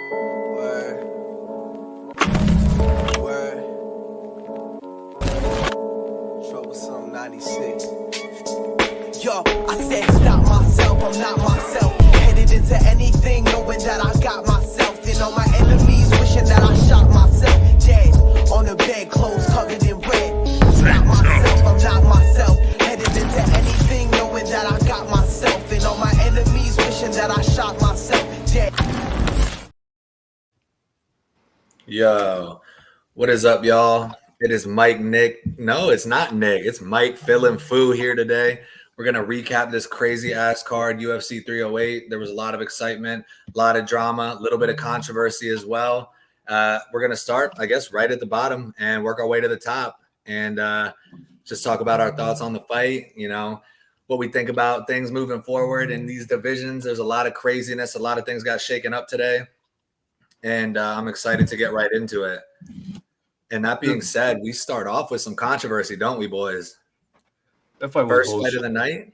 Word. Word. Troublesome 96. Yo, I said stop myself, I'm not myself. Headed into anything, knowing that I got myself. And all my enemies wishing that I shot myself. Dead, on the bed, clothes covered in red. Stop myself, I'm not myself. Headed into anything, knowing that I got myself. And all my enemies wishing that I shot myself. Dead. Yo, what is up, y'all? It is Mike, Nick. No, it's not Nick. It's Mike, Phil, and Fu here today. We're going to recap this crazy-ass card, UFC 308. There was a lot of excitement, a lot of drama, a little bit of controversy as well. We're going to start, I guess, right at the bottom and work our way to the top and just talk about our thoughts on the fight, you know, what we think about things moving forward in these divisions. There's a lot of craziness. A lot of things got shaken up today. And I'm excited to get right into it. And that being said, we start off with some controversy, don't we, boys? That fight was First bullshit. fight of the night?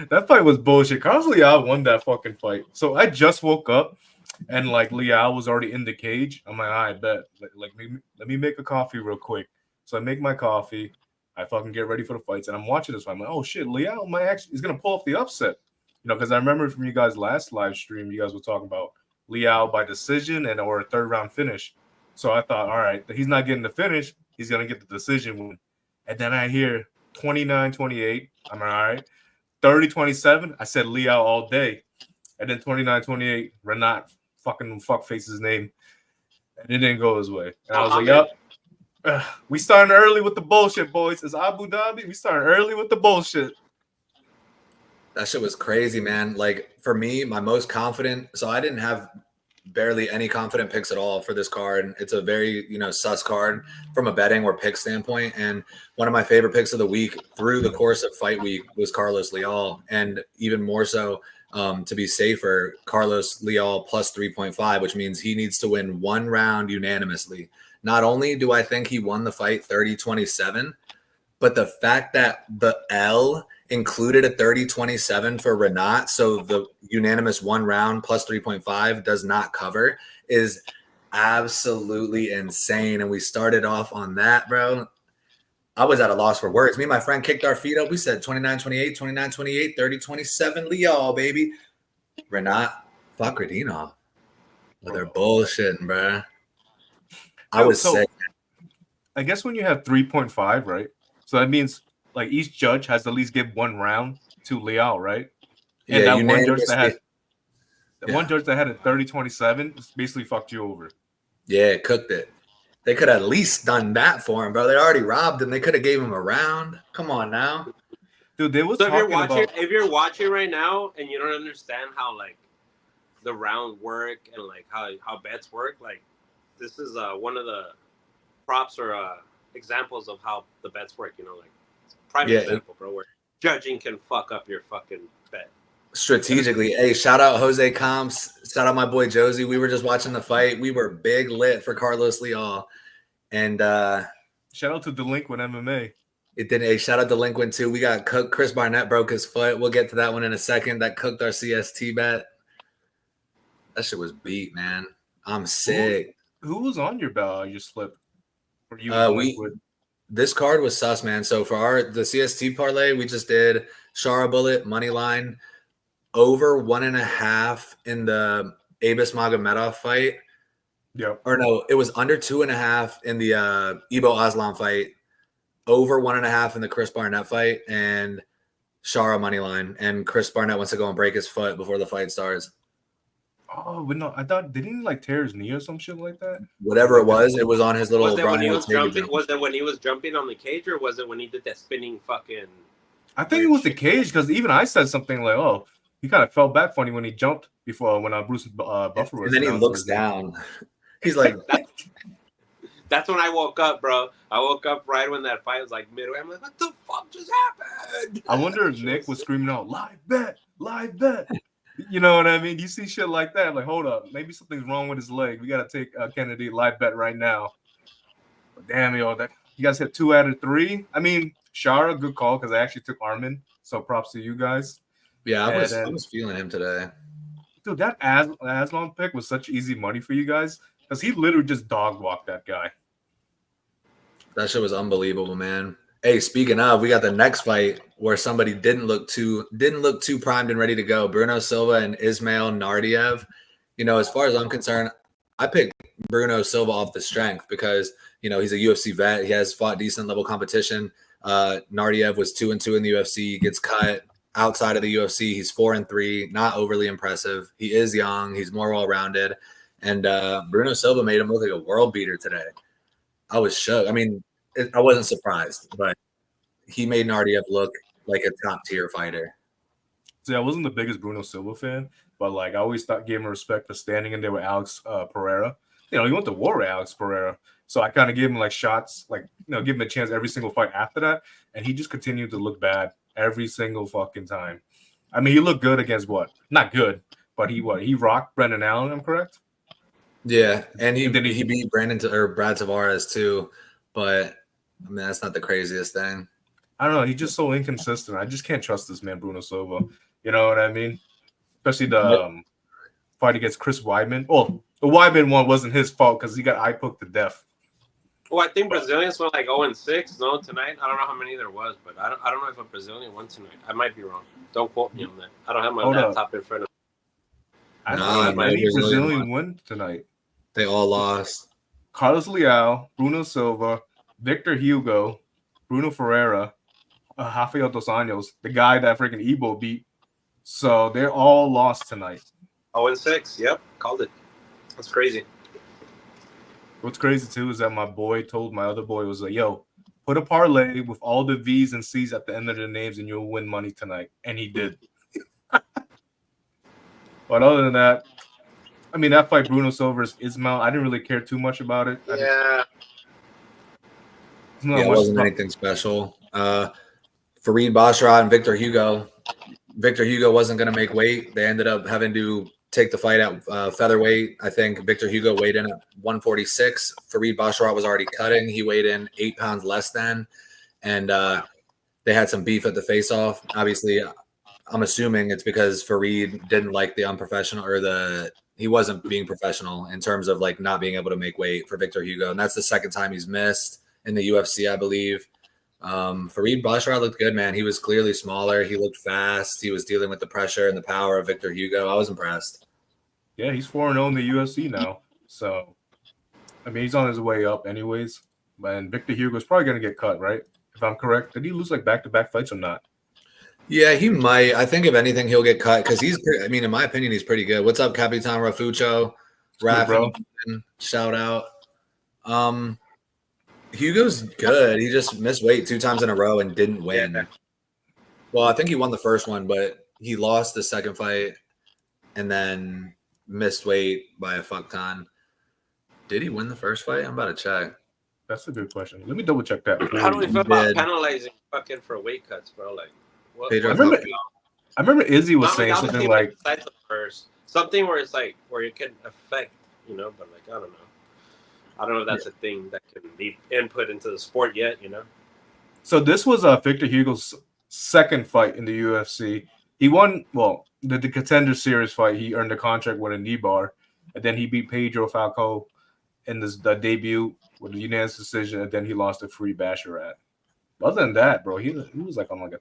That fight was bullshit. Carlos Leal won that fucking fight. So I just woke up and like Leal was already in the cage. I'm like, I bet. Let me make a coffee real quick. So I make my coffee. I fucking get ready for the fights, and I'm watching this fight. I'm like, oh shit, Leal might actually is gonna pull off the upset. You know, because I remember from you guys last live stream, you guys were talking about Leal by decision and or a third round finish. So I thought, all right, he's not getting the finish. He's gonna get the decision win. And then I hear 29-28. I'm all right. 30-27. I said Leal all day. And then 29-28. Renat fucking fuckface his name. And it didn't go his way. And I was like, yep. We starting early with the bullshit, boys. It's Abu Dhabi. We starting early with the bullshit. That shit was crazy, man. Like, for me, my most confident, so I didn't have barely any confident picks at all for this card. It's a very, sus card from a betting or pick standpoint. And one of my favorite picks of the week through the course of fight week was Carlos Leal. And even more so, to be safer, Carlos Leal plus 3.5, which means he needs to win one round unanimously. Not only do I think he won the fight 30-27, but the fact that the L included a 30-27 for Renat, so the unanimous one round plus 3.5 does not cover, is absolutely insane. And we started off on that, bro. I was at a loss for words. Me and my friend kicked our feet up. We said 29-28, 29-28, 30-27, Leal, baby. Renat Fakhretdinov. Well, they're bullshitting, bro. I was sick. I guess when you have 3.5, right? So that means like each judge has to at least give one round to Leal, right? And yeah, that one judge that had a 30-27 basically fucked you over. Yeah, cooked it. They could have at least done that for him, bro. They already robbed him. They could have gave him a round. Come on now. Dude, they was so talking if you're watching right now and you don't understand how like the round work and like how bets work, like this is one of the props or examples of how the bets work, like prime example, bro, where judging can fuck up your fucking bet. Strategically. Hey, shout out Jose Comps. Shout out my boy Josie. We were just watching the fight. We were big lit for Carlos Leal. And shout out to Delinquent MMA. It did. Hey, shout out Delinquent too. We got cooked. Chris Barnett broke his foot. We'll get to that one in a second. That cooked our CST bet. That shit was beat, man. I'm sick. Who was on your slip? Or This card was sus, man. So for the CST parlay, we just did Shara Bullet money line over 1.5 in the Abus Magomedov fight. Yeah. Or no, it was under 2.5 in the Ibo Aslan fight, over 1.5 in the Chris Barnett fight, and Shara money line. And Chris Barnett wants to go and break his foot before the fight starts. Oh, but no, I thought didn't he like tear his knee or some shit like that? Whatever it was on his little. Was it when he was jumping? Was it when he was jumping on the cage, or was it when he did that spinning fucking? I think it was the cage because even I said something like, "Oh, he kind of fell back funny when he jumped before when Bruce Buffer was." And then he looks down. He's like, That's when I woke up, bro. I woke up right when that fight was like midway. I'm like, what the fuck just happened? I wonder if Nick was screaming out, live bet. You know what I mean? You see shit like that. Like, hold up. Maybe something's wrong with his leg. We got to take Kennedy live bet right now. But damn, you guys hit 2 out of 3. I mean, Shara, good call because I actually took Armin. So props to you guys. Yeah, I was feeling him today. dude, that Aslan pick was such easy money for you guys because he literally just dog walked that guy. That shit was unbelievable, man. Hey, speaking of, we got the next fight where somebody didn't look too primed and ready to go. Bruno Silva and Ismail Nardiev. You know, as far as I'm concerned, I picked Bruno Silva off the strength because, you know, he's a UFC vet. He has fought decent level competition. Nardiev was 2-2 in the UFC. He gets cut outside of the UFC. He's 4-3, not overly impressive. He is young. He's more well-rounded. And Bruno Silva made him look like a world beater today. I was shook. I mean, I wasn't surprised, but he made Nardiev look like a top-tier fighter. See, I wasn't the biggest Bruno Silva fan, but like I always gave him respect for standing in there with Alex Pereira. You know, he went to war with Alex Pereira. So I kind of gave him like shots, like, you know, give him a chance every single fight after that. And he just continued to look bad every single fucking time. I mean, he looked good against what? Not good, but he rocked Brendan Allen, I'm correct? Yeah, and he beat Brad Tavares too, but I mean that's not the craziest thing. I don't know. He's just so inconsistent. I just can't trust this man, Bruno Silva. You know what I mean? Especially the fight against Chris Weidman. Well, the Weidman one wasn't his fault because he got eye poked to death. Well, I think Brazilians went like 0-6. No, tonight. I don't know how many there was, but I don't know if a Brazilian won tonight. I might be wrong. Don't quote me on that. I don't have my laptop in front of me. I don't know any Brazilian won tonight. They all lost. Carlos Leal, Bruno Silva, Victor Hugo, Bruno Ferreira, Rafael Dos Anjos, the guy that freaking Ebo beat. So they're all lost tonight. 0-6. Yep, called it. That's crazy. What's crazy too is that my boy told my other boy, was like, yo, put a parlay with all the V's and C's at the end of the names and you'll win money tonight. And he did. But other than that, I mean, that fight, Bruno Silva versus Ismail, I didn't really care too much about it. Yeah. It wasn't anything special. Fareed Basharat and Victor Hugo. Victor Hugo wasn't going to make weight. They ended up having to take the fight at featherweight. I think Victor Hugo weighed in at 146. Fareed Basharat was already cutting. He weighed in 8 pounds less than. And they had some beef at the face-off. Obviously, I'm assuming it's because Fareed didn't like the unprofessional or he wasn't being professional in terms of like not being able to make weight for Victor Hugo. And that's the second time he's missed in the UFC, I believe. Fareed Basharat looked good, man. He was clearly smaller. He looked fast. He was dealing with the pressure and the power of Victor Hugo. I was impressed. Yeah, he's 4-0 in the UFC now. So, I mean, he's on his way up anyways. And Victor Hugo's probably going to get cut, right? If I'm correct. Did he lose like back-to-back fights or not? Yeah, he might. I think if anything, he'll get cut because I mean, in my opinion, he's pretty good. What's up, Capitan Rafucho? Rafa, shout out. Hugo's good. He just missed weight 2 times in a row and didn't win. Yeah. Well, I think he won the first one, but he lost the second fight and then missed weight by a fuck ton. Did he win the first fight? I'm about to check. That's a good question. Let me double check that. How do we feel about penalizing fucking for weight cuts, bro? Like, what? I remember Izzy was saying something like something where it's like where it can affect, you know, but like I don't know. I don't know if that's a thing that can be input into the sport yet, you know. So this was Victor Hugo's second fight in the UFC. He won, the Contender Series fight. He earned a contract with a knee bar, and then he beat Pedro Falco in the debut with a unanimous decision, and then he lost to Fareed Basharat. Other than that, bro, he was like on like a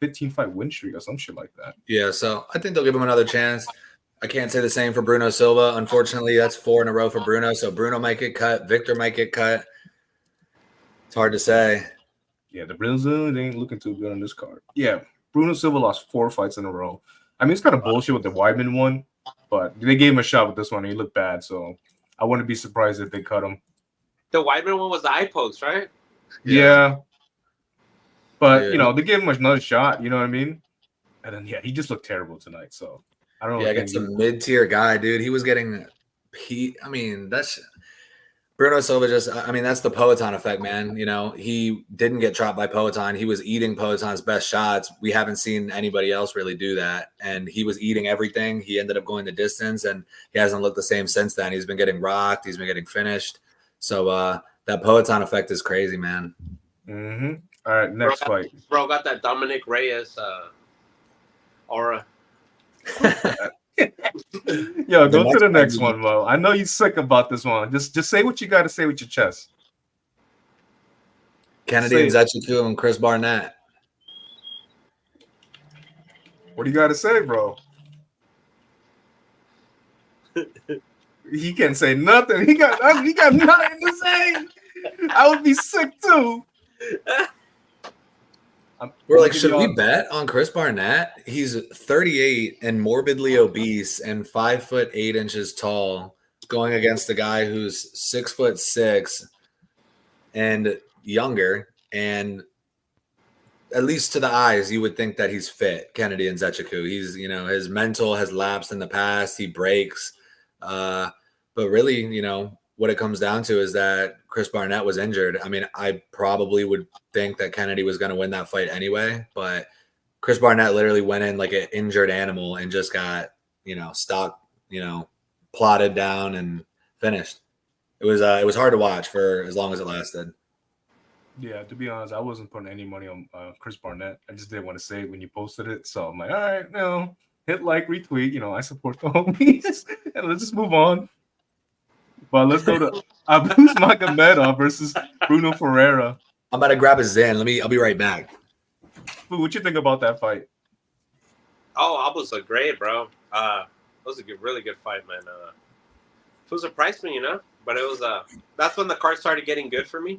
15-fight win streak or some shit like that. Yeah, so I think they'll give him another chance. I can't say the same for Bruno Silva. Unfortunately, that's 4 in a row for Bruno. So Bruno might get cut. Victor might get cut. It's hard to say. Yeah, the Brazilians ain't looking too good on this card. Yeah, Bruno Silva lost 4 fights in a row. I mean, it's kind of bullshit with the Weidman one, but they gave him a shot with this one. And he looked bad, so I wouldn't be surprised if they cut him. The Weidman one was the eye post, right? Yeah. But, you know, they gave him another shot. You know what I mean? And then, he just looked terrible tonight, so. I don't know. Yeah, against a mid-tier guy, dude. He was getting I mean, that's Bruno Silva that's the Poatan effect, man. You know, he didn't get dropped by Poatan. He was eating Poatan's best shots. We haven't seen anybody else really do that. And he was eating everything. He ended up going the distance, and he hasn't looked the same since then. He's been getting rocked. He's been getting finished. So that Poatan effect is crazy, man. Mm-hmm. All right, next fight. Bro got that Dominic Reyes aura. Yo, go to the next one, Mo. I know you're sick about this one. Just say what you got to say with your chest. Kennedy and Nzechukwu and Chris Barnett. What do you got to say, bro? He can't say nothing. He got nothing to say. I would be sick too. We're like, should we bet on Chris Barnett? He's 38 and morbidly obese and 5'8" tall, going against a guy who's 6'6" and younger. And at least to the eyes, you would think that he's fit, Kennedy and Nzechukwu. He's, his mental has lapsed in the past. He breaks. But really, what it comes down to is that Chris Barnett was injured. I mean, I probably would think that Kennedy was going to win that fight anyway, but Chris Barnett literally went in like an injured animal and just got, stock, plotted down and finished. It was hard to watch for as long as it lasted. Yeah, to be honest, I wasn't putting any money on Chris Barnett. I just didn't want to say it when you posted it. So I'm like, all right, no, hit like, retweet. I support the homies. And let's just move on. But let's go to Abus Magomedov versus Bruno Ferreira. I'm about to grab a Zen. I'll be right back. What you think about that fight? Oh, Abus looked great, bro. It was a really good fight, man. It was a price me, but it was that's when the card started getting good for me.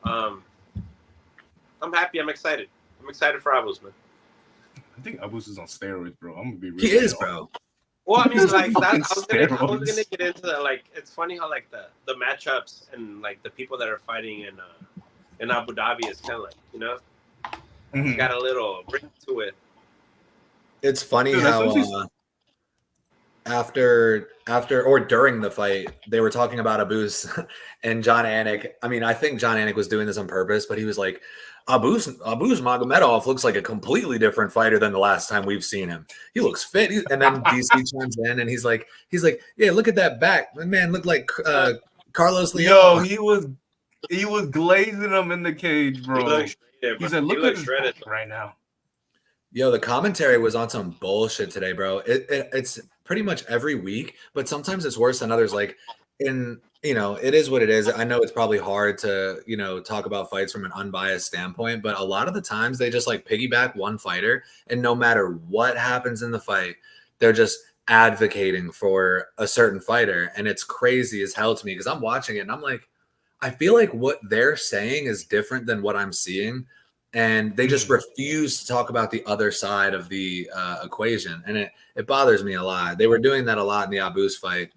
I'm happy. I'm excited. I'm excited for Abus, man. I think Abus is on steroids, bro. I'm gonna be real. He is, bro. Well, I mean, like that. I was gonna get into that. Like, it's funny how like the matchups and like the people that are fighting in Abu Dhabi is kind of like it's got a little ring to it. It's funny how after or during the fight they were talking about Abus and John Anik. I mean, I think John Anik was doing this on purpose, but he was like, Abus Magomedov looks like a completely different fighter than the last time we've seen him. He looks fit. And then DC chimes in and he's like, yeah, look at that back. My man looked like Carlos Leon. Yo, he was glazing him in the cage, bro. He said, look at his shredded right now. Yo, the commentary was on some bullshit today, bro. It's pretty much every week, but sometimes it's worse than others. Like it is what it is. I know it's probably hard to, talk about fights from an unbiased standpoint, but a lot of the times they just like piggyback one fighter, and no matter what happens in the fight, they're just advocating for a certain fighter. And it's crazy as hell to me because I'm watching it and I'm like, I feel like what they're saying is different than what I'm seeing. And they just refuse to talk about the other side of the equation. And it bothers me a lot. They were doing that a lot in the Abus fight.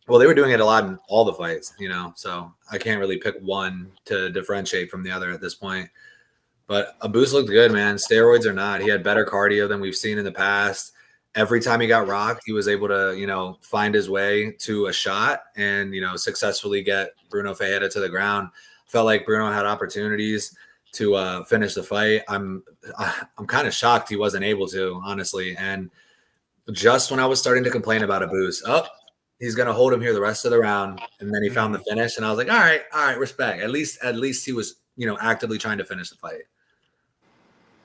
Well, they were doing it a lot in all the fights, so I can't really pick one to differentiate from the other at this point. But Abus looked good, man. Steroids or not, he had better cardio than we've seen in the past. Every time he got rocked, he was able to, find his way to a shot and, successfully get Bruno Ferreira to the ground. Felt like Bruno had opportunities to finish the fight. I'm kind of shocked he wasn't able to, honestly. And just when I was starting to complain about Abus, he's going to hold him here the rest of the round. And then he found the finish. And I was like, all right, respect. At least he was, actively trying to finish the fight.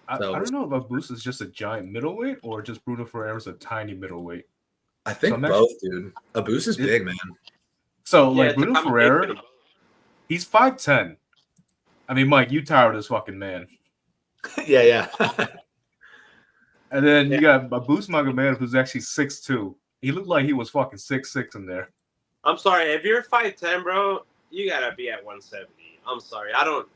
I don't know if Abus is just a giant middleweight or just Bruno Ferreira's a tiny middleweight. I think both, dude. Abus is big, man. So, Bruno Ferreira, he's 5'10". I mean, Mike, you tired of this fucking man. Yeah. And then you got Abus Magomedov, who's actually 6'2". He looked like he was fucking 6'6" in there. I'm sorry. If you're 5'10", bro, you gotta be at 170. I'm sorry. I don't,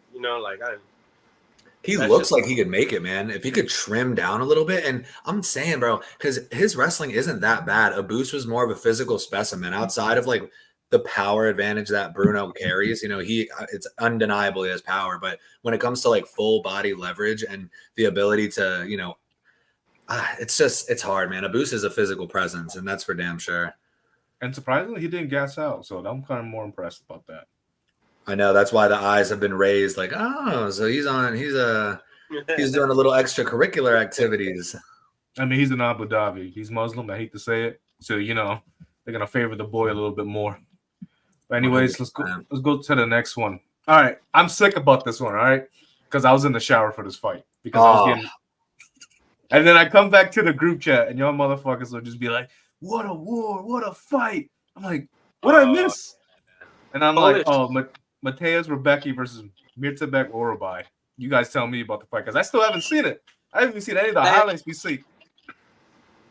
He looks like he could make it, man. If he could trim down a little bit. And I'm saying, bro, because his wrestling isn't that bad. Abus was more of a physical specimen outside of like the power advantage that Bruno carries. It's undeniable he has power. But when it comes to like full body leverage and the ability to, it's hard, man. Abus is a physical presence, and that's for damn sure. And surprisingly, he didn't gas out. So I'm kind of more impressed about that. I know that's why the eyes have been raised. Like, oh, so he's doing a little extracurricular activities. I mean, he's in Abu Dhabi. He's Muslim. I hate to say it. So they're gonna favor the boy a little bit more. But anyways, let's go to the next one. All right, I'm sick about this one. All right, because I was in the shower for this fight because And then I come back to the group chat, and y'all motherfuckers will just be like, "What a war! What a fight!" I'm like, "What I miss?" And I'm like, "Oh, Mateusz Rebecky versus Mirtabek Oralbay." You guys tell me about the fight because I still haven't seen it. I haven't even seen any of the highlights we see,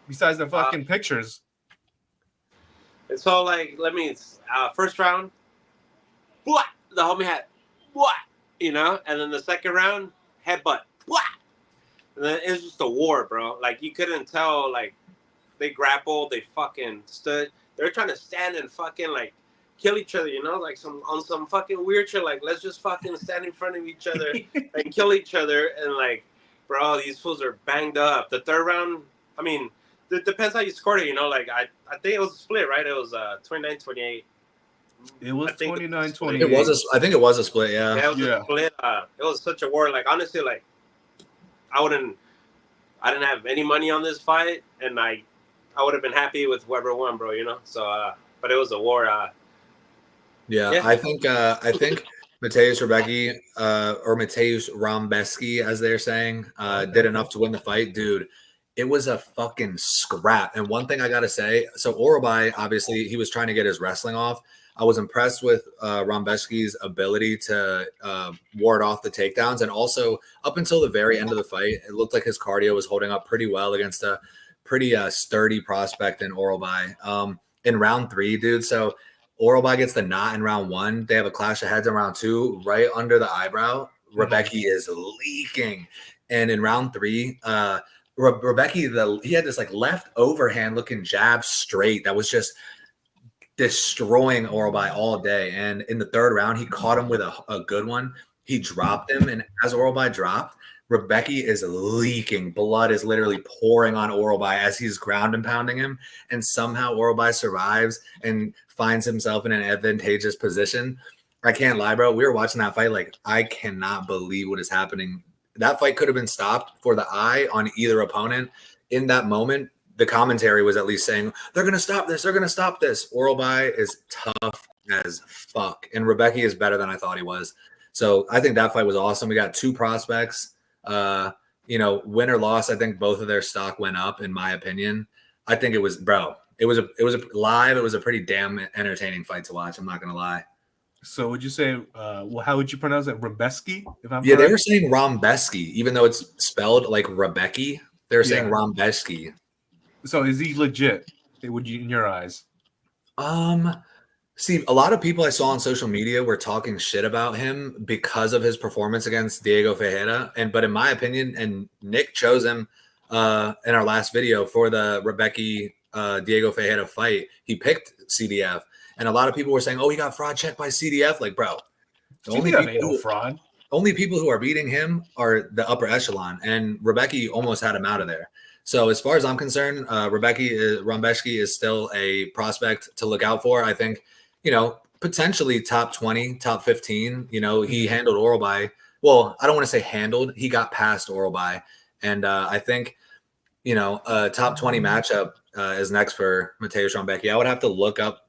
besides the fucking pictures. And so, like, let me first round, what the homie had, what and then the second round, headbutt, what, and then it was just a war, bro. Like, you couldn't tell, like, they grappled, they fucking stood, they're trying to stand and fucking like kill each other, like on some fucking weird shit, like let's just fucking stand in front of each other and kill each other, and like, bro, these fools are banged up. The third round, I mean, it depends how you scored it, like I think it was a split, right? It was 29-28. It was 29-28. It was I think it was a split, yeah. Yeah, it was a split. It was such a war. Like, honestly, like I didn't have any money on this fight, and I would have been happy with whoever won, bro, So but it was a war. Yeah, I think Mateusz Rebecky or Mateusz Rambeski, as they're saying, did enough to win the fight, dude. It was a fucking scrap. And one thing I gotta say, so Oralbay, obviously, he was trying to get his wrestling off. I was impressed with Rambeski's ability to ward off the takedowns, and also up until the very end of the fight, it looked like his cardio was holding up pretty well against a pretty sturdy prospect in Oralbay. In round 3, dude. So Oralbay gets the knot in round 1. They have a clash of heads in round 2, right under the eyebrow. Rebecky is leaking, and in round 3, Rebecky, he had this like left overhand looking jab straight that was just destroying Oralbay all day. And in the third round, he caught him with a good one. He dropped him, and as Oralbay dropped, Rebecky is leaking. Blood is literally pouring on Oralbay as he's ground and pounding him. And somehow Oralbay survives and finds himself in an advantageous position. I can't lie, bro. We were watching that fight. Like, I cannot believe what is happening. That fight could have been stopped for the eye on either opponent. In that moment, the commentary was at least saying, they're going to stop this. They're going to stop this. Oralbay is tough as fuck. And Rebecky is better than I thought he was. So I think that fight was awesome. We got 2 prospects. Win or loss, I think both of their stock went up, in my opinion. I think it was live. It was a pretty damn entertaining fight to watch. I'm not going to lie. So would you say, how would you pronounce it? Rebecky? Yeah, they were saying Rambeski, even though it's spelled like Rebecky. They were saying Rambeski. So is he legit? Would you, in your eyes? See, a lot of people I saw on social media were talking shit about him because of his performance against Diego Ferreira. But in my opinion, and Nick chose him in our last video for the Rebecky Diego Ferreira fight, he picked CDF. And a lot of people were saying, oh, he got fraud checked by CDF. Like, bro, only people who are beating him are the upper echelon. And Rebecky almost had him out of there. So as far as I'm concerned, Rambeski is still a prospect to look out for. I think, potentially top 20, top 15. He handled Oralbay. Well, I don't want to say handled. He got past Oralbay. And I think, a top 20 matchup is next for Mateusz Rambecky. I would have to look up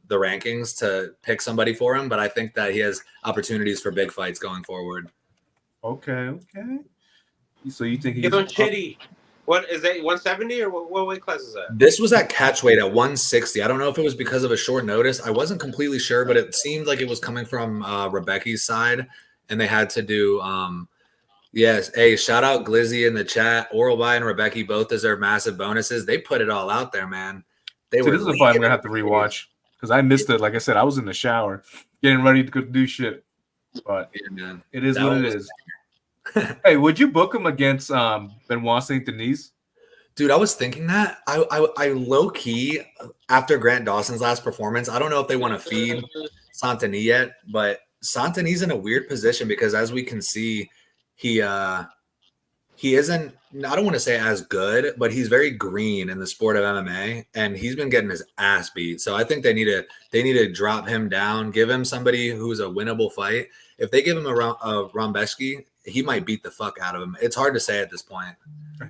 the rankings to pick somebody for him, but I think that he has opportunities for big fights going forward. Okay. So you think he's on shitty? What is that? 170 or what weight class is that? This was at catchweight at 160. I don't know if it was because of a short notice. I wasn't completely sure, but it seemed like it was coming from Rebecky's side, and they had to do. Yes. Hey, shout out Glizzy in the chat. Oralbay and Rebecky both deserve massive bonuses. They put it all out there, man. This is a fight I'm gonna have to rewatch because I missed it. Like I said, I was in the shower getting ready to go do shit. But it is what it is. Hey, would you book him against Benoit Saint Denis? Dude, I was thinking that. I low key after Grant Dawson's last performance, I don't know if they want to feed Saint Denis yet, but Saint Denis in a weird position because as we can see, he isn't, I don't want to say as good, but he's very green in the sport of MMA, and he's been getting his ass beat. So I think they need to drop him down, give him somebody who's a winnable fight. If they give him a Rambeski, he might beat the fuck out of him. It's hard to say at this point.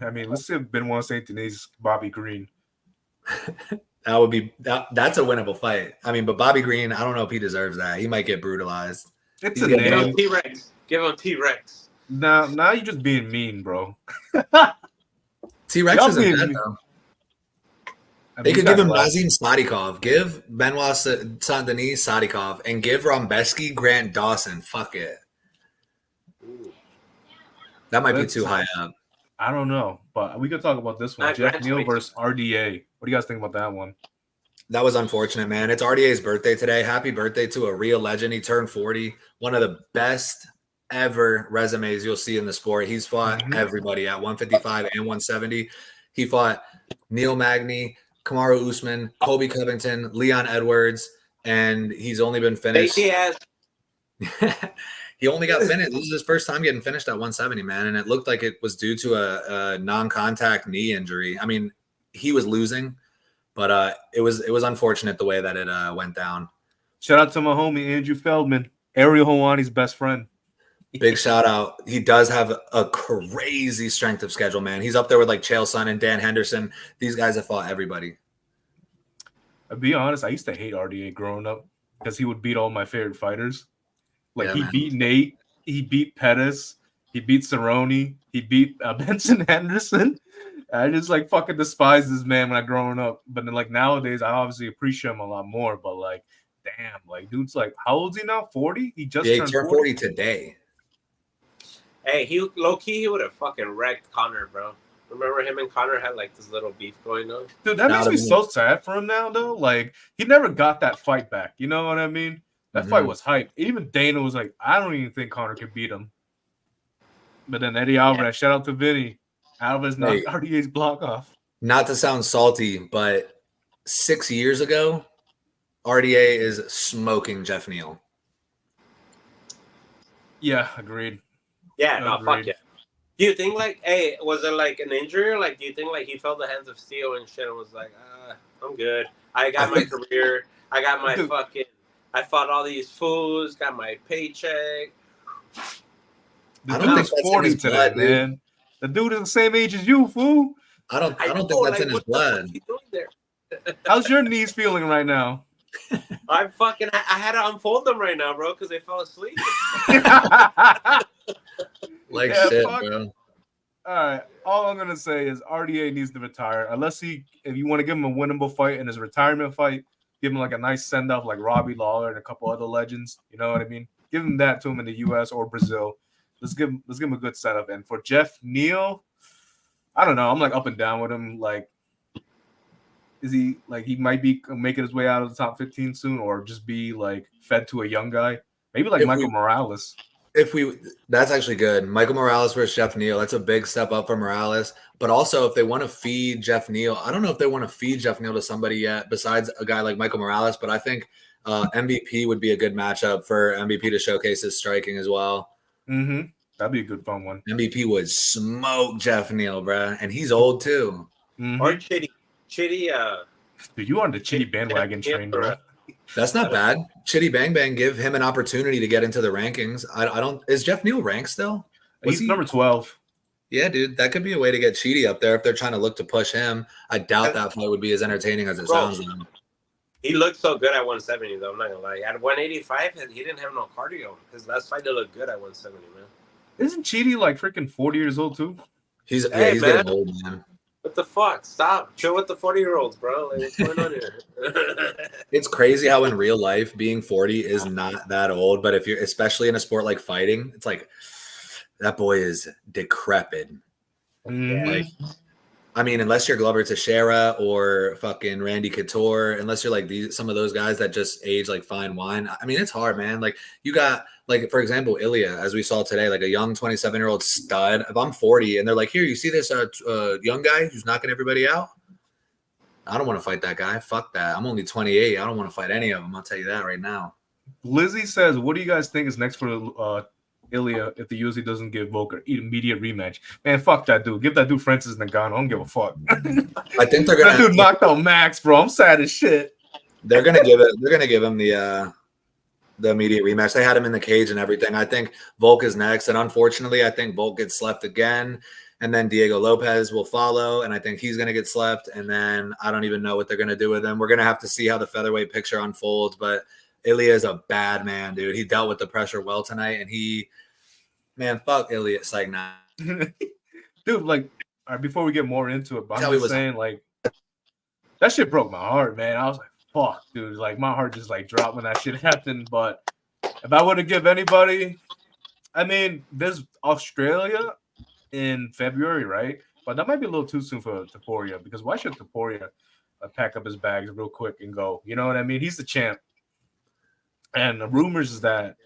I mean, let's say Benoit Saint Denis, Bobby Green. That's a winnable fight. I mean, but Bobby Green, I don't know if he deserves that. He might get brutalized. It's a name. Give him T-Rex. Give him T-Rex. Now you're just being mean, bro. T-Rex Y'all isn't believe bad, me. though. I They mean, could he's give him got less. Nazim Sadikov, give Benoit Saint-Denis Sadikov, and give Rombeski Grant Dawson. Fuck it. Ooh. That might be Let's- too high up. I don't know, but we could talk about this one. Nah, Jeff Grant's Neal way too- versus RDA. What do you guys think about that one? That was unfortunate, man. It's RDA's birthday today. Happy birthday to a real legend. He turned 40. One of the best ever resumes you'll see in the sport. He's fought everybody at 155 and 170. He fought Neil Magny, Kamaru Usman, Colby Covington, Leon Edwards, and he's only been finished. He has He only got finished. This is his first time getting finished at 170, man. And it looked like it was due to a non-contact knee injury. I mean, he was losing, but it was unfortunate the way that it went down. Shout out to my homie Andrew Feldman, Ariel Helwani's best friend. Big shout out. He does have a crazy strength of schedule, man. He's up there with like Chael Sonnen and Dan Henderson. These guys have fought everybody. I'll be honest, I used to hate RDA growing up because he would beat all my favorite fighters. Like Yeah, he man. beat Nate, he beat Pettis, he beat Cerrone, he beat Benson Henderson. I just like fucking despise this man when I growing up. But then like nowadays, I obviously appreciate him a lot more. But like, damn, like dude's like, how old is he now? 40? He just Yeah, he turned turned 40 today. Hey, he low key he would have fucking wrecked Connor, bro. Remember him and Connor had like this little beef going on. Dude, that Now makes me that- so sad for him now, though. Like, he never got that fight back. You know what I mean? That fight was hype. Even Dana was like, I don't even think Connor could beat him. But then Eddie Alvarez, shout out to Vinny. Alvarez knocked Hey. RDA's block off. Not to sound salty, but 6 years ago, RDA is smoking Jeff Neal. Yeah, agreed. Yeah, no, fuck Agreed. yeah. Do you think like, hey, was it like an injury or like do you think like he felt the hands of steel and shit and was like, I'm good. I got my career. I got my Dude. fucking. I fought all these fools. Got my paycheck. The I don't dude think is that's in 40 his today, blood, dude. man. The dude is the same age as you, fool. I don't know, think that's like, in his what the blood. fuck he doing there? How's your knees feeling right now? I had to unfold them right now, bro, because they fell asleep. Like Yeah, shit, fuck. bro. All right. All I'm gonna say is RDA needs to retire. If you want to give him a winnable fight in his retirement fight, give him like a nice send off like Robbie Lawler and a couple other legends. You know what I mean? Give him that to him in the U.S. or Brazil. Let's give him a good setup. And for Jeff Neal, I don't know. I'm like up and down with him. Like, is he like he might be making his way out of the top 15 soon, or just be like fed to a young guy? Maybe like If Michael we- Morales. That's actually good. Michael Morales versus Jeff Neal. That's a big step up for Morales. But also, if they want to feed Jeff Neal, I don't know if they want to feed Jeff Neal to somebody yet besides a guy like Michael Morales. But I think MVP would be a good matchup for MVP to showcase his striking as well. Mm-hmm. That'd be a good fun one. MVP would smoke Jeff Neal, bruh. And he's old too. Mhm. Or Chitty. Dude, you on the Chitty bandwagon train, bro? That's not bad. Chitty Bang Bang, give him an opportunity to get into the rankings. I don't. Is Jeff Neal ranked still? He's number 12. Yeah, dude, that could be a way to get Chitty up there if they're trying to look to push him. I doubt that fight would be as entertaining as it Bro. sounds. Though. He looked so good at 170, though. I'm not gonna lie. At 185, he didn't have no cardio. His last fight did look good at 170, man. Isn't Chitty like freaking 40 years old too? He's Hey, he's man. getting old, man. What the fuck? Stop. Chill with the 40-year-olds, bro. Like, what's going on here? It's crazy how in real life being 40 is not that old, but if you're especially in a sport like fighting, it's like that boy is decrepit. Mhm. Like, I mean, unless you're Glover Teixeira or fucking Randy Couture, unless you're like some of those guys that just age like fine wine. I mean, it's hard, man. Like you got like, for example, Ilia, as we saw today, like a young 27-year-old stud. If I'm 40 and they're like, here, you see this young guy who's knocking everybody out? I don't want to fight that guy. Fuck that. I'm only 28. I don't want to fight any of them. I'll tell you that right now. Lizzie says, "What do you guys think is next for Ilia if the UFC doesn't give Volker immediate rematch?" Man, fuck that dude. Give that dude Francis Ngannou. I don't give a fuck. I think they're That dude gonna knocked out Max, bro. I'm sad as shit. they're gonna give him the immediate rematch. They had him in the cage and everything. I think Volk is next, and unfortunately, I think Volk gets slept again. And then Diego Lopez will follow, and I think he's going to get slept. And then I don't even know what they're going to do with him. We're going to have to see how the featherweight picture unfolds. But Ilia is a bad man, dude. He dealt with the pressure well tonight, and man, fuck Ilia. It's like, nah. Dude, like All right, before we get more into it, but Tell I'm me just what's- saying, like, that shit broke my heart, man. I was like, fuck, dude. Like, my heart just, like, dropped when that shit happened. But if I were to give anybody, I mean, there's Australia in February, right? But that might be a little too soon for Topuria, because why should Topuria pack up his bags real quick and go? You know what I mean? He's the champ. And the rumors is that,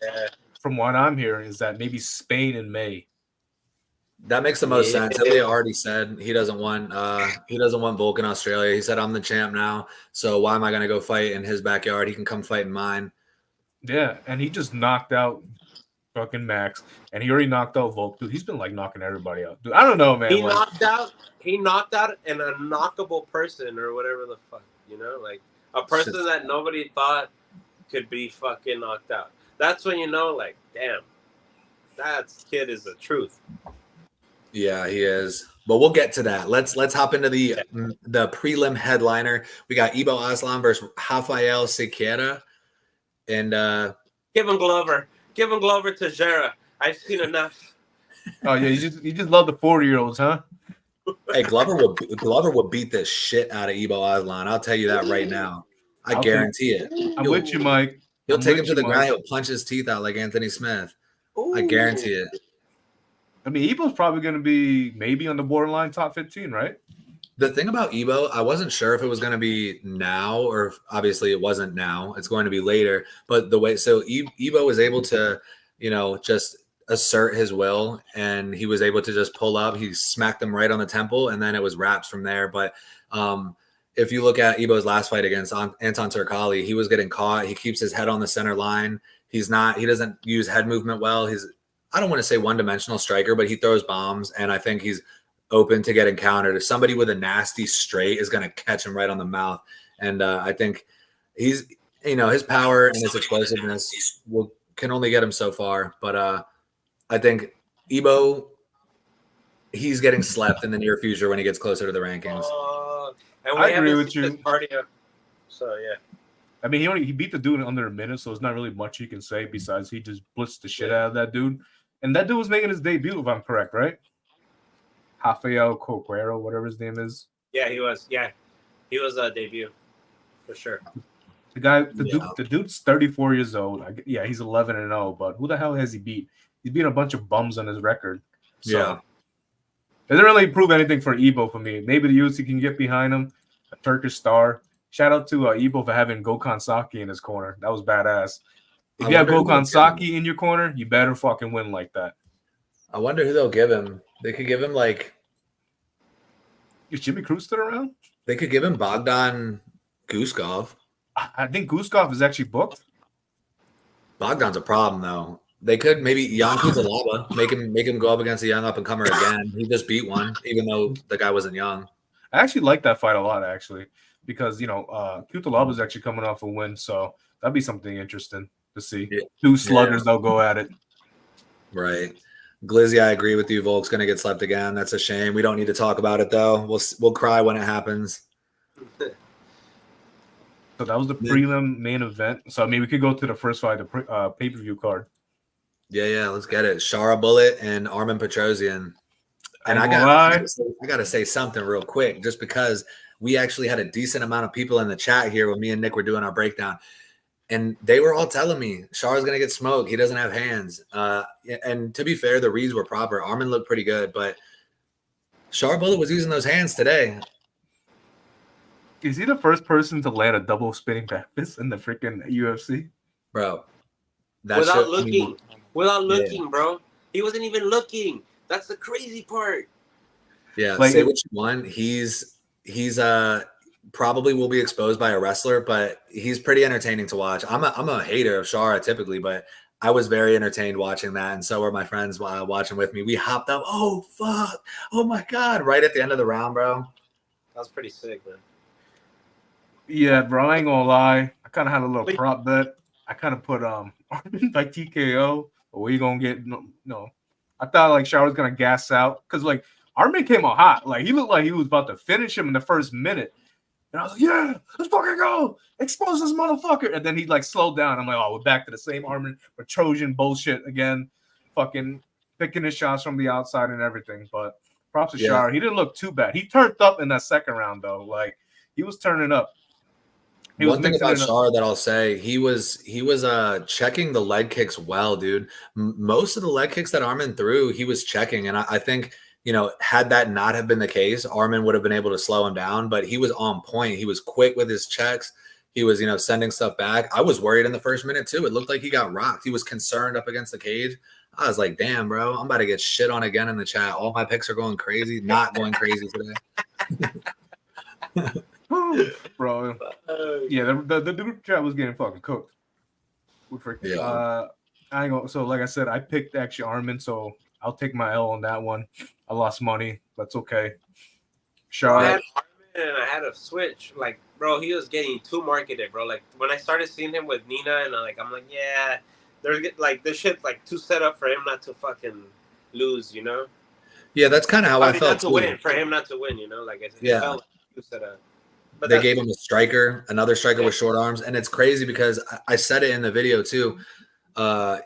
from what I'm hearing, is that maybe Spain in May. That makes the most sense. Ilia already said he doesn't want Volk in Australia. He said, I'm the champ now, so why am I going to go fight in his backyard? He can come fight in mine. Yeah, and he just knocked out fucking Max, and he already knocked out Volk, dude. He's been like knocking everybody out, dude. I don't know, man. He knocked out an unknockable person or whatever the fuck, you know, like a person that nobody thought could be fucking knocked out. That's when you know, like, damn, that kid is the truth. Yeah, he is. But we'll get to that. Let's hop into the prelim headliner. We got Ibo Aslan versus Rafael Sequeira. And Give him Glover to Jera. I've seen enough. Oh yeah, you just love the 40-year-olds, huh? Hey, Glover will beat the shit out of Ibo Aslan. I'll tell you that right now. I guarantee it. I'm with you, Mike. He'll take him to the ground. He'll punch his teeth out like Anthony Smith. Ooh. I guarantee it. I mean, Ibo's probably going to be maybe on the borderline top 15, right? The thing about Ibo, I wasn't sure if it was going to be now, or if, obviously it wasn't now. It's going to be later. But the way, so Ibo was able to, just assert his will, and he was able to just pull up. He smacked them right on the temple, and then it was wraps from there. But if you look at Ibo's last fight against Anton Turkali, he was getting caught. He keeps his head on the center line. He doesn't use head movement well. I don't want to say one-dimensional striker, but he throws bombs, and I think he's open to getting countered. If somebody with a nasty straight is going to catch him right on the mouth, and I think he's, his power and his explosiveness can only get him so far. But I think Ibo, he's getting slept in the near future when he gets closer to the rankings. I agree with you. Cardio, so yeah. I mean, he beat the dude in under a minute, so it's not really much you can say besides he just blitzed the shit out of that dude. And that dude was making his debut, if I'm correct, right? Rafael Coquero, whatever his name is. Yeah, he was. Yeah, he was a debut for sure. The dude's 34 years old. Yeah, he's 11-0. But who the hell has he beat? He's beat a bunch of bums on his record. So yeah, it doesn't really prove anything for Ibo for me. Maybe the UFC can get behind him. A Turkish star. Shout out to Ibo for having Gokhan Saki in his corner. That was badass. If you have Gokhan Saki in your corner, you better fucking win like that. I wonder who they'll give him. They could give him Is Jimmy Cruz still around? They could give him Bogdan Guskov. I think Guskov is actually booked. Bogdan's a problem though. They could maybe Jan Kutalaba make him go up against a young up and comer again. He just beat one, even though the guy wasn't young. I actually like that fight a lot, actually, because Kutalaba is actually coming off a win, so that'd be something interesting to see. Yeah. Two sluggers, they'll go at it. Right. Glizzy, I agree with you. Volk's going to get slept again. That's a shame. We don't need to talk about it, though. We'll cry when it happens. So that was the prelim main event. So, I mean, we could go to the first fight, the pay-per-view card. Yeah, let's get it. Shara Bullet and Armen Petrosyan. And I got to say something real quick, just because we actually had a decent amount of people in the chat here when me and Nick were doing our breakdown. And they were all telling me Shara's going to get smoked. He doesn't have hands. And to be fair, the reads were proper. Armen looked pretty good, but Shara Bullet was using those hands today. Is he the first person to land a double spinning back fist in the freaking UFC? Bro. Without looking, bro. He wasn't even looking. That's the crazy part. Yeah, say what you want. He's probably will be exposed by a wrestler, but he's pretty entertaining to watch. I'm a hater of Shara typically, but I was very entertained watching that, and so were my friends watching with me. We hopped up. Oh fuck! Oh my god! Right at the end of the round, bro. That was pretty sick, man. Yeah, bro. I ain't gonna lie. I kind of had a little prop bet. I kind of put Armen by TKO. But we gonna get no. I thought like Shara was gonna gas out because like Armen came out hot. Like he looked like he was about to finish him in the first minute. And I was like, yeah, let's fucking go. Expose this motherfucker. And then he like slowed down. I'm like, oh, we're back to the same Armen Petrosyan bullshit again. Fucking picking his shots from the outside and everything. But Props to Yeah. Shar. He didn't look too bad. He turned up in that second round though. Like he was turning up. One thing about Shar that I'll say, he was checking the leg kicks well, dude. Most of the leg kicks that Arman threw, he was checking, and I think, you know, had that not have been the case, Arman would have been able to slow him down. But he was on point. He was quick with his checks. He was, you know, sending stuff back. I was worried in the first minute too. It looked like he got rocked. He was concerned up against the cage. I was like, damn, bro, I'm about to get shit on again in the chat. All my picks are going crazy. Not going crazy today. Bro, yeah, the group chat was getting fucking cooked. Yeah. I ain't gonna. So, like I said, I picked actually Arman, so I'll take my L on that one. I lost money, but it's okay. I had Arman and I had a switch. Like, bro, he was getting too marketed, bro. Like when I started seeing him with Nina, and I'm like, yeah, there's like this shit like too set up for him not to fucking lose, you know? Yeah, that's kind of how I felt not to too. win, for him not to win, you know? Like I said, yeah. It felt like too set up. But they gave him a striker, another striker with short arms. And it's crazy because I said it in the video too. I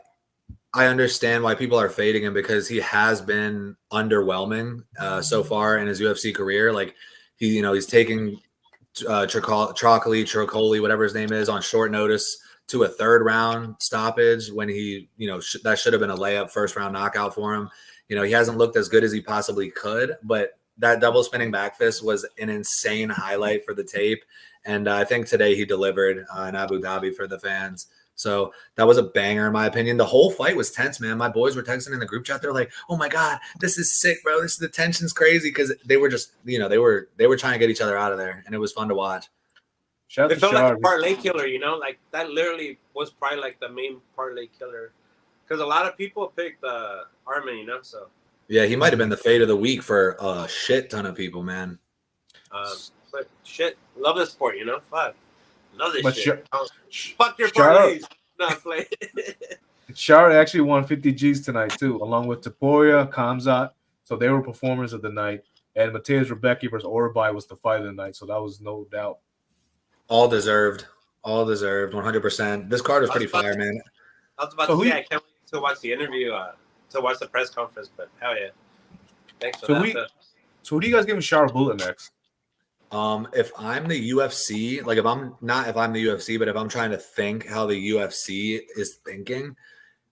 understand why people are fading him because he has been underwhelming so far in his UFC career. Like he's taking Trocoli, whatever his name is, on short notice to a third round stoppage when he, that should have been a layup first round knockout for him. He hasn't looked as good as he possibly could, but that double spinning back fist was an insane highlight for the tape. And I think today he delivered in Abu Dhabi for the fans. So that was a banger in my opinion. The whole fight was tense, man. My boys were texting in the group chat. They're like, "Oh my God, this is sick, bro. The tension's crazy." Cause they were just, they were trying to get each other out of there, and it was fun to watch. It felt like a parlay killer, like that literally was probably like the main parlay killer. Cause a lot of people picked Arman, so. Yeah, he might have been the fate of the week for a shit ton of people, man. But shit, love this sport, Fuck. Love this shit. Fuck your parlays. Not play. Shara actually won 50 G's tonight, too, along with Topuria, Khamzat. So they were performers of the night. And Mateus Rebecky versus Oralbay was the fight of the night. So that was no doubt. All deserved. 100%. This card was pretty fire, man. I was about to say, I can't wait to watch the interview, to watch the press conference, but hell yeah. Thanks for that. So who do you guys give Shara Bullet next? If I'm the UFC, like if I'm the UFC, but if I'm trying to think how the UFC is thinking,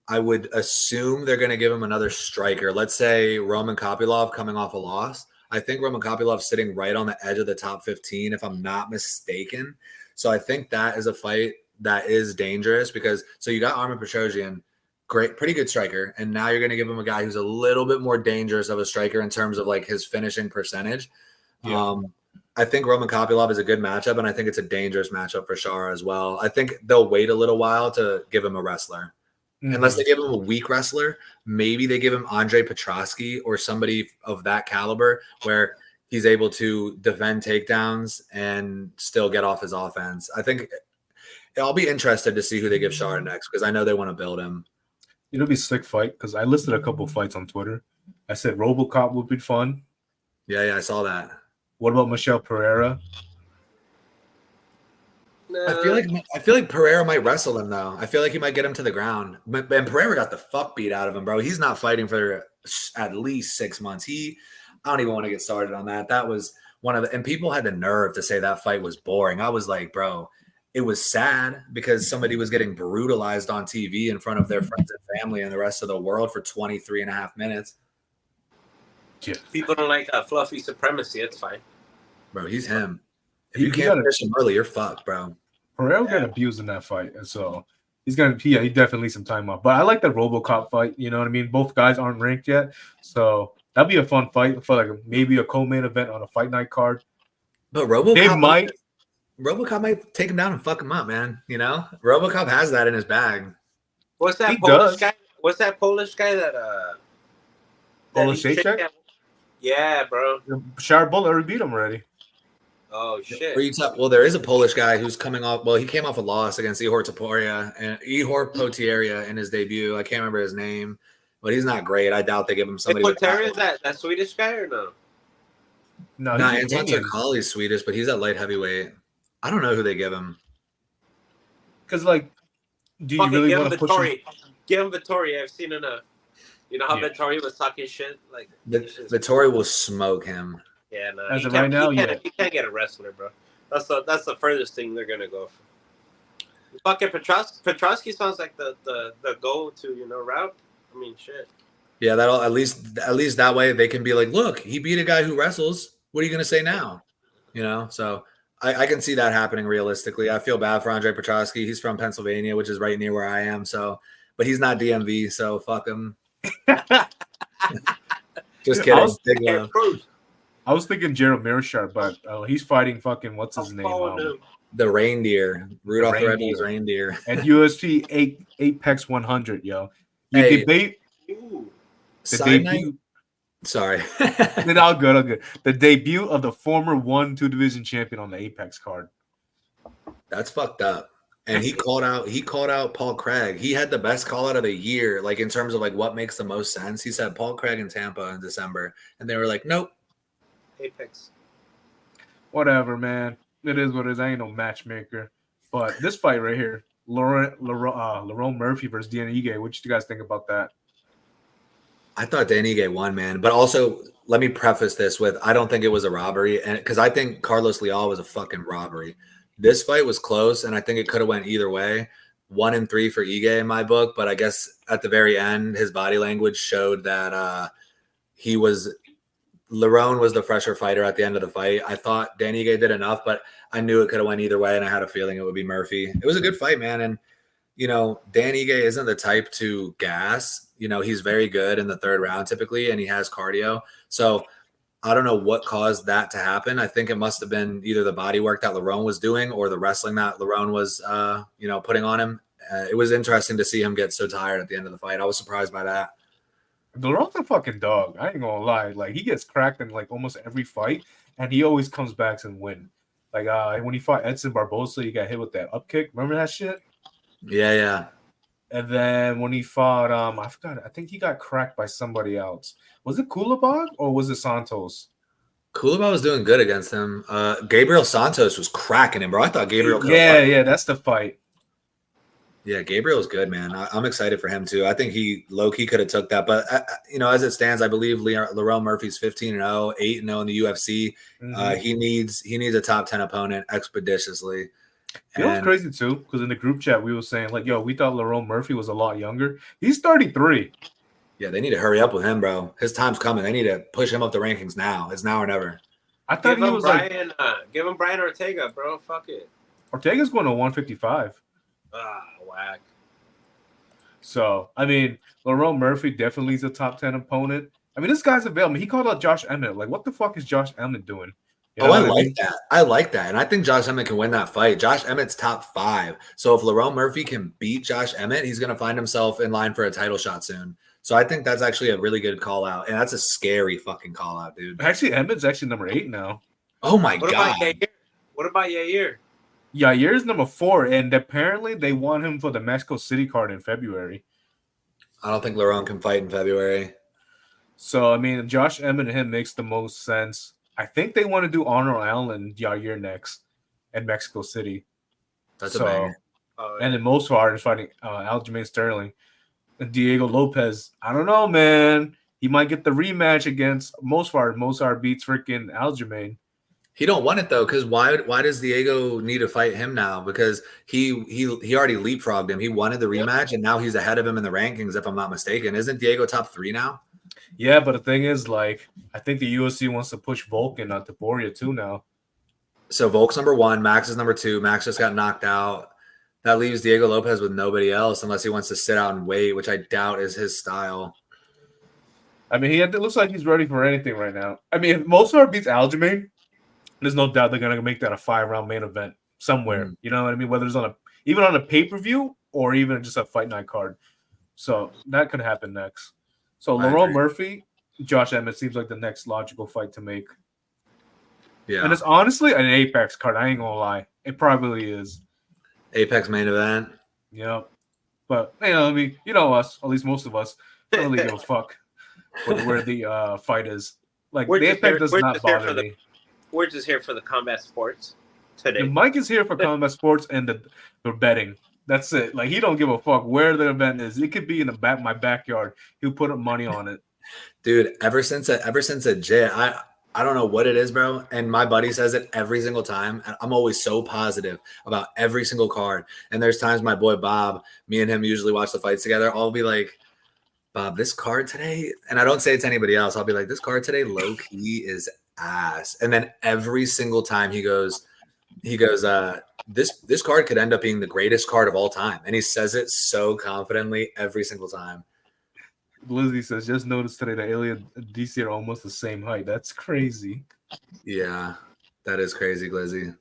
I would assume they're going to give him another striker. Let's say Roman Kopylov coming off a loss. I think Roman Kopylov's sitting right on the edge of the top 15, if I'm not mistaken. So I think that is a fight that is dangerous because you got Arman Petrosyan, great, pretty good striker, and now you're going to give him a guy who's a little bit more dangerous of a striker in terms of like his finishing percentage. Yeah. I think Roman Kopylov is a good matchup, and I think it's a dangerous matchup for Shara as well. I think they'll wait a little while to give him a wrestler. Mm-hmm. Unless they give him a weak wrestler, maybe they give him Andre Petrosky or somebody of that caliber where he's able to defend takedowns and still get off his offense. I think I'll be interested to see who they give Shara next because I know they want to build him. It'll be a sick fight because I listed a couple fights on Twitter. I said RoboCop would be fun. Yeah, I saw that. What about Michelle Pereira? I feel like Pereira might wrestle him though. I feel like he might get him to the ground. And Pereira got the fuck beat out of him, bro. He's not fighting for at least 6 months. I don't even want to get started on that. That was and people had the nerve to say that fight was boring. I was like, bro, it was sad because somebody was getting brutalized on TV in front of their friends and family and the rest of the world for 23 and a half minutes. Yeah. People don't like fluffy supremacy. It's fine. Bro, he's him. If you can't finish him early, you're fucked, bro. Pereira got abused in that fight. And so he definitely needs some time off. But I like that RoboCop fight. You know what I mean? Both guys aren't ranked yet. So that'd be a fun fight for like maybe a co-main event on a fight night card. But RoboCop might take him down and fuck him up, man. RoboCop has that in his bag. What's that Polish guy? What's that Polish guy that Polish Shaychek? Yeah, bro. Shara Bullet already beat him already. Oh shit. Well, there is a Polish guy who's coming off. Well, he came off a loss against Ihor Potieria in his debut. I can't remember his name, but he's not great. I doubt they give him somebody. Potieria is that Swedish guy or no? No, Anton Turkal's Swedish, but he's at light heavyweight. I don't know who they give him. Because do you really want to push him? Give him Vittori. I've seen enough. You know how Yeah. Vettori was talking shit? Like, Vettori will smoke him. yeah, no. As of right now, you can't get a wrestler, bro. That's the furthest thing they're gonna go for. Fucking Petrosky sounds like the go-to, route. I mean, shit. Yeah, that'll at least that way they can be like, look, he beat a guy who wrestles. What are you gonna say now? So I can see that happening realistically. I feel bad for Andre Petrosky. He's from Pennsylvania, which is right near where I am. So, but he's not DMV, so fuck him. Just kidding. Big love. I was thinking Gerald Mearshart, but he's fighting fucking what's his name? The reindeer, Rudolph the Red-Nosed Reindeer, at UFC Apex 100, yo. Sorry, all good. The debut of the former 1-2 division champion on the Apex card. That's fucked up. And he called out Paul Craig. He had the best call out of the year, like in terms of like what makes the most sense. He said Paul Craig in Tampa in December, and they were like, nope. Apex. Whatever, man. It is what it is. I ain't no matchmaker. But this fight right here, Lerone Murphy versus Dan Ige. What you guys think about that? I thought Dan Ige won, man. But also, let me preface this with I don't think it was a robbery, and because I think Carlos Leal was a fucking robbery. This fight was close, and I think it could have went either way. 1-3 for Ige in my book, but I guess at the very end, his body language showed that Lerone was the fresher fighter at the end of the fight. I thought Dan Ige did enough, but I knew it could have went either way, and I had a feeling it would be Murphy. It was a good fight, man, and Dan Ige isn't the type to gas. He's very good in the third round typically, and he has cardio. So I don't know what caused that to happen. I think it must have been either the body work that Lerone was doing or the wrestling that Lerone was, putting on him. It was interesting to see him get so tired at the end of the fight. I was surprised by that. Lerone's a fucking dog. I ain't gonna lie. Like, he gets cracked in like almost every fight, and he always comes back and win. Like when he fought Edson Barbosa, he got hit with that up kick. Remember that shit? Yeah. And then when he fought, I forgot. I think he got cracked by somebody else. Was it Kulabog or was it Santos? Kulabog was doing good against him. Gabriel Santos was cracking him, bro. I thought Gabriel. Yeah, that's the fight. Yeah, Gabriel's good, man. I'm excited for him too. I think he low-key could have took that, but as it stands, I believe Lerone Murphy's 15-0, 8-0 in the UFC. Mm-hmm. He needs a top 10 opponent expeditiously. It was crazy too, because in the group chat we were saying like, "Yo, we thought Lerone Murphy was a lot younger. He's 33." Yeah, they need to hurry up with him, bro. His time's coming. They need to push him up the rankings now. It's now or never. I thought he was give him Brian Ortega, bro. Fuck it. Ortega's going to 155. Whack. So, I mean, Lerone Murphy definitely is a top 10 opponent. I mean, this guy's available. He called out Josh Emmett. Like, what the fuck is Josh Emmett doing? I like that. I like that. And I think Josh Emmett can win that fight. Josh Emmett's top 5. So if Lerone Murphy can beat Josh Emmett, he's going to find himself in line for a title shot soon. So I think that's actually a really good call out. And that's a scary fucking call out, dude. Actually, Emmett's actually number 8 now. Oh, my God. What about Yair? Yair's number 4, and apparently they want him for the Mexico City card in February. I don't think Lerone can fight in February. So, I mean, Josh Emmett and him makes the most sense. I think they want to do Honor Allen Yair next in Mexico City. That's a banger. And then Mosfar is fighting Aljamain Sterling. And Diego Lopez, I don't know, man. He might get the rematch against Mosfar. Mosfar beats freaking Aljamain. He don't want it though, because why does Diego need to fight him now? Because he already leapfrogged him. He wanted the rematch, and now he's ahead of him in the rankings, if I'm not mistaken. Isn't Diego top 3 now? Yeah, but the thing is, like, I think the UFC wants to push Volk and Topuria too now. So Volk's number 1, Max is number 2. Max just got knocked out. That leaves Diego Lopez with nobody else unless he wants to sit out and wait, which I doubt is his style. I mean, it looks like he's ready for anything right now. I mean, if Mosfar beats Aljamain, there's no doubt they're going to make that a 5-round main event somewhere. You know what I mean? Whether it's even on a pay-per-view or even just a fight night card. So that could happen next. So Lerone Murphy, Josh Emmett seems like the next logical fight to make. Yeah. And it's honestly an Apex card. I ain't going to lie. It probably is. Apex main event. Yeah. But, I mean, us, at least most of us, don't really give a fuck where the fight is. Like, the Apex does not bother me. We're just here for the combat sports today. And Mike is here for combat sports and the betting. That's it. Like he don't give a fuck where the event is. It could be in my backyard. He'll put up money on it. Dude, ever since a J, I don't know what it is, bro. And my buddy says it every single time. And I'm always so positive about every single card. And there's times my boy Bob, me and him usually watch the fights together. I'll be like, Bob, this card today, and I don't say it to anybody else. I'll be like, this card today, low key is ass. And then every single time he goes, this card could end up being the greatest card of all time. And he says it so confidently every single time. Glizzy says, just noticed today that Ilia and DC are almost the same height. That's crazy. Yeah, that is crazy, Glizzy.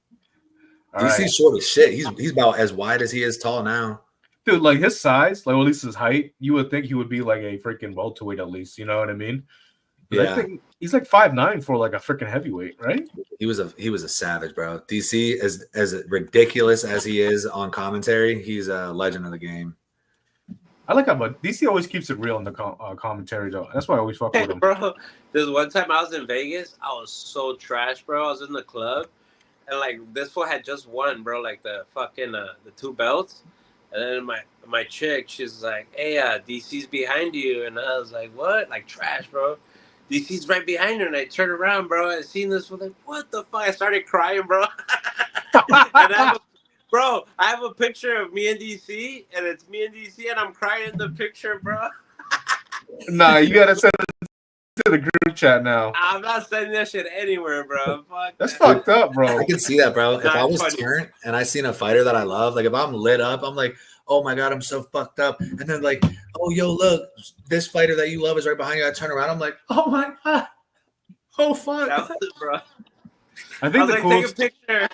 All DC's right. short as shit. He's about as wide as he is tall now. Dude, like his size, like at least his height, you would think he would be like a freaking welterweight at least. You know what I mean? But Yeah. I think he's like 5'9" for like a freaking heavyweight, right? He was a savage, bro. DC, as ridiculous as he is on commentary, he's a legend of the game. I like how, but DC always keeps it real in the commentary, though. That's why I always fuck with him. Bro, there's one time I was in Vegas. I was so trash, bro. I was in the club, and like this fool had just won, bro. Like the fucking the 2 belts, and then my chick, she's like, "Hey, DC's behind you," and I was like, "What?" Like trash, bro. DC's right behind her, and I turned around, bro. I seen this one, like, what the fuck? I started crying, bro. And I have a picture of me and DC, and it's me and DC, and I'm crying in the picture, bro. Nah, you gotta send it to the group chat now. I'm not sending that shit anywhere, bro. Fuck That's that. fucked up, bro. I can see that, bro. If Not I was funny. turned and I seen a fighter that I love, like if I'm lit up, I'm like, oh my God, I'm so fucked up. And then like, oh, yo, look, this fighter that you love is right behind you. I turn around, I'm like, oh my God. Oh, fuck. That was it, bro. I I think was the like, coolest. take a picture.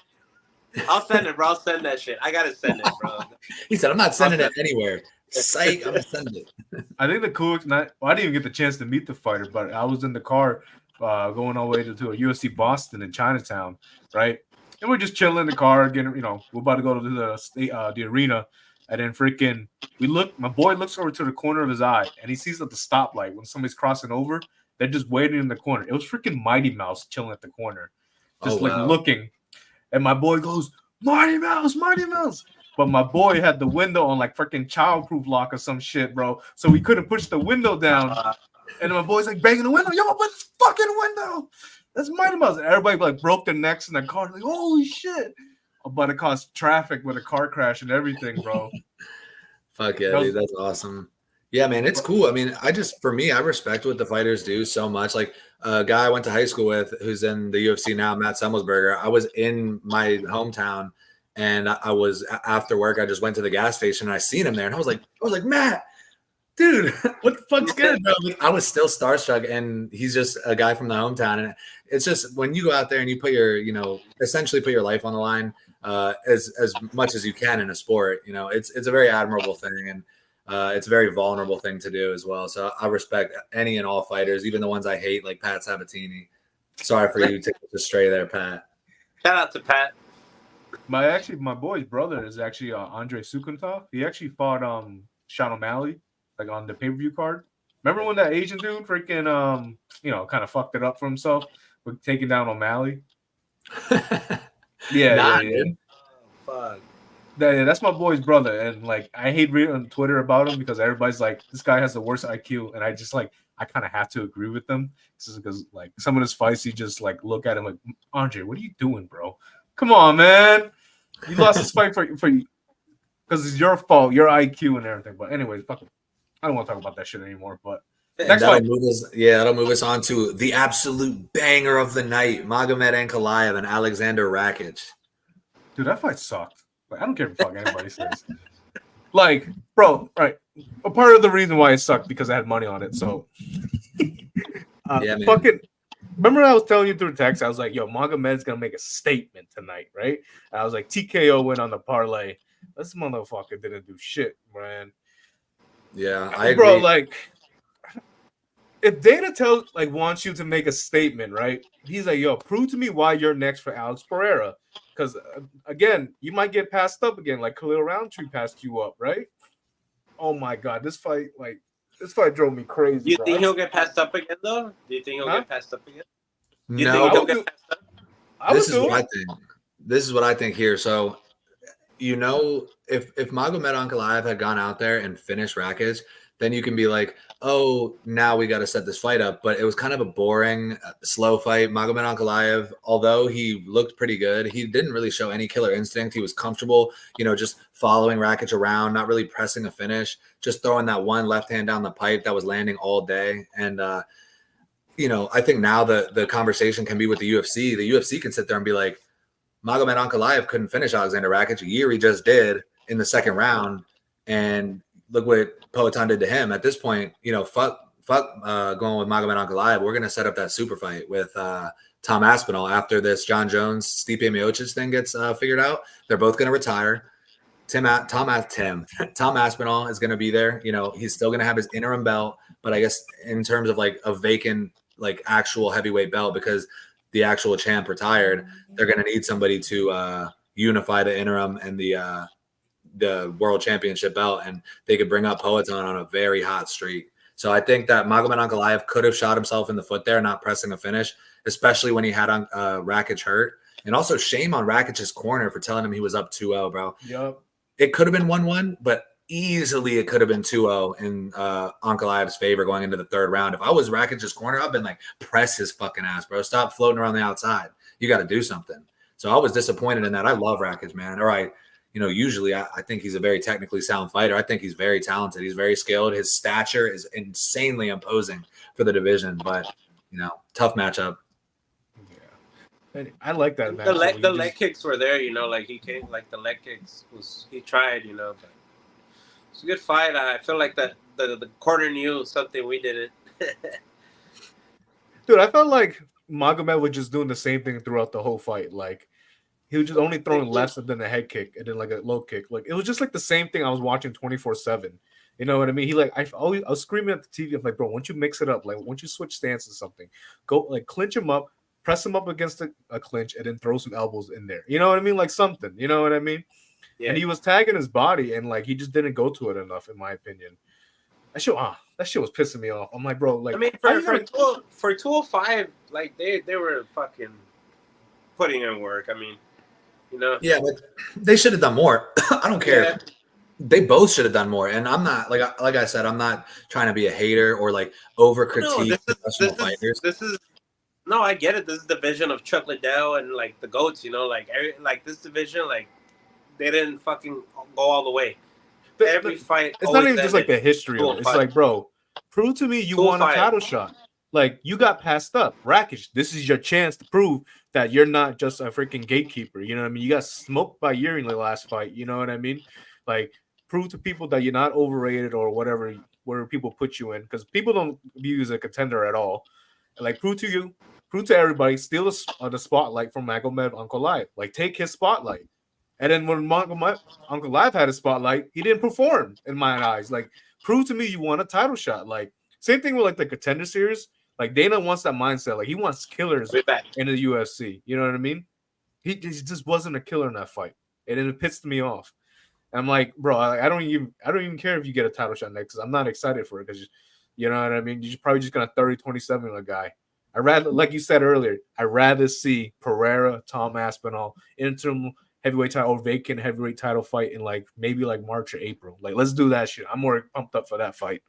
I'll send it, bro. I'll send that shit. I gotta send it, bro. He said, I'm not sending it anywhere. Psych, I'm gonna send it. I think the coolest. I didn't even get the chance to meet the fighter, but I was in the car going all the way to a UFC Boston in Chinatown, right? And we're just chilling in the car, getting, we're about to go to the arena, and then freaking my boy looks over to the corner of his eye, and he sees at the stoplight when somebody's crossing over, they're just waiting in the corner. It was freaking Mighty Mouse chilling at the corner, just wow. looking. And my boy goes, Mighty Mouse, Mighty Mouse. But my boy had the window on like freaking childproof lock or some shit, bro. So we couldn't push the window down. And my boy's like banging the window. Yo, open this fucking window. That's Mighty Mouse. And everybody like broke their necks in the car. Like, holy shit. But it caused traffic with a car crash and everything, bro. Fuck yeah, dude. That's awesome. Yeah, man, it's cool. I mean, for me, I respect what the fighters do so much. Like a guy I went to high school with who's in the UFC now, Matt Semmelsberger. I was in my hometown and I was after work. I just went to the gas station and I seen him there and I was like, Matt, dude, what the fuck's good, bro? I was still starstruck, and he's just a guy from the hometown. And it's just when you go out there and you put your, essentially put your life on the line as much as you can in a sport, it's a very admirable thing. And it's a very vulnerable thing to do as well. So I respect any and all fighters, even the ones I hate, like Pat Sabatini. Sorry for you to take the stray there, Pat. Shout out to Pat. My boy's brother is actually Andrei Sukuntov. He actually fought Sean O'Malley, like on the pay-per-view card. Remember when that Asian dude freaking kind of fucked it up for himself with taking down O'Malley? Yeah. Oh, fuck. Yeah, that's my boy's brother, and like I hate reading on Twitter about him because everybody's like, this guy has the worst IQ, and I just like I kind of have to agree with them because like some of his fights, you just like look at him like, Andre, what are you doing, bro? Come on, man, you lost this fight for you because it's your fault, your IQ and everything. But anyways, fuck it. I don't want to talk about that shit anymore. But next that'll fight, move us on to the absolute banger of the night: Magomed Ankalaev and Alexander Rakic. Dude, that fight sucked. Like, I don't care if fuck anybody says. Like, bro, right. A part of the reason why it sucked because I had money on it. So, man. fucking. Remember, I was telling you through text. I was like, "Yo, Magomed's gonna make a statement tonight, right?" And I was like, "TKO went on the parlay. This motherfucker didn't do shit, man." Yeah, I agree. Bro, like, if Dana wants you to make a statement, right? He's like, "Yo, prove to me why you're next for Alex Pereira." Because, again, you might get passed up again, like Khalil Roundtree passed you up, right? Oh, my God. This fight drove me crazy. Do you think he'll get passed up again, though? Do you think he'll get passed up again? No, He'll get passed up? This is what I think here. So you know, if Magomed Ankalaev had gone out there and finished Rakic, then you can be like, oh, now we got to set this fight up. But it was kind of a boring, slow fight. Magomed Ankalaev, although he looked pretty good, he didn't really show any killer instinct. He was comfortable, you know, just following Rakic around, not really pressing a finish, just throwing that one left hand down the pipe that was landing all day. And, you know, I think now the conversation can be with the UFC. The UFC can sit there and be like, Magomed Ankalaev couldn't finish Alexander Rakic. He just did in the second round. And look what Poatan did to him. At this point, you know, fuck going with Magomed Ankalaev. We're going to set up that super fight with Tom Aspinall after this John Jones, Stipe Miocic thing gets figured out. They're both going to retire. Tom Aspinall is going to be there. You know, he's still going to have his interim belt, but I guess in terms of like a vacant, like actual heavyweight belt, because the actual champ retired, they're going to need somebody to unify the interim and the world championship belt, and they could bring up Poatan on a very hot streak. So I think that Magomed Ankalaev could have shot himself in the foot there, not pressing a finish, especially when he had Rakic hurt. And also shame on Rakic's corner for telling him he was up 2-0, bro. Yep. It could have been 1-1, but easily it could have been 2-0 in Ankalaev's favor going into the third round. If I was Rakic's corner, I've been like, press his fucking ass, bro. Stop floating around the outside. You got to do something. So I was disappointed in that. I love Rakic, man. All right. You know, usually I think he's a very technically sound fighter. I think he's very talented. He's very skilled. His stature is insanely imposing for the division, but, you know, tough matchup. Yeah. And I like that matchup. The leg kicks were there, you know, like he came, like the leg kicks he tried, you know, but it's a good fight. I feel like the corner knew something we didn't. Dude, I felt like Magomed was just doing the same thing throughout the whole fight. Like, he was just only throwing lefts and then a head kick and then like a low kick. Like, it was just like the same thing I was watching 24/7. You know what I mean? He like, I was screaming at the TV. I'm like, bro, why don't you mix it up? Like, why don't you switch stances or something? Go like clinch him up, press him up against a clinch, and then throw some elbows in there. You know what I mean? Like something. You know what I mean? Yeah. And he was tagging his body, and like he just didn't go to it enough, in my opinion. That shit was pissing me off. I'm like, bro, like, I mean, for 205, like they were fucking putting in work. I mean, you know. Yeah, but they should have done more. I don't care. Yeah. They both should have done more. And I'm not like I said, I'm not trying to be a hater or like over critique professional fighters. No, I get it. This is the division of Chuck Liddell and like the GOATs. You know, like this division, like. They didn't fucking go all the way. Every fight. It's not even just like the history of it. It's like, bro, prove to me you won a title shot. Like, you got passed up. Rakic, this is your chance to prove that you're not just a freaking gatekeeper. You know what I mean? You got smoked by Yuri in the last fight. You know what I mean? Like, prove to people that you're not overrated or whatever people put you in. Because people don't view you as a contender at all. And like, prove to everybody, steal the spotlight from Magomed Ankalaev. Like, take his spotlight. And then when Ankalaev had a spotlight, he didn't perform in my eyes. Like, prove to me you won a title shot. Like, same thing with like the Contender Series. Like, Dana wants that mindset. Like, he wants killers in the UFC. You know what I mean? He just wasn't a killer in that fight, and it pissed me off. And I'm like, bro, I don't even care if you get a title shot next. I'm not excited for it because you know what I mean. You're probably just gonna 30-27 a guy. I rather, like you said earlier, I'd rather see Pereira, Tom Aspinall, interim heavyweight title or vacant heavyweight title fight in like maybe like March or April. Like, let's do that shit. I'm more pumped up for that fight.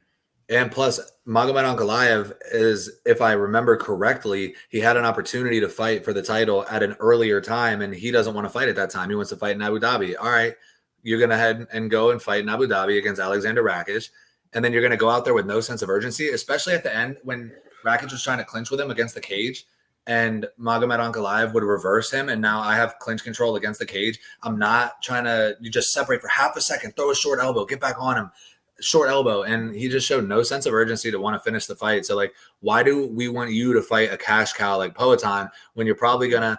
And plus, Magomed Ankalaev is, if I remember correctly, he had an opportunity to fight for the title at an earlier time, and he doesn't want to fight at that time. He wants to fight in Abu Dhabi. All right, you're going to head and go and fight in Abu Dhabi against Alexander Rakic, and then you're going to go out there with no sense of urgency, especially at the end when Rakic was trying to clinch with him against the cage. And Magomed Ankalaev would reverse him, and now I have clinch control against the cage. I'm not trying to – you just separate for half a second, throw a short elbow, get back on him, short elbow. And he just showed no sense of urgency to want to finish the fight. So, like, why do we want you to fight a cash cow like Poatan when you're probably going to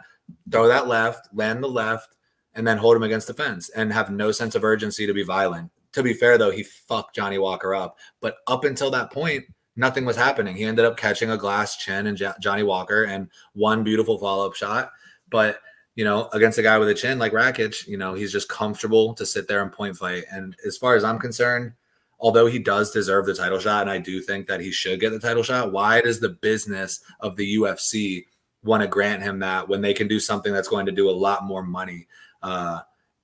throw that left, land the left, and then hold him against the fence and have no sense of urgency to be violent? To be fair, though, he fucked Johnny Walker up. But up until that point – nothing was happening. He ended up catching a glass chin in Johnny Walker and one beautiful follow-up shot. But, you know, against a guy with a chin like Rakic, you know, he's just comfortable to sit there and point fight. And as far as I'm concerned, although he does deserve the title shot, and I do think that he should get the title shot, why does the business of the UFC want to grant him that when they can do something that's going to do a lot more money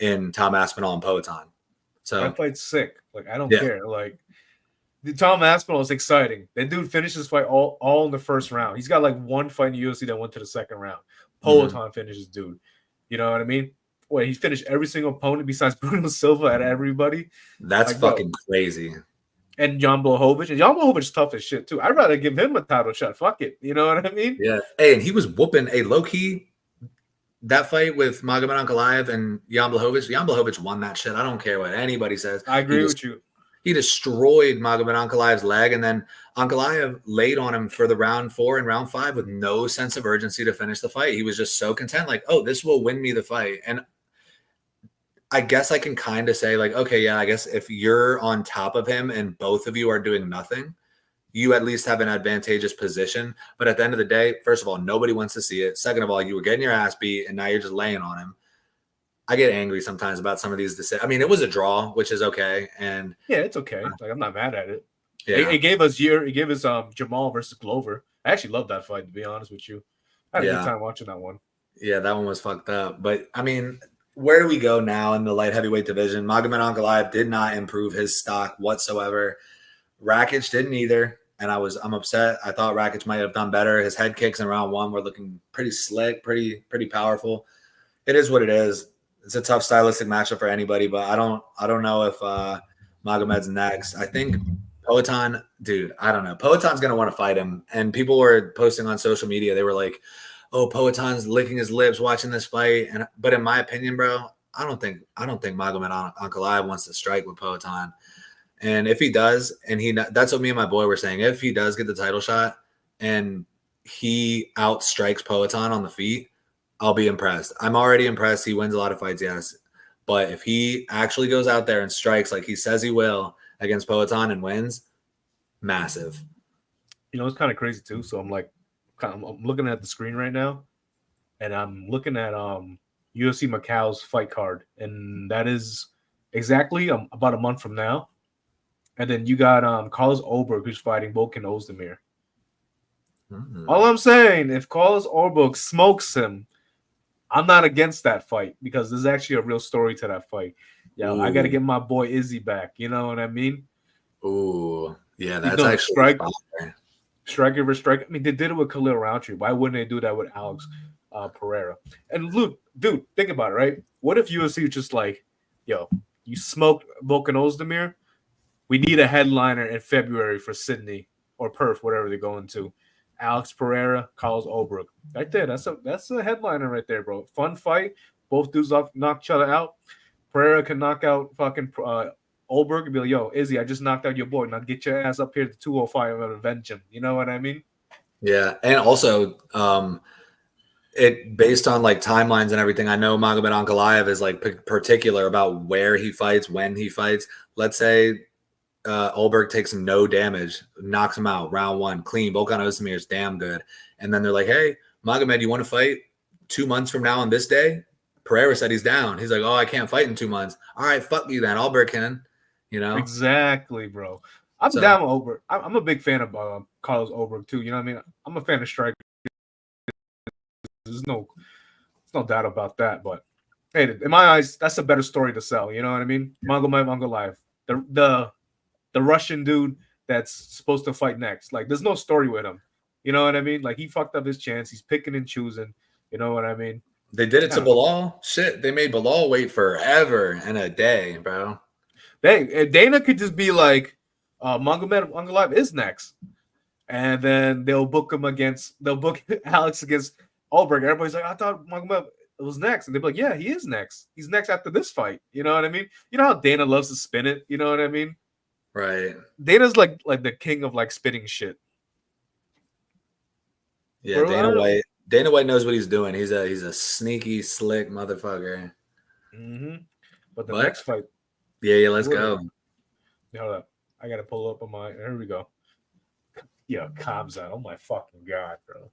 in Tom Aspinall and Poatan. So that fight's sick. Like, I don't Yeah. care. Like, the Tom Aspinall is exciting. That dude finished his fight all in the first round. He's got like one fight in the UFC that went to the second round. Poatan finishes dude. You know what I mean? Wait, he finished every single opponent besides Bruno Silva at everybody. that's Like, fucking crazy. And Jan Blachowicz. And Jan Blachowicz is tough as shit too. I'd rather give him a title shot. Fuck it. You know what I mean? Yeah. Hey, and he was whooping a low key. That fight with Magomed Ankalaev and Jan Blachowicz. Jan Blachowicz won that shit. I don't care what anybody says. I agree with you. He destroyed Magomed Ankalaev's leg, and then Ankalaev laid on him for the round 4 and round 5 with no sense of urgency to finish the fight. He was just so content, like, oh, this will win me the fight. And I guess I can kind of say, like, okay, yeah, I guess if you're on top of him and both of you are doing nothing, you at least have an advantageous position. But at the end of the day, first of all, nobody wants to see it. Second of all, you were getting your ass beat, and now you're just laying on him. I get angry sometimes about some of these decisions. I mean, it was a draw, which is okay. And yeah, it's okay. Like, I'm not mad at it. yeah, It gave us Jamal versus Glover. I actually love that fight, to be honest with you. I had a good time watching that one. Yeah, that one was fucked up. But I mean, where do we go now in the light heavyweight division? Magomed Ankalaev did not improve his stock whatsoever. Rakic didn't either, and I'm upset. I thought Rakic might have done better. His head kicks in round 1 were looking pretty slick, pretty powerful. It is what it is. It's a tough stylistic matchup for anybody, but I don't know if Magomed's next. I think Poatan, dude, I don't know. Poatan's gonna want to fight him, and people were posting on social media. They were like, "Oh, Poatan's licking his lips watching this fight." But in my opinion, bro, I don't think Magomed Ankalaev wants to strike with Poatan. And if he does, that's what me and my boy were saying. If he does get the title shot and he outstrikes Poatan on the feet, I'll be impressed. I'm already impressed. He wins a lot of fights, yes. But if he actually goes out there and strikes like he says he will against Poatan and wins, massive. You know, it's kind of crazy too. So I'm looking at the screen right now, and I'm looking at UFC Macau's fight card, and that is exactly about a month from now. And then you got Carlos Ulberg, who's fighting Volkan Ozdemir. All I'm saying, if Carlos Ulberg smokes him, I'm not against that fight because there's actually a real story to that fight. Yo, I got to get my boy Izzy back. You know what I mean? Ooh, yeah, that's actually striker versus striker. I mean, they did it with Khalil Roundtree. Why wouldn't they do that with Alex Pereira? And Luke, dude, think about it, right? What if UFC was just like, yo, you smoked Volkan Ozdemir? We need a headliner in February for Sydney or Perth, whatever they're going to. Alex Pereira, Carlos Ulberg. Right there. That's a headliner right there, bro. Fun fight. Both dudes knock each other out. Pereira can knock out fucking Ulberg and be like, yo, Izzy, I just knocked out your boy. Now get your ass up here to 205 and avenge him. You know what I mean? Yeah. And also, it based on like timelines and everything, I know Magomed Ankalaev is like particular about where he fights, when he fights. Let's say Ulberg takes no damage, knocks him out, round 1, clean. Volkan Ozdemir is damn good. And then they're like, hey, Magomed, you want to fight 2 months from now on this day? Pereira said he's down. He's like, oh, I can't fight in 2 months. All right, fuck you then. Ulberg can, you know? Exactly, bro. I'm down with Ulberg. I'm a big fan of Carlos Ulberg, too. You know what I mean? I'm a fan of strikers. There's no doubt about that. But, hey, in my eyes, that's a better story to sell. You know what I mean? Magomed Ankalaev. The Russian dude that's supposed to fight next. Like, there's no story with him. You know what I mean? Like, he fucked up his chance. He's picking and choosing. You know what I mean? They did it to Bilal. Shit, they made Bilal wait forever and a day, bro. Dana could just be like, Magomed Ankalaev is next. And then they'll book Alex against Ulberg. Everybody's like, I thought Magomed was next. And they'll be like, yeah, he is next. He's next after this fight. You know what I mean? You know how Dana loves to spin it? You know what I mean? Right. Dana's like the king of like spitting shit. Yeah, bro, Dana White knows what he's doing. He's a sneaky, slick motherfucker. Mm-hmm. But the next fight. Yeah, let's go. Hold up. I gotta pull up on my. Here we go. Yo, Khamzat. Oh my fucking god, bro.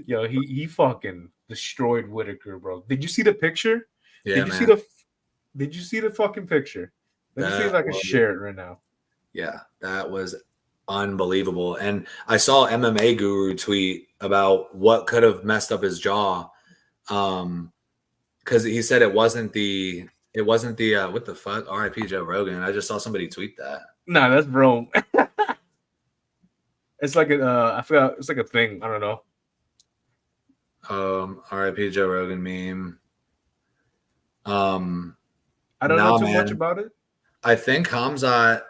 Yo, he fucking destroyed Whittaker, bro. Did you see the picture? Yeah, Did you see the fucking picture? Let me see if I can share it right now. Yeah, that was unbelievable. And I saw MMA Guru tweet about what could have messed up his jaw. because he said it wasn't the what the fuck, R.I.P. Joe Rogan. I just saw somebody tweet that. Nah, that's bro. It's like I forgot. It's like a thing. I don't know. R.I.P. Joe Rogan meme. I don't know too much about it. I think Khamzat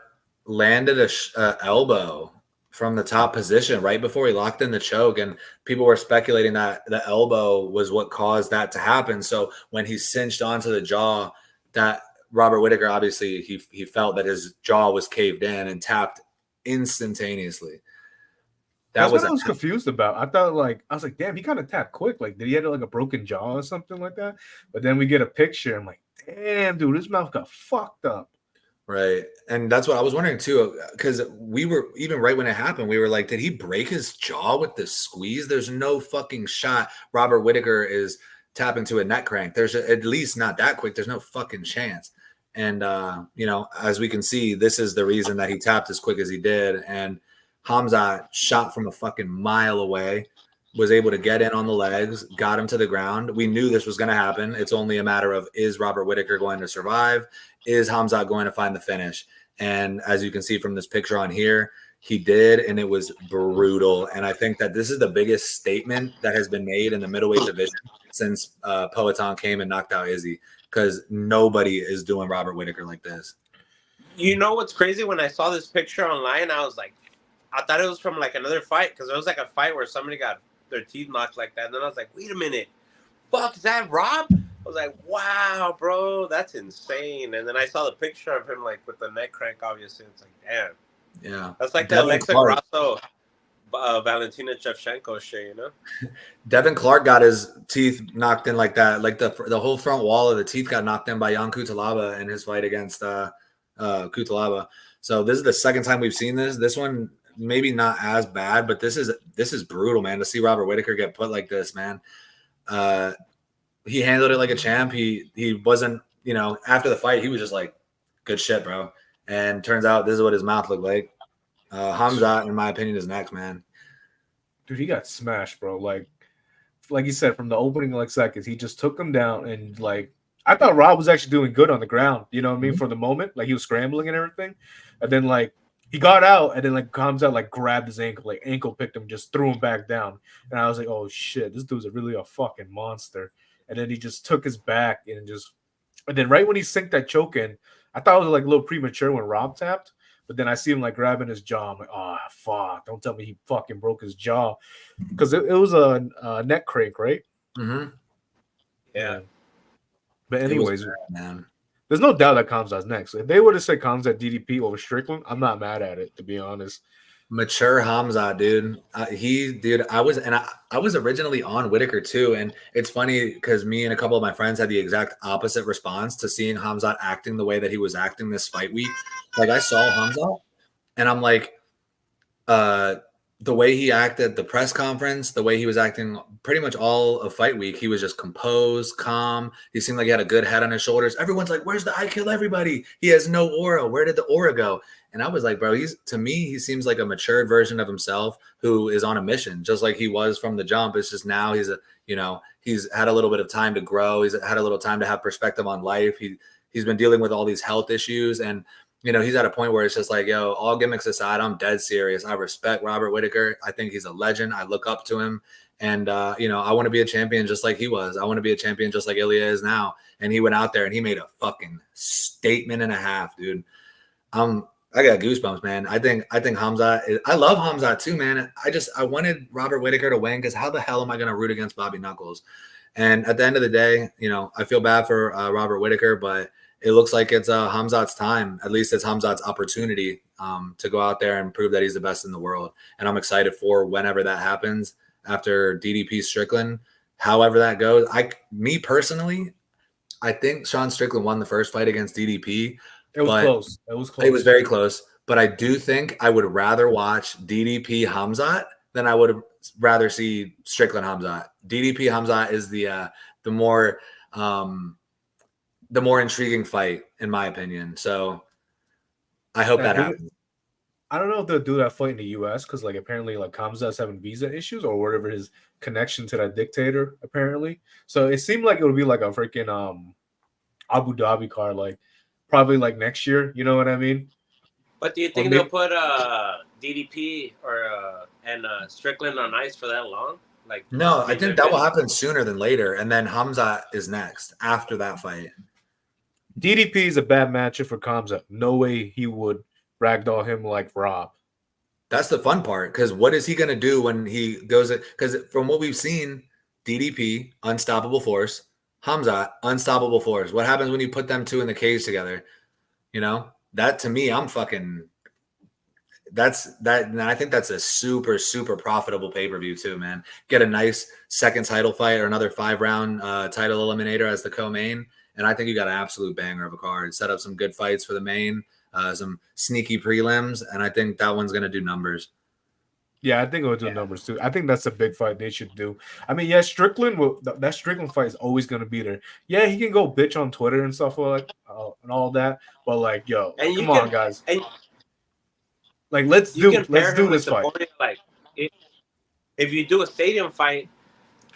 landed a elbow from the top position right before he locked in the choke, and people were speculating that the elbow was what caused that to happen. So when he cinched onto the jaw, that Robert Whittaker, obviously he felt that his jaw was caved in and tapped instantaneously. That's what I was confused about. I was like, damn, he kind of tapped quick. Like, did he have like a broken jaw or something like that? But then we get a picture. I'm like, damn, dude, his mouth got fucked up. Right. And that's what I was wondering too, because we were, even right when it happened, we were like, did he break his jaw with the squeeze? There's no fucking shot Robert Whittaker is tapping to a neck crank. There's at least not that quick. There's no fucking chance. And, as we can see, this is the reason that he tapped as quick as he did. And Khamzat shot from a fucking mile away, was able to get in on the legs, got him to the ground. We knew this was going to happen. It's only a matter of, is Robert Whittaker going to survive? Is Khamzat going to find the finish? And as you can see from this picture on here, he did, and it was brutal. And I think that this is the biggest statement that has been made in the middleweight division since Poatan came and knocked out Izzy, because nobody is doing Robert Whittaker like this. You know what's crazy? When I saw this picture online, I was like, I thought it was from like another fight, because it was like a fight where somebody got their teeth knocked like that. And then I was like, wait a minute. Fuck, is that Rob? I was like, wow, bro, that's insane. And then I saw the picture of him like with the neck crank, obviously. It's like, damn. Yeah. That's like the Alexa Grasso, Valentina Shevchenko shit, you know? Devin Clark got his teeth knocked in like that. Like the whole front wall of the teeth got knocked in by Jan Kutalaba in his fight against Kutalaba. So this is the second time we've seen this. This one, maybe not as bad, but this is brutal, man, to see Robert Whittaker get put like this, man. He handled it like a champ. He wasn't, after the fight, he was just like, good shit, bro. And turns out this is what his mouth looked like. Khamzat, in my opinion, is next, man. Dude, he got smashed, bro. Like you said, from the opening seconds, he just took him down. And I thought Rob was actually doing good on the ground, you know what I mean, for the moment. Like, he was scrambling and everything. And then he got out, and then Khamzat grabbed his ankle, ankle picked him, just threw him back down. And I was like, oh shit, this dude's really a fucking monster. And then he just took his back and then right when he synced that choke in, I thought it was a little premature when Rob tapped, but then I see him grabbing his jaw. I'm like, oh fuck, don't tell me he fucking broke his jaw, because it was a neck crank, right? Mm-hmm. Yeah. But anyways, bad, man. There's no doubt that Khamzat's next. If they would have said Khamzat DDP over Strickland, I'm not mad at it, to be honest. Mature Khamzat, dude. I was originally on Whittaker too, and it's funny because me and a couple of my friends had the exact opposite response to seeing Khamzat acting the way that he was acting this fight week. I saw Khamzat, and I'm like, the way he acted at the press conference, the way he was acting pretty much all of fight week, he was just composed, calm. He seemed like he had a good head on his shoulders. Everyone's like, where's the I kill everybody? He has no aura. Where did the aura go? And I was like, bro, to me, he seems like a matured version of himself who is on a mission, just like he was from the jump. It's just now he's had a little bit of time to grow. He's had a little time to have perspective on life. He's been dealing with all these health issues, and he's at a point where it's just like, yo, all gimmicks aside, I'm dead serious. I respect Robert Whittaker. I think he's a legend. I look up to him. And, I want to be a champion just like he was. I want to be a champion just like Ilia is now. And he went out there and he made a fucking statement and a half, dude. I got goosebumps, man. I think Khamzat I love Khamzat too, man. I wanted Robert Whittaker to win, because how the hell am I going to root against Bobby Knuckles? And at the end of the day, I feel bad for Robert Whittaker, but it looks like it's Khamzat's time. At least it's Khamzat's opportunity to go out there and prove that he's the best in the world. And I'm excited for whenever that happens after DDP Strickland. However that goes, me personally, I think Sean Strickland won the first fight against DDP. It was close. It was close. It was very close. But I do think I would rather watch DDP Khamzat than I would rather see Strickland Khamzat. DDP Khamzat is the more intriguing fight, in my opinion. So I hope that happens. I don't know if they'll do that fight in the U.S. because like apparently like Khamzat's having visa issues or whatever his connection to that dictator apparently. So it seemed like it would be like a freaking Abu Dhabi card, like probably like next year. You know what I mean? But do you Or think maybe, they'll put DDP or and Strickland on ice for that long? Like, No, I I mean, think they've that will been. happen sooner than later, and then Hamza is next after that fight. DDP is a bad matchup for Khamzat. No way he would ragdoll him like Rob. That's the fun part, because what is he going to do when he goes? Because from what we've seen, DDP, unstoppable force, Hamza, unstoppable force. What happens when you put them two in the cage together? You know, that to me, I'm fucking. That's that, and I think that's a super, super profitable pay per view too, man. Get a nice second title fight or another 5-round title eliminator as the co-main, and I think you got an absolute banger of a card. Set up some good fights for the main, some sneaky prelims, and I think that one's gonna do numbers. Yeah, I think it would do numbers too. I think that's a big fight they should do. I mean, yeah, Strickland that Strickland fight is always going to be there. Yeah, he can go bitch on Twitter and stuff like and all that, but like, yo, And you come on, can guys. and Like, let's you do can pair him this with fight. Topuria. Like, if you do a stadium fight,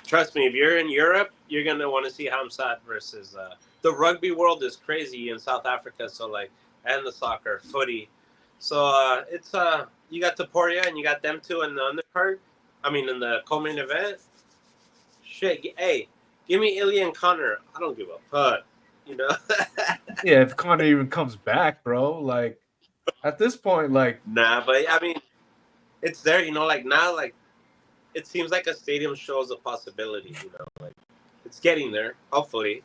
trust me, if you're in Europe, you're gonna want to see Khamzat versus. The rugby world is crazy in South Africa, so like, and the soccer, footy. So it's you got Topuria and you got them two in the undercard. I mean, in the co-main event. Shit, hey, give me Ilia and Connor. I don't give a fuck. You know. Yeah, if Connor even comes back, bro. Like at this point, like Nah, but I mean, it's there. You know, like now, like it seems like a stadium shows a possibility. You know, like it's getting there. Hopefully.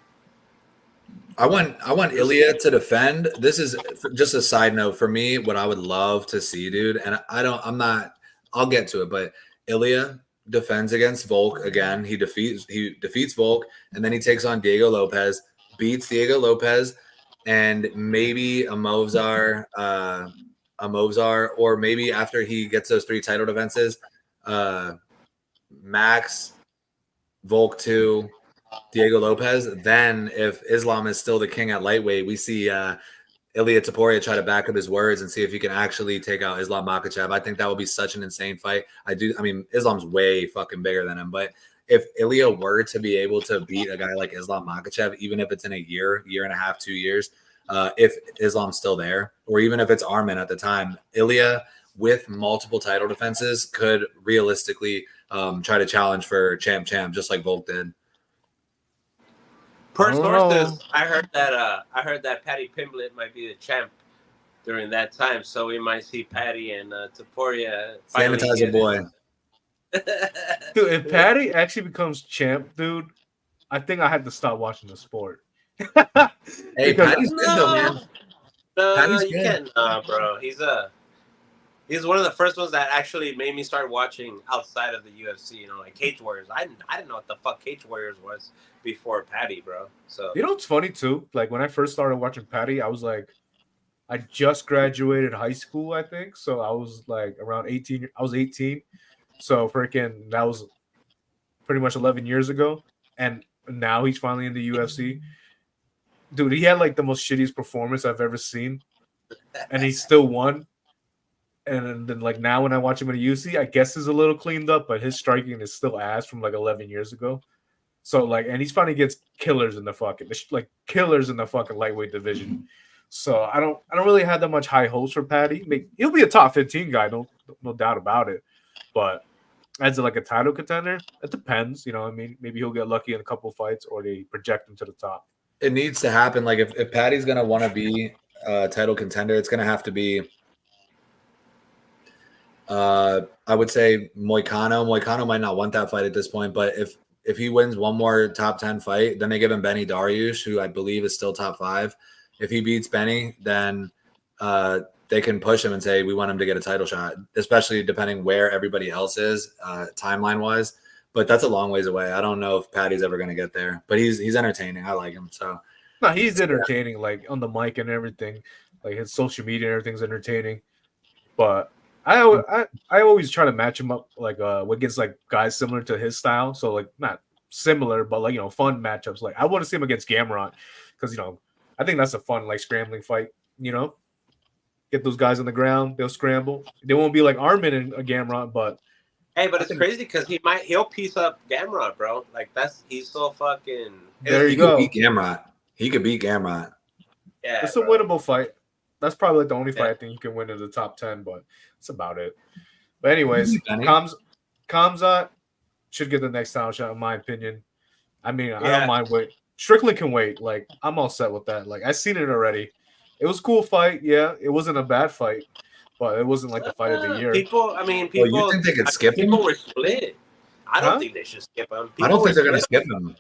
I want Ilia to defend. This is just a side note for me. What I would love to see, dude, and I'm not. I'll get to it, but Ilia defends against Volk again. He defeats Volk, and then he takes on Diego Lopez, beats Diego Lopez, and maybe a Movzar, or maybe after he gets those 3 title defenses, Max, Volk 2. Diego Lopez. Then, if Islam is still the king at lightweight, we see Ilia Topuria try to back up his words and see if he can actually take out Islam Makhachev. I think that would be such an insane fight. I mean, Islam's way fucking bigger than him, but if Ilia were to be able to beat a guy like Islam Makhachev, even if it's in a year and a half, 2 years, if Islam's still there, or even if it's Armin at the time, Ilia with multiple title defenses could realistically try to challenge for champ, just like Volk did. Per sources, I heard that Patty Pimblett might be the champ during that time, so we might see Patty and Topuria. Sanitizer boy. dude, if Patty actually becomes champ, dude, I think I had to stop watching the sport. Hey, Patty's good though, man. No, Patty's you good. can't, bro. He's one of the first ones that actually made me start watching outside of the UFC. You know, like Cage Warriors. I didn't know what the fuck Cage Warriors was before Patty, bro. So you know what's funny too? Like when I first started watching Patty, I was like, I just graduated high school, I think. So I was like around 18. I was 18. So freaking that was pretty much 11 years ago. And now he's finally in the UFC. Dude, he had like the most shittiest performance I've ever seen. And he still won. And then like now when I watch him in the UFC, I guess he's a little cleaned up, but his striking is still ass from like 11 years ago. So like, and he's finally gets killers in the fucking lightweight division. So I don't really have that much high hopes for Patty. He'll be a top 15 guy, no doubt about it. But as like a title contender, it depends. You know, I mean, maybe he'll get lucky in a couple fights, or they project him to the top. It needs to happen. Like if Patty's gonna want to be a title contender, it's gonna have to be. I would say Moicano. Moicano might not want that fight at this point, but if he wins one more top 10 fight, then they give him Benny Dariush, who I believe is still top 5. If he beats Benny, then they can push him and say, we want him to get a title shot, especially depending where everybody else is timeline-wise. But that's a long ways away. I don't know if Patty's ever going to get there, but he's entertaining. I like him. So no, he's entertaining, like on the mic and everything. Like his social media and everything's entertaining. But I always try to match him up like against like guys similar to his style. So like not similar, but like fun matchups. Like I want to see him against Gamrot because I think that's a fun like scrambling fight. get those guys on the ground. They'll scramble. They won't be like Armin and Gamrot, but Hey, but it's crazy because he'll piece up Gamrot, bro. Like he's so fucking. There you He go. could beat Gamrot. He could beat Gamrot. Yeah, It's a winnable fight. That's probably like the only fight I think you can win in the top 10, but that's about it. But anyways, Khamzat should get the next title shot, in my opinion. I mean, I don't mind wait. Strickland can wait. Like, I'm all set with that. Like, I've seen it already. It was a cool fight. Yeah, it wasn't a bad fight, but it wasn't like the fight of the year. People. Well, you think they could skip him? People were split. I don't think they should skip him. I don't think they're gonna skip him.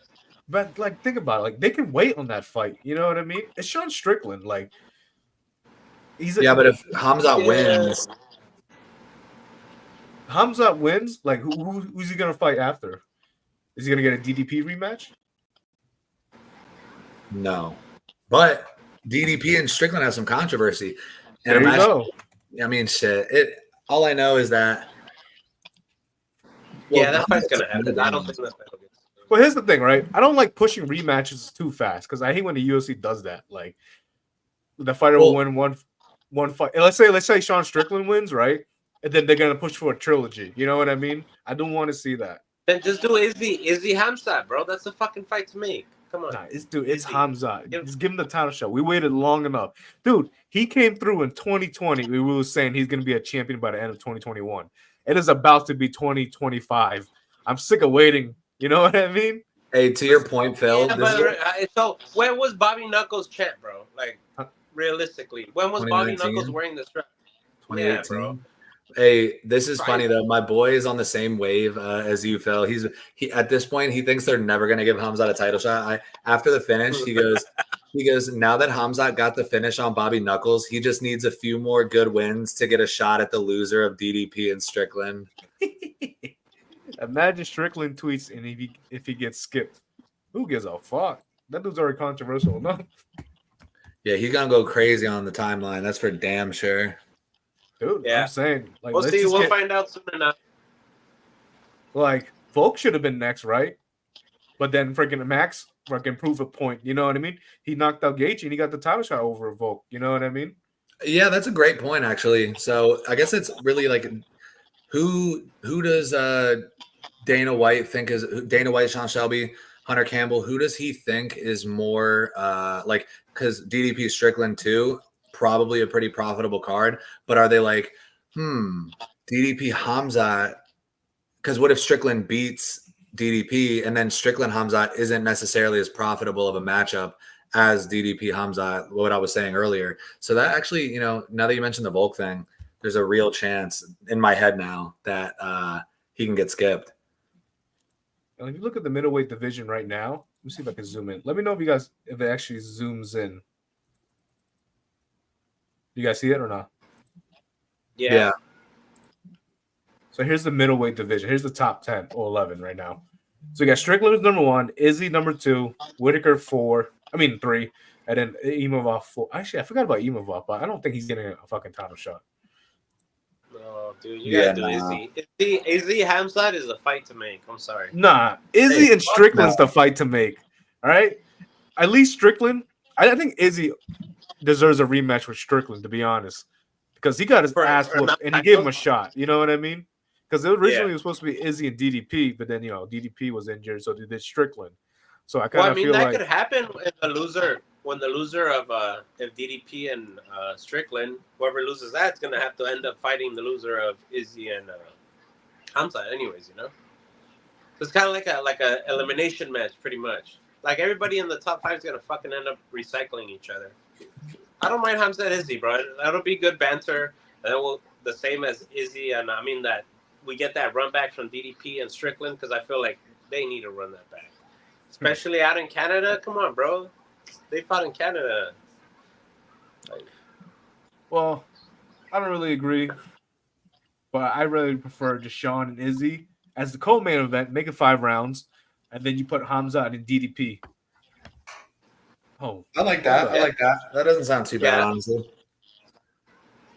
But like, think about it. Like, they can wait on that fight. You know what I mean? It's Sean Strickland. Like, but if Khamzat wins, like, who's he gonna fight after? Is he gonna get a DDP rematch? No, but DDP and Strickland have some controversy. And there you go. I mean, shit. All I know is that. Well, that fight's gonna happen. I don't think that's gonna get. Well, here's the thing, right? I don't like pushing rematches too fast because I hate when the UFC does that. Like, the fighter will win one fight. And let's say Sean Strickland wins, right? And then they're gonna push for a trilogy. You know what I mean? I don't want to see that. Then just do Izzy Khamzat, bro. That's a fucking fight to make. Come on. Nah, it's Khamzat. Just give him the title shot. We waited long enough. Dude, he came through in 2020. We were saying he's going to be a champion by the end of 2021. It is about to be 2025. I'm sick of waiting. You know what I mean? Hey, to your point, Phil. So when was Bobby Knuckles champ, bro? Like, realistically, when was Bobby Knuckles wearing the strap? 2018. Yeah, bro. Hey, this is funny though. My boy is on the same wave as you, Phil. He at this point he thinks they're never gonna give Khamzat a title shot. After the finish, he goes. Now that Khamzat got the finish on Bobby Knuckles, he just needs a few more good wins to get a shot at the loser of DDP and Strickland. Imagine Strickland tweets and if he gets skipped, who gives a fuck? That dude's already controversial enough. Yeah, he's gonna go crazy on the timeline. That's for damn sure. Dude, I'm saying, like, we'll see. We'll find out soon enough. Like, Volk should have been next, right? But then freaking Max freaking prove a point. You know what I mean? He knocked out Gaethje and he got the title shot over Volk. You know what I mean? Yeah, that's a great point, actually. So I guess it's really like, who does Dana White think is Dana White, Sean Shelby, Hunter Campbell? Who does he think is more like? Because DDP Strickland too. Probably a pretty profitable card, but are they like, DDP Khamzat? Because what if Strickland beats DDP and then Strickland Khamzat isn't necessarily as profitable of a matchup as DDP Khamzat? What I was saying earlier. So that actually, now that you mentioned the Volk thing, there's a real chance in my head now that he can get skipped. And if you look at the middleweight division right now, let me see if I can zoom in. Let me know if it actually zooms in. You guys see it or not? Yeah. So here's the middleweight division. Here's the top 10 or 11 right now. So you got Strickland is number 1, Izzy number 2, Whittaker 3, and then Imavov 4. Actually, I forgot about Imavov, but I don't think he's getting a fucking title shot. No, dude, you gotta do Izzy. Izzy Khamzat is a fight to make. I'm sorry. Nah, Izzy and Strickland's the fight to make. All right? At least Strickland, I think Izzy deserves a rematch with Strickland, to be honest, because he got his ass whooped and he gave him a shot. You know what I mean? Because originally it was supposed to be Izzy and DDP, but then DDP was injured, so they did Strickland. So I kind of feel that could happen when the loser of if DDP and Strickland, whoever loses that, is gonna have to end up fighting the loser of Izzy and Khamzat, anyways. It's kind of like a elimination match, pretty much. Like everybody in the top 5 is gonna fucking end up recycling each other. I don't mind Khamzat Izzy, bro. That'll be good banter. And it will the same as Izzy, and I mean that we get that run back from DDP and Strickland because I feel like they need to run that back, especially out in Canada. Come on, bro. They fought in Canada. Well, I don't really agree, but I really prefer just Sean and Izzy as the co-main event. Make it 5 rounds, and then you put Khamzat and DDP. Oh, I like that. That doesn't sound too bad, honestly.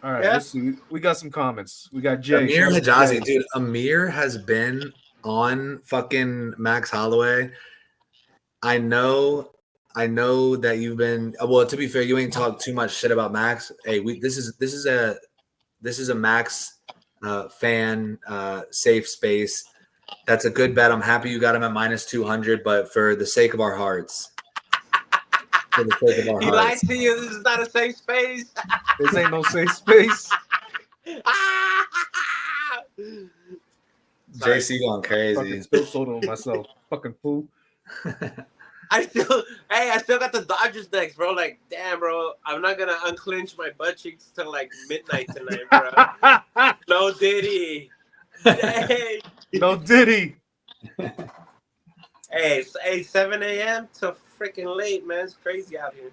All right, let's see. We got some comments. We got Jay. Amir Hijazi, dude. Amir has been on fucking Max Holloway. I know I know that you've been well. To be fair, you ain't talked too much shit about Max. Hey, this is a Max fan safe space. That's a good bet. I'm happy you got him at -200, but for the sake of our hearts, for the sake of our He lied hearts, to you. This is not a safe space. This ain't no safe space. Sorry. JC going Fucking crazy. spilled soda on myself. Fucking fool. I still got the Dodgers next, bro. Like, damn, bro. I'm not gonna unclench my butt cheeks till like midnight tonight, bro. No Diddy. Hey, No Diddy. hey, 7 a.m. to freaking late, man. It's crazy out here.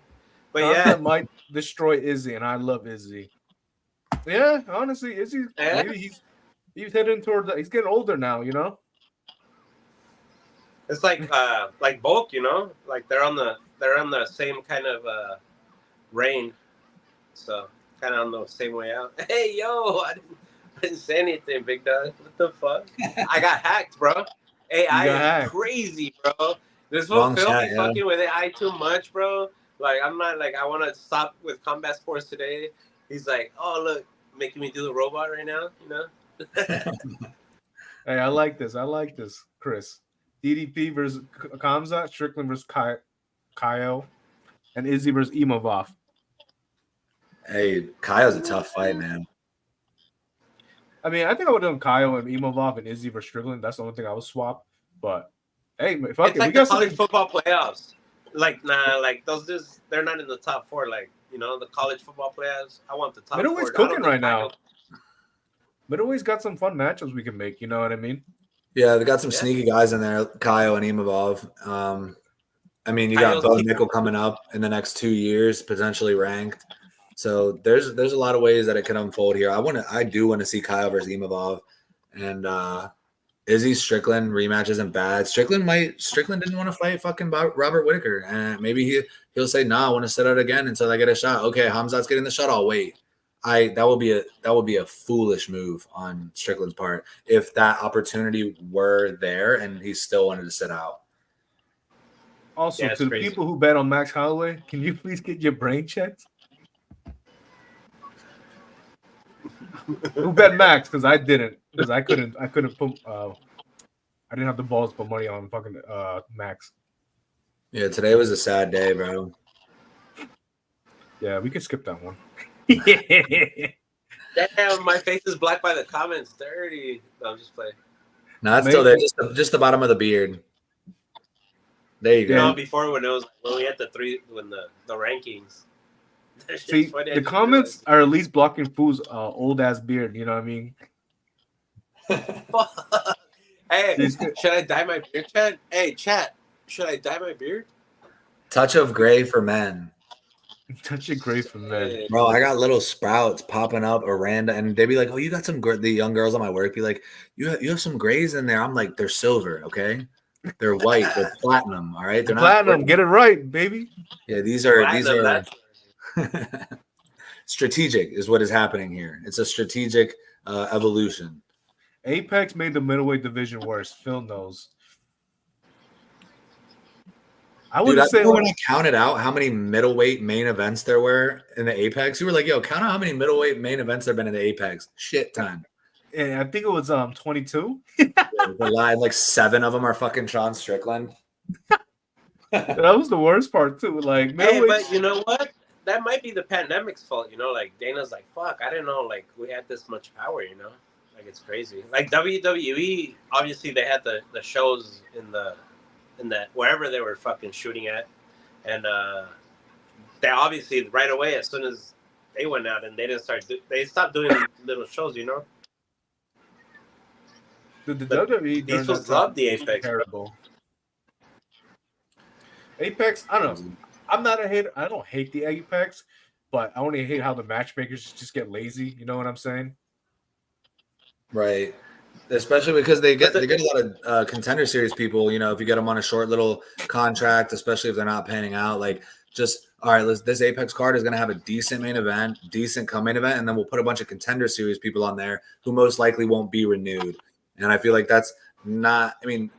But That might destroy Izzy, and I love Izzy. Yeah, honestly, Izzy. Yeah. Maybe he's heading toward. He's getting older now, you know. it's like Bulk, you know, like they're on the same kind of reign, so kind of on the same way out. Hey, yo, I didn't say anything, big dog. What the fuck? I got hacked, bro. AI is hacked. crazy, bro. This Wrong will feel chat, me yeah. fucking with AI too much, bro. Like, I'm not like, I want to stop with combat sports today. He's like, oh, look, making me do the robot right now, you know? Hey, I like this, Chris. DDP versus Khamzat, Strickland versus Kyle, and Izzy versus Imavov. Hey, Kyle's a tough fight, man. I mean, I think I would have done Kyle and Imavov and Izzy versus Strickland. That's the only thing I would swap. But hey, fuck It's it. like We the got college some. football playoffs. Like, nah, like those dudes, they're not in the top four. Like, you know, the college football playoffs. I want the top Middleweight's four. cooking right now. Middleweight's got some fun matchups we can make. You know what I mean? Yeah, they got some Yeah. sneaky guys in there, Kyle and Imavov. I mean, you got Kyle's Bo keep- Nickel coming up in the next 2 years, potentially ranked. So there's a lot of ways that it can unfold here. I do want to see Kyle versus Imavov, and Izzy Strickland rematch isn't bad. Strickland didn't want to fight fucking Robert Whittaker, and maybe he'll say, "Nah, I want to sit out again until I get a shot." Okay, Khamzat's getting the shot. I'll wait. That would be a foolish move on Strickland's part if that opportunity were there and he still wanted to sit out. Also, Yeah, it's to the crazy. people who bet on Max Holloway, can you please get your brain checked? Who bet Max? Because I didn't. Because I couldn't put. I didn't have the balls to put money on fucking Max. Yeah, today was a sad day, bro. Yeah, we could skip that one. Damn, my face is black by the comments. Dirty. No, I'm just playing. No, that's still there. Just the bottom of the beard. There you go. No, before when we had the rankings. That shit's See, funny. I the just comments are at least blocking Foo's old ass beard. You know what I mean? realized. Hey, He's good. should I dye my beard, chat? Hey, chat, should I dye my beard? Touch of gray for men. Touch it great from men. Bro, I got little sprouts popping up random, and they'd be like, "Oh, you got some." The young girls on my work be like, "You have some grays in there." I'm like, "They're silver, okay? They're white. They're platinum. All right, they're Platinum, not get it right, baby. Yeah, these are Platinum, strategic is what is happening here. It's a strategic evolution. Apex made the middleweight division worse. Phil knows. I Dude, wouldn't I say remember when I counted out how many middleweight main events there were in the Apex. You were like, "Yo, count out how many middleweight main events there have been in the Apex." Shit ton. I think it was 22. Like 7 of them are fucking Sean Strickland. That was the worst part too. Like, Hey, middleweight, but you know what? That might be the pandemic's fault. You know, like Dana's like, "Fuck, I didn't know like we had this much power." You know, like it's crazy. Like WWE, obviously they had the shows in that wherever they were fucking shooting at, and they obviously right away as soon as they went out and they stopped doing little shows. You know, the WWE these during fools that time love the was Apex. terrible. Apex, I don't know. I'm not a hater. I don't hate the Apex, but I only hate how the matchmakers just get lazy. You know what I'm saying? Right. Especially because they get a lot of contender series people. You know, if you get them on a short little contract, especially if they're not panning out, like just all right, this Apex card is going to have a decent main event, decent co-main event, and then we'll put a bunch of contender series people on there who most likely won't be renewed. And I feel like that's not. I mean,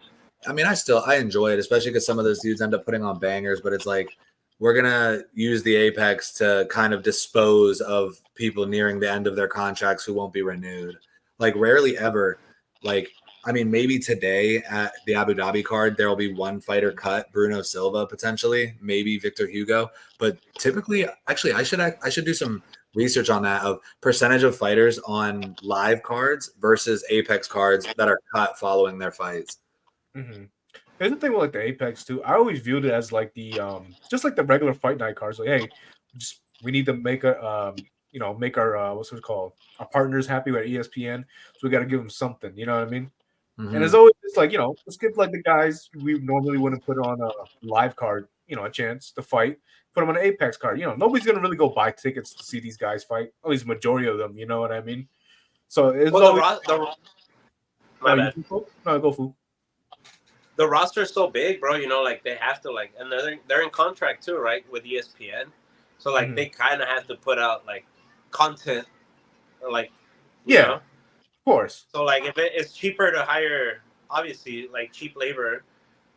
I mean, I enjoy it, especially because some of those dudes end up putting on bangers, but it's like we're gonna use the Apex to kind of dispose of people nearing the end of their contracts who won't be renewed. Like rarely ever, like I mean, maybe today at the Abu Dhabi card there will be one fighter cut, Bruno Silva potentially, maybe Victor Hugo, but typically, actually, I should do some research on that of percentage of fighters on live cards versus Apex cards that are cut following their fights. Mm-hmm. Here's the thing with like the Apex too. I always viewed it as like the just like the regular fight night cards. Like, hey, we need to make a make our what's it called, our partners happy with ESPN. So we got to give them something. You know what I mean? Mm-hmm. And it's always just like, let's give like the guys we normally wouldn't put on a live card, a chance to fight. Put them on an Apex card. Nobody's gonna really go buy tickets to see these guys fight. At least majority of them. You know what I mean? So it's always. My bad. No, go fool. The roster is so big, bro. Like they have to and they're in contract too, right, with ESPN. So like they kind of have to put out like content, like of course. So like if it's cheaper to hire, obviously like cheap labor,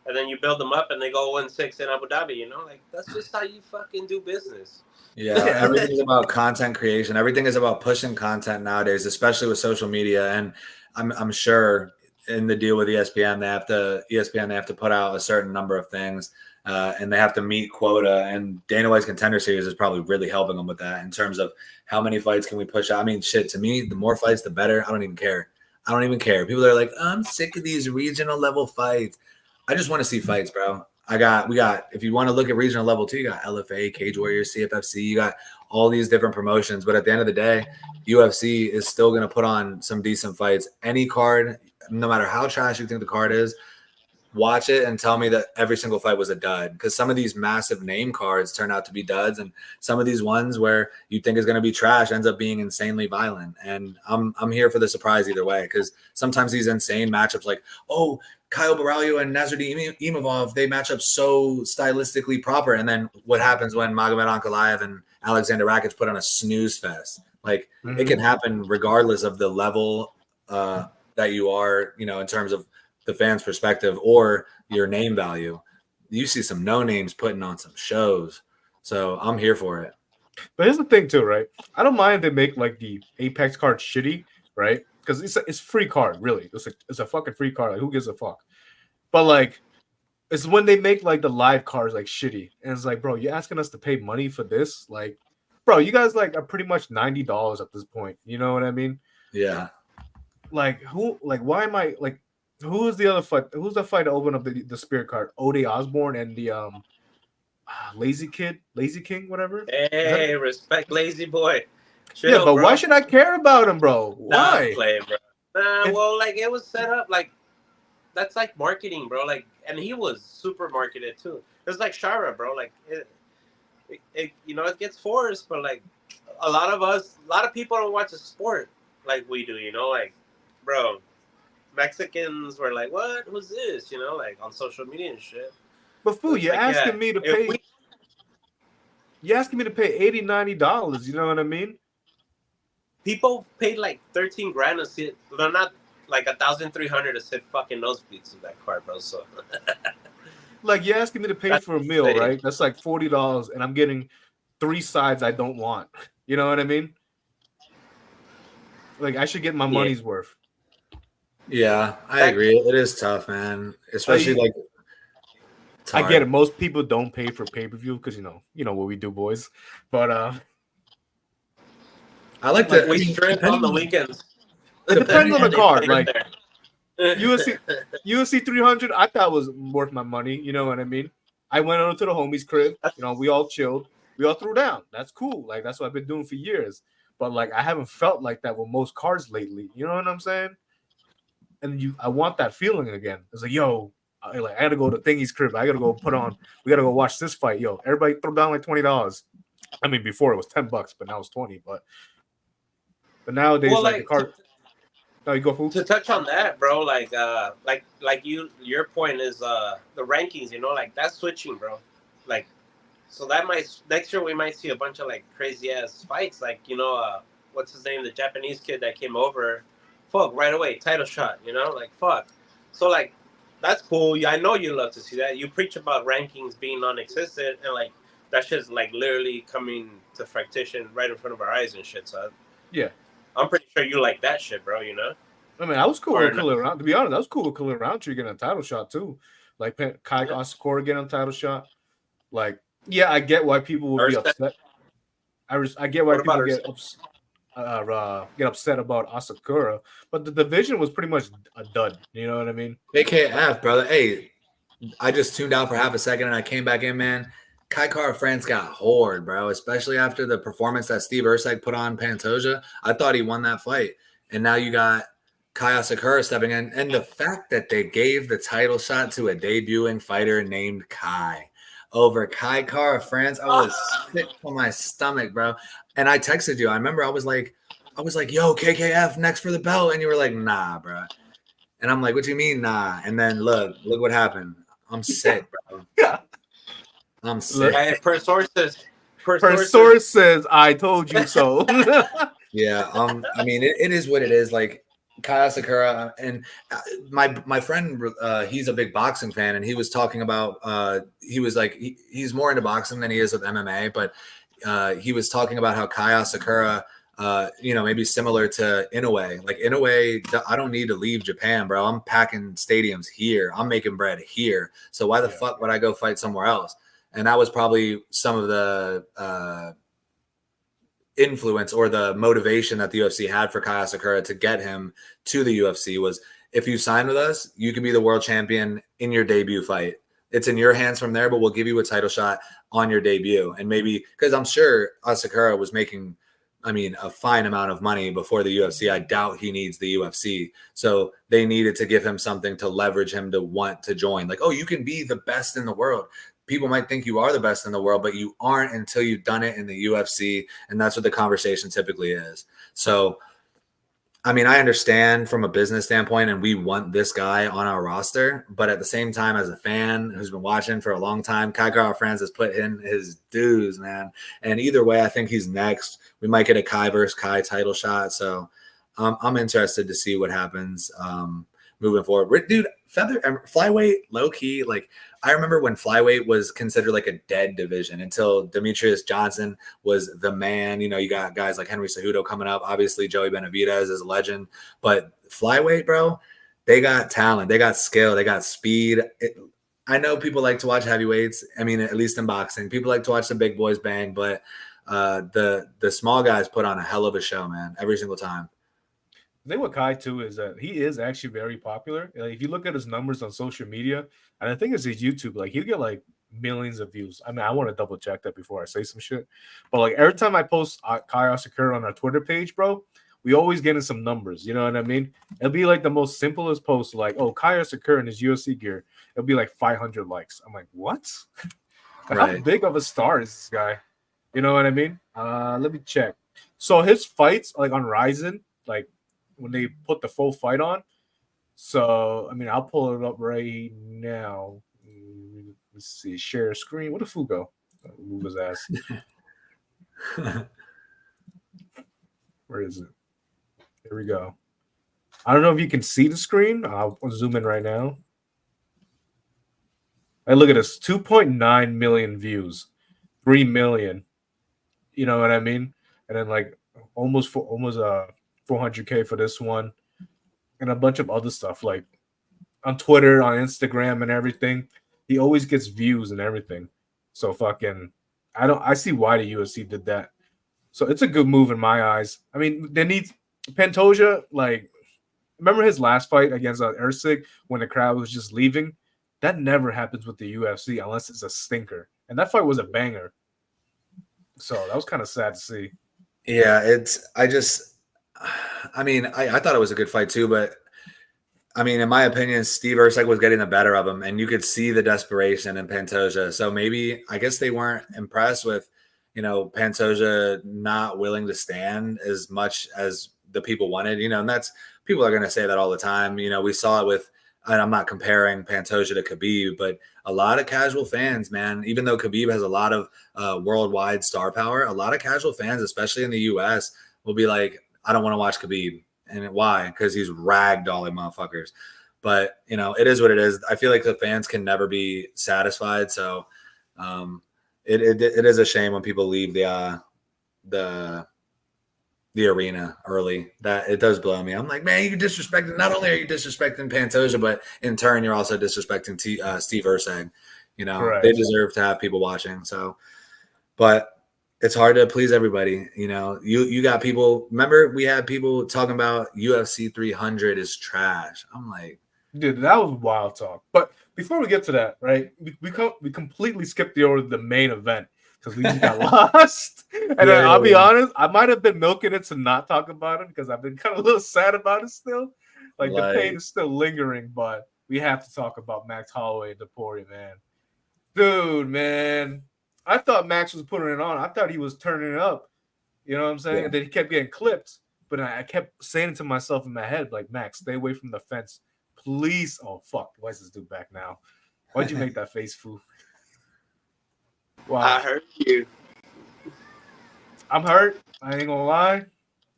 and then you build them up and they go 1-6 in Abu Dhabi, like that's just how you fucking do business. Yeah, everything is about content creation. Everything is about pushing content nowadays, especially with social media. And I'm sure in the deal with ESPN, they have to put out a certain number of things, and they have to meet quota. And Dana White's Contender Series is probably really helping them with that in terms of how many fights can we push out. I mean, shit, to me, the more fights, the better. I don't even care. People are like, I'm sick of these regional level fights. I just want to see fights, bro. We got, if you want to look at regional level too, you got LFA, Cage Warriors, CFFC, you got all these different promotions. But at the end of the day, UFC is still going to put on some decent fights. Any card, no matter how trash you think the card is, watch it and tell me that every single fight was a dud. Because some of these massive name cards turn out to be duds, and some of these ones where you think is going to be trash ends up being insanely violent. And I'm here for the surprise either way, because sometimes these insane matchups like, oh, Kyle Baralho and Nasruddin Imavov, they match up so stylistically proper. And then what happens when Magomed Ankalaev and Alexander Rakic put on a snooze fest? Like it can happen regardless of the level that you are, in terms of the fans' perspective or your name value. You see some no names putting on some shows. So I'm here for it. But here's the thing too, right? I don't mind they make like the Apex card shitty, right? Because it's free card, really. It's a fucking free card. Like, who gives a fuck? But like, it's when they make like the live cards like shitty, and it's like, bro, you're asking us to pay money for this? Like, bro, you guys like are pretty much $90 at this point. You know what I mean? Yeah. Like who? Like why am I like? Who is the other fight? Who's the fight to open up the spirit card? Ode Osborne and the Lazy King, whatever. Hey, respect Lazy Boy. Chill, yeah, but bro. Why should I care about him, bro? Why? Play, bro. Well, like it was set up like that's like marketing, bro. Like, and he was super marketed too. It's like Shara, bro. Like it it gets forced, but like a lot of people don't watch the sport like we do. Like, bro, Mexicans were like, "What? Who's this?" Like on social media and shit. But fool, you're asking me to pay. You're asking me to pay $80, $90. You know what I mean? People paid like $13,000 to sit. They're not like $1,300 to sit fucking nosebleeds in that card, bro. So, like, you're asking me to pay for a meal, right? That's like $40, and I'm getting 3 sides I don't want. You know what I mean? Like, I should get my money's worth. Yeah, I agree. It is tough, man. Especially I get it. Most people don't pay for pay-per-view because you know what we do, boys. But I like to. We drink on the weekends. It depends on the card. Like UFC 300, I thought was worth my money. You know what I mean? I went over to the homie's crib. We all chilled. We all threw down. That's cool. Like that's what I've been doing for years. But like I haven't felt like that with most cards lately. You know what I'm saying? And I want that feeling again. It's like, yo, I gotta go to Thingy's crib. I gotta go we gotta go watch this fight. Yo, everybody throw down like $20. I mean, before it was $10, but now it's 20. But nowadays, the card. No, you go fool. To touch on that, bro. Like your point is the rankings. Like that's switching, bro. Like, so that next year we might see a bunch of like crazy ass fights. Like what's his name? The Japanese kid that came over. Fuck, right away, title shot. Like fuck. So like that's cool. Yeah, I know you love to see that. You preach about rankings being non-existent, and like that shit's like literally coming to fruition right in front of our eyes and shit. So Yeah. I'm pretty sure you like that shit, bro. You know? I mean, I was cool Or with Khalil Round. To be honest, I was cool with Khalil Roundtree getting a title shot too. Like Kai Asakura getting a title shot. Like, yeah, I get why people would be upset. I get why people get upset about Asakura, but the division was pretty much a dud. You know what I mean? AKF, brother. Hey, I just tuned out for half a second and I came back in, man. Kai Kara France got whored, bro, especially after the performance that Steve Erceg put on Pantoja. I thought he won that fight. And now you got Kai Asakura stepping in. And the fact that they gave the title shot to a debuting fighter named Kai over Kai Kara France, I was sick to my stomach, bro. And I texted you. I remember I was like, yo, KKF next for the belt. And you were like, nah, bro. And I'm like, what do you mean, nah? And then look what happened. I'm sick, bro. I'm sick. Hey, per sources, I told you so. Yeah. I mean, it is what it is. Like Kai Asakura and my friend, he's a big boxing fan, and he was talking about. He was like, he's more into boxing than he is with MMA, but he was talking about how Kai Asakura. Maybe similar to Inoue. Like Inoue, I don't need to leave Japan, bro. I'm packing stadiums here. I'm making bread here. So why the fuck would I go fight somewhere else? And that was probably some of the influence or the motivation that the UFC had for Kai Asakura to get him to the UFC was, if you sign with us, you can be the world champion in your debut fight. It's in your hands from there, but we'll give you a title shot on your debut. And maybe, because I'm sure Asakura was making a fine amount of money before the UFC. I doubt he needs the UFC. So they needed to give him something to leverage him to want to join. Like, oh, you can be the best in the world. People might think you are the best in the world, but you aren't until you've done it in the UFC. And that's what the conversation typically is. So, I understand from a business standpoint, and we want this guy on our roster, but at the same time, as a fan who's been watching for a long time, Kai Kara France has put in his dues, man. And either way, I think he's next. We might get a Kai versus Kai title shot. So I'm interested to see what happens moving forward. Dude, flyweight, low key, like I remember when flyweight was considered like a dead division until Demetrius Johnson was the man. You got guys like Henry Cejudo coming up. Obviously, Joey Benavidez is a legend. But flyweight, bro, they got talent. They got skill. They got speed. I know people like to watch heavyweights. At least in boxing. People like to watch the big boys bang. But the small guys put on a hell of a show, man, every single time. The thing with Kai too is that he is actually very popular. Like, if you look at his numbers on social media, and I think it's his YouTube, like he'll get like millions of views. I want to double check that before I say some shit. But like every time I post Kai Asakura on our Twitter page, bro, we always get in some numbers. You know what I mean? It'll be like the most simplest post, like, oh, Kai Asakura in his UFC gear. It'll be like 500 likes. I'm like, what? How big of a star is this guy? You know what I mean? Let me check. So his fights, like on Ryzen, like when they put the full fight on. So, I'll pull it up right now. Let's see. Share screen. Where the fool go? Move his ass. Where is it? Here we go. I don't know if you can see the screen. I'll zoom in right now. Hey, look at this. 2.9 million views. 3 million. You know what I mean? And then like almost 400K for this one, and a bunch of other stuff like on Twitter, on Instagram, and everything. He always gets views and everything. So I see why the UFC did that. So it's a good move in my eyes. They need Pantoja. Like, remember his last fight against Erceg when the crowd was just leaving? That never happens with the UFC unless it's a stinker. And that fight was a banger. So that was kind of sad to see. Yeah, I thought it was a good fight too, but in my opinion, Steve Erceg was getting the better of him, and you could see the desperation in Pantoja. So maybe, I guess they weren't impressed with, Pantoja not willing to stand as much as the people wanted, and that's, people are going to say that all the time. We saw it with, and I'm not comparing Pantoja to Khabib, but a lot of casual fans, man, even though Khabib has a lot of worldwide star power, a lot of casual fans, especially in the US, will be like, I don't want to watch Khabib. And why? Because he's ragdolling motherfuckers. But, you know, it is what it is. I feel like the fans can never be satisfied. So it is a shame when people leave the arena early. That it does blow me. I'm like, man, you disrespecting. Not only are you disrespecting Pantoja, but in turn, you're also disrespecting Steve Erceg. You know, Correct. They deserve to have people watching. So, but it's hard to please everybody. You know, you got people. Remember, we had people talking about UFC 300 is trash. I'm like, dude, that was wild talk. But before we get to that, right? We completely skipped the main event because we just got lost. And I'll be honest, I might have been milking it to not talk about it because I've been kind of a little sad about it still. Like the pain is still lingering, but we have to talk about Max Holloway and Topuria, man. Dude, man. I thought Max was putting it on. I thought he was turning it up. You know what I'm saying? Yeah. And then he kept getting clipped. But I kept saying to myself in my head, like, Max, stay away from the fence. Please. Oh, fuck. Why is this dude back now? Why'd you make that face, fool? Wow. I heard you. I'm hurt. I ain't gonna lie.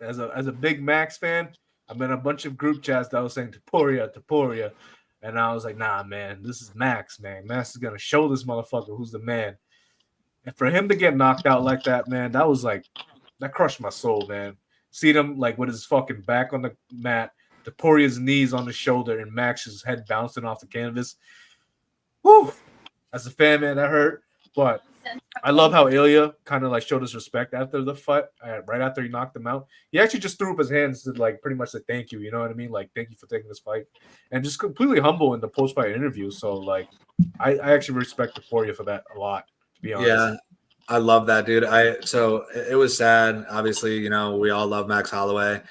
As a big Max fan, I'm in a bunch of group chats that was saying Topuria. And I was like, nah, man, this is Max, man. Max is gonna show this motherfucker who's the man. And for him to get knocked out like that, man, that crushed my soul, man. See him like with his fucking back on the mat, Topuria's knees on the shoulder, and Max's head bouncing off the canvas. Whew. As a fan, man, that hurt. But I love how Ilia kind of like showed his respect after the fight, right after he knocked him out. He actually just threw up his hands to like pretty much say thank you. You know what I mean? Like, thank you for taking this fight, and just completely humble in the post-fight interview. So like, I actually respect Topuria for that a lot. To be honest. Yeah, I love that, dude. So it was sad. Obviously, you know, we all love Max Holloway.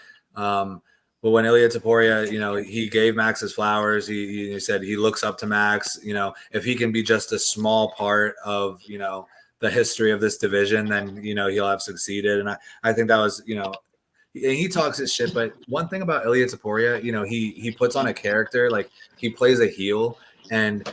But when Ilia Topuria, you know, he gave Max his flowers. He said he looks up to Max. You know, if he can be just a small part of, you know, the history of this division, then, you know, he'll have succeeded. And I think that was, you know, he talks his shit. But one thing about Ilia Topuria, you know, he puts on a character, like he plays a heel, and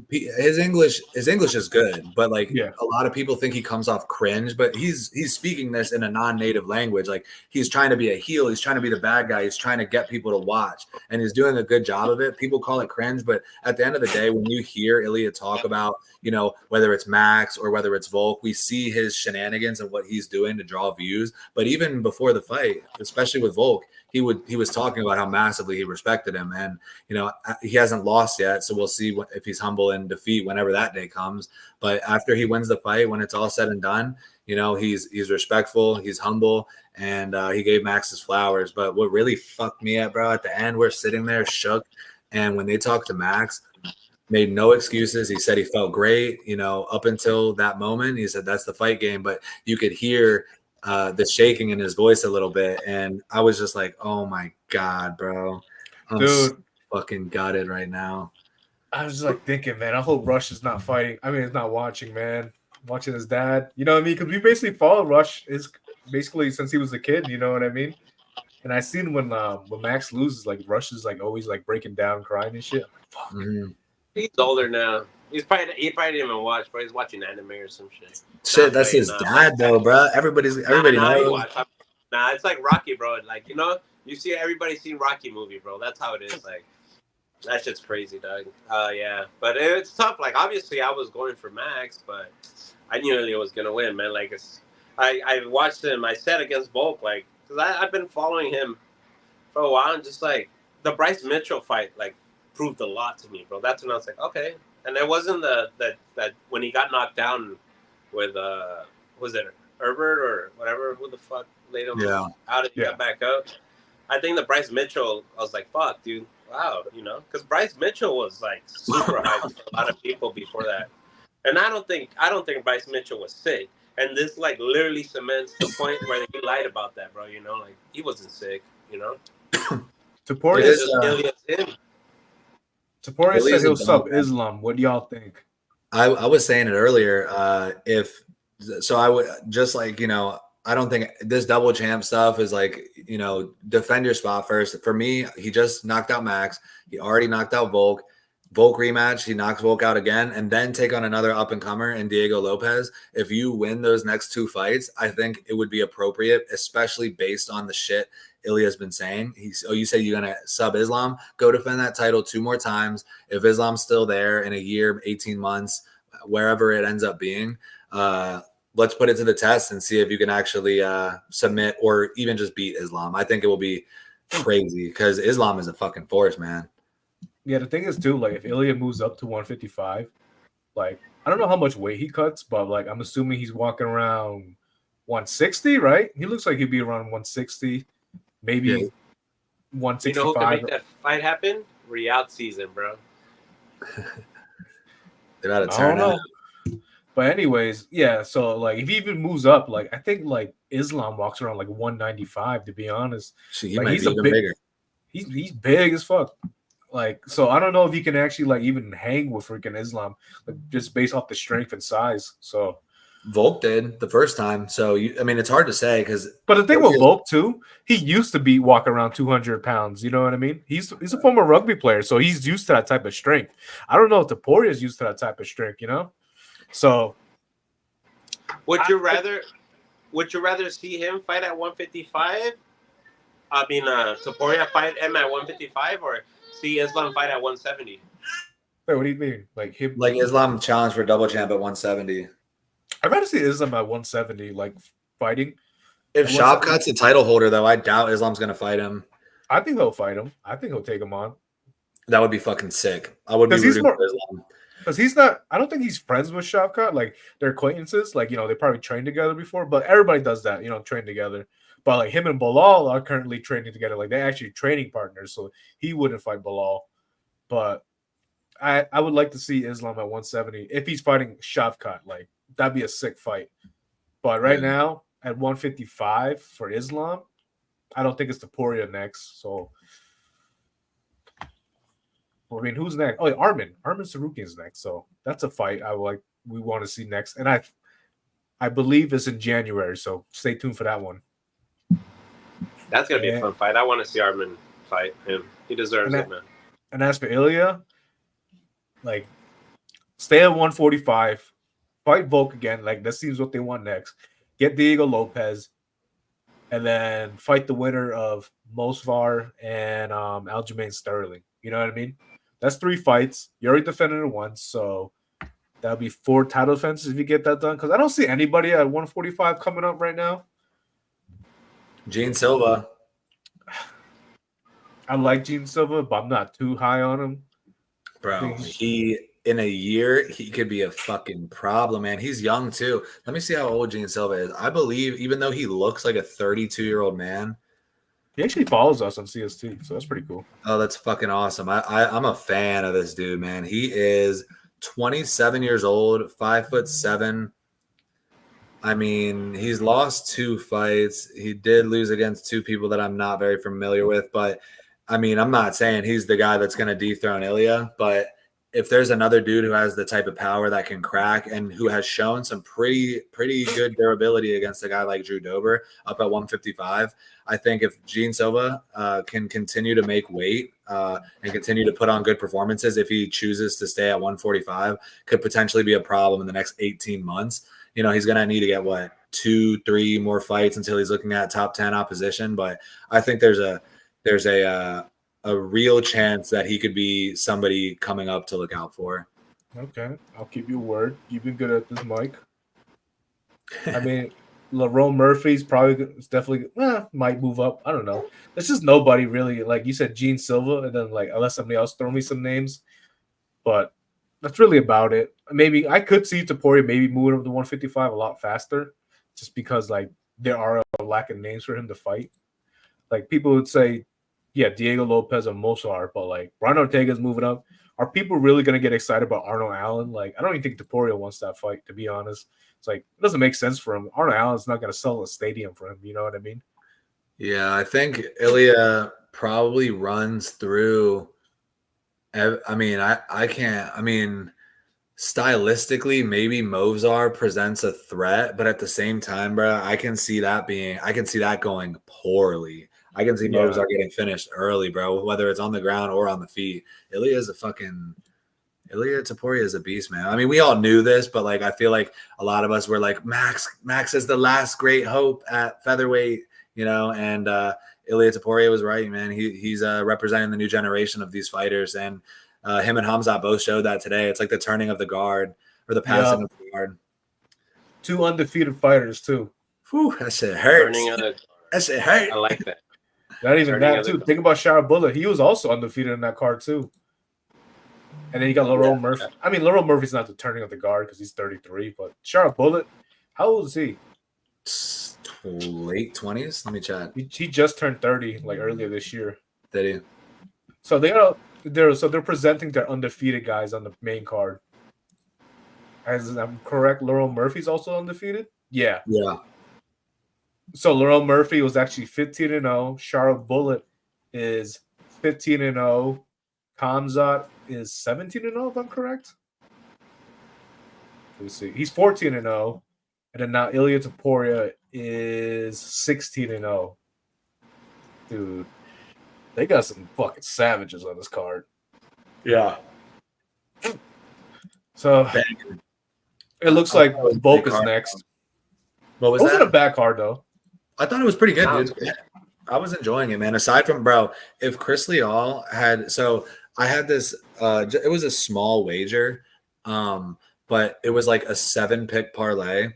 his English is good, but like a lot of people think he comes off cringe, but he's speaking this in a non-native language. Like he's trying to be a heel, he's trying to be the bad guy, he's trying to get people to watch, and he's doing a good job of it. People call it cringe, but at the end of the day, when you hear Ilia talk about, you know, whether it's Max or whether it's Volk, we see his shenanigans and what he's doing to draw views. But even before the fight, especially with Volk, he was talking about how massively he respected him, and you know, he hasn't lost yet, so we'll see if he's humble in defeat whenever that day comes. But after he wins the fight, when it's all said and done, you know, he's respectful, he's humble, and he gave Max his flowers. But what really fucked me up, bro, at the end, we're sitting there shook, and when they talked to Max, made no excuses. He said he felt great, you know, up until that moment. He said that's the fight game, but you could hear the shaking in his voice a little bit, and I was just like, oh my god, bro, I'm dude, fucking gutted right now. I was just like thinking, man, I hope Rush is not fighting. I mean, it's not watching, man. Watching his dad, you know what I mean? Because we basically followed Rush basically since he was a kid, you know what I mean? And I seen when Max loses, like Rush is like always like breaking down, crying and shit. Like, fuck. Mm-hmm. He's older now. He probably didn't even watch, but he's watching anime or some shit. Shit, that's his dad though, bro. Everybody knows. Nah, it's like Rocky, bro. Like, you know, you see everybody seen Rocky movie, bro. That's how it is. Like, that shit's crazy, dog. Yeah, but it's tough. Like, obviously, I was going for Max, but I knew Ilia was gonna win, man. Like, I watched him. I said against Volk, like, because I've been following him for a while, and just like the Bryce Mitchell fight, like, proved a lot to me, bro. That's when I was like, okay. And it wasn't that when he got knocked down with was it Herbert or whatever, who the fuck laid him out and he got back up. I think the Bryce Mitchell, I was like, fuck, dude, wow, you know, because Bryce Mitchell was like super hyped for a lot of people before that, and I don't think Bryce Mitchell was sick, and this like literally cements the point where he lied about that, bro. You know, like he wasn't sick, you know. Topuria said he'll sub Islam. What do y'all think? I was saying it earlier. I would just like, you know, I don't think this double champ stuff is like, you know, defend your spot first. For me, he just knocked out Max. He already knocked out Volk. Volk rematch, he knocks Volk out again, and then take on another up-and-comer in Diego Lopez. If you win those next two fights, I think it would be appropriate, especially based on the shit Ilia's been saying. You say you're gonna sub Islam, go defend that title 2 more times. If Islam's still there in a year, 18 months, wherever it ends up being, let's put it to the test and see if you can actually submit or even just beat Islam. I think it will be crazy because Islam is a fucking force, man. Yeah, the thing is too, like if Ilia moves up to 155, like I don't know how much weight he cuts, but like I'm assuming he's walking around 160, right? He looks like he'd be around 160, maybe Yeah. 165. You know who can make that fight happen? Riyadh season, bro. They're out of I turn. don't know. But anyways, yeah. So like, if he even moves up, like I think like Islam walks around like 195. To be honest, He like might he's be a even big, bigger. he's big as fuck. Like, so I don't know if he can actually like even hang with freaking Islam, like just based off the strength and size. So, Volk did the first time. So I mean, it's hard to say because. but the thing with Volk too, he used to be walking around 200 pounds. You know what I mean? He's a former rugby player, so he's used to that type of strength. I don't know if Topuria is used to that type of strength. You know, so would you rather see him fight at 155? I mean, Topuria fight him at 155, or see Islam fight at 170? Wait, what do you mean? Like him? Like Islam challenge for double champ at 170. I'd rather see Islam at 170, like fighting. If Sharaputdin's the title holder, though, I doubt Islam's going to fight him. I think he'll fight him. I think he'll take him on. That would be fucking sick. I would be rooting for Islam. Because he's not, I don't think he's friends with Shavkat. Like, they're acquaintances. Like, you know, they probably trained together before. But everybody does that, you know, train together. But, like, him and Bilal are currently training together. Like, they're actually training partners. So he wouldn't fight Bilal. But I would like to see Islam at 170 if he's fighting Shavkat. Like, that'd be a sick fight. But right now, at 155 for Islam, I don't think it's Topuria next. So, I mean, who's next? Oh, Arman Sarukian's next. So that's a fight we want to see next. And I believe it's in January. So stay tuned for that one. That's gonna be a fun fight. I want to see Arman fight him. He deserves it, man. And as for Ilia, like, stay at 145, fight Volk again. Like, that seems what they want next. Get Diego Lopez, and then fight the winner of Mosvar and Aljamain Sterling. You know what I mean? That's 3 fights. You already defended it once, so that'll be 4 title defenses if you get that done. Because I don't see anybody at 145 coming up right now. Gene Silva. I like Gene Silva, but I'm not too high on him. Bro, in a year, he could be a fucking problem, man. He's young, too. Let me see how old Gene Silva is. I believe, even though he looks like a 32-year-old man. He actually follows us on CST, so that's pretty cool. Oh, that's fucking awesome. I'm a fan of this dude, man. He is 27 years old, 5'7". I mean, he's lost 2 fights. He did lose against 2 people that I'm not very familiar with, but I mean, I'm not saying he's the guy that's going to dethrone Ilia, but if there's another dude who has the type of power that can crack and who has shown some pretty good durability against a guy like Drew Dober up at 155, I think if Gene Silva can continue to make weight and continue to put on good performances, if he chooses to stay at 145, could potentially be a problem in the next 18 months. You know, he's going to need to get 2-3 more fights until he's looking at top 10 opposition. But I think there's a real chance that he could be somebody coming up to look out for. Okay, I'll keep your word. You've been good at this, Mike. I mean, Lerone Murphy's definitely might move up. I don't know. There's just nobody really, like you said, Gene Silva, and then like unless somebody else throw me some names, but that's really about it. Maybe I could see Topuria maybe moving up to 155 a lot faster, just because like there are a lack of names for him to fight. Like people would say, yeah, Diego Lopez and Mosar, but like Brian Ortega's moving up. Are people really going to get excited about Arnold Allen? Like, I don't even think Topuria wants that fight, to be honest. It's like, it doesn't make sense for him. Arnold Allen's not going to sell a stadium for him. You know what I mean? Yeah, I think Ilia probably runs through. I mean, I can't. I mean, stylistically, maybe Mosar presents a threat, but at the same time, bro, I can see that going poorly. I can see Mosar getting finished early, bro, whether it's on the ground or on the feet. Ilia Topuria is a beast, man. I mean, we all knew this, but like I feel like a lot of us were like, Max is the last great hope at featherweight. and Ilia Topuria was right, man. He's representing the new generation of these fighters, and him and Khamzat both showed that today. It's like the turning of the guard or the passing of the guard. 2 undefeated fighters too. Whew, that shit hurts. That shit hurt. I like that. Not even that too. Think about Sharaputdin. He was also undefeated in that card too. And then you got Laurel Murphy. Yeah. I mean, Laurel Murphy's not the turning of the guard because he's 33, but Sharaputdin, how old is he? Late 20s. Let me check. He just turned 30 like earlier this year. Did he? So they're presenting their undefeated guys on the main card. As I'm correct, Laurel Murphy's also undefeated? Yeah. Yeah. So Laurel Murphy was actually 15-0. Sharaputdin is 15-0. Khamzat is 17-0, if I'm correct. Let me see. He's 14-0. And then now Ilia Topuria is 16-0. Dude, they got some fucking savages on this card. Yeah. So it looks like Volk is next. What was that? It wasn't a bad card, though. I thought it was pretty good, dude. I was enjoying it, man. Aside from, if Chris Leal had – so I had this it was a small wager, but it was like a 7-pick parlay.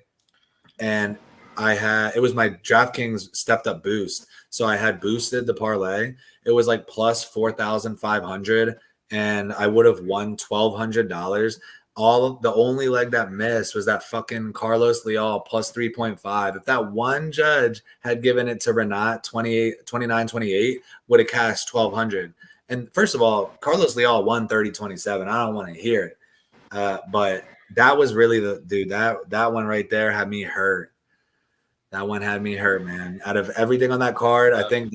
And it was my DraftKings stepped up boost. So I had boosted the parlay. It was like plus 4,500 and I would have won $1,200. The only leg that missed was that fucking Carlos Leal plus 3.5. If that one judge had given it to Renat 29-28, would have cashed 1,200. And first of all, Carlos Leal won 30-27. I don't want to hear it. But that was really that one right there had me hurt. That one had me hurt, man. Out of everything on that card, I think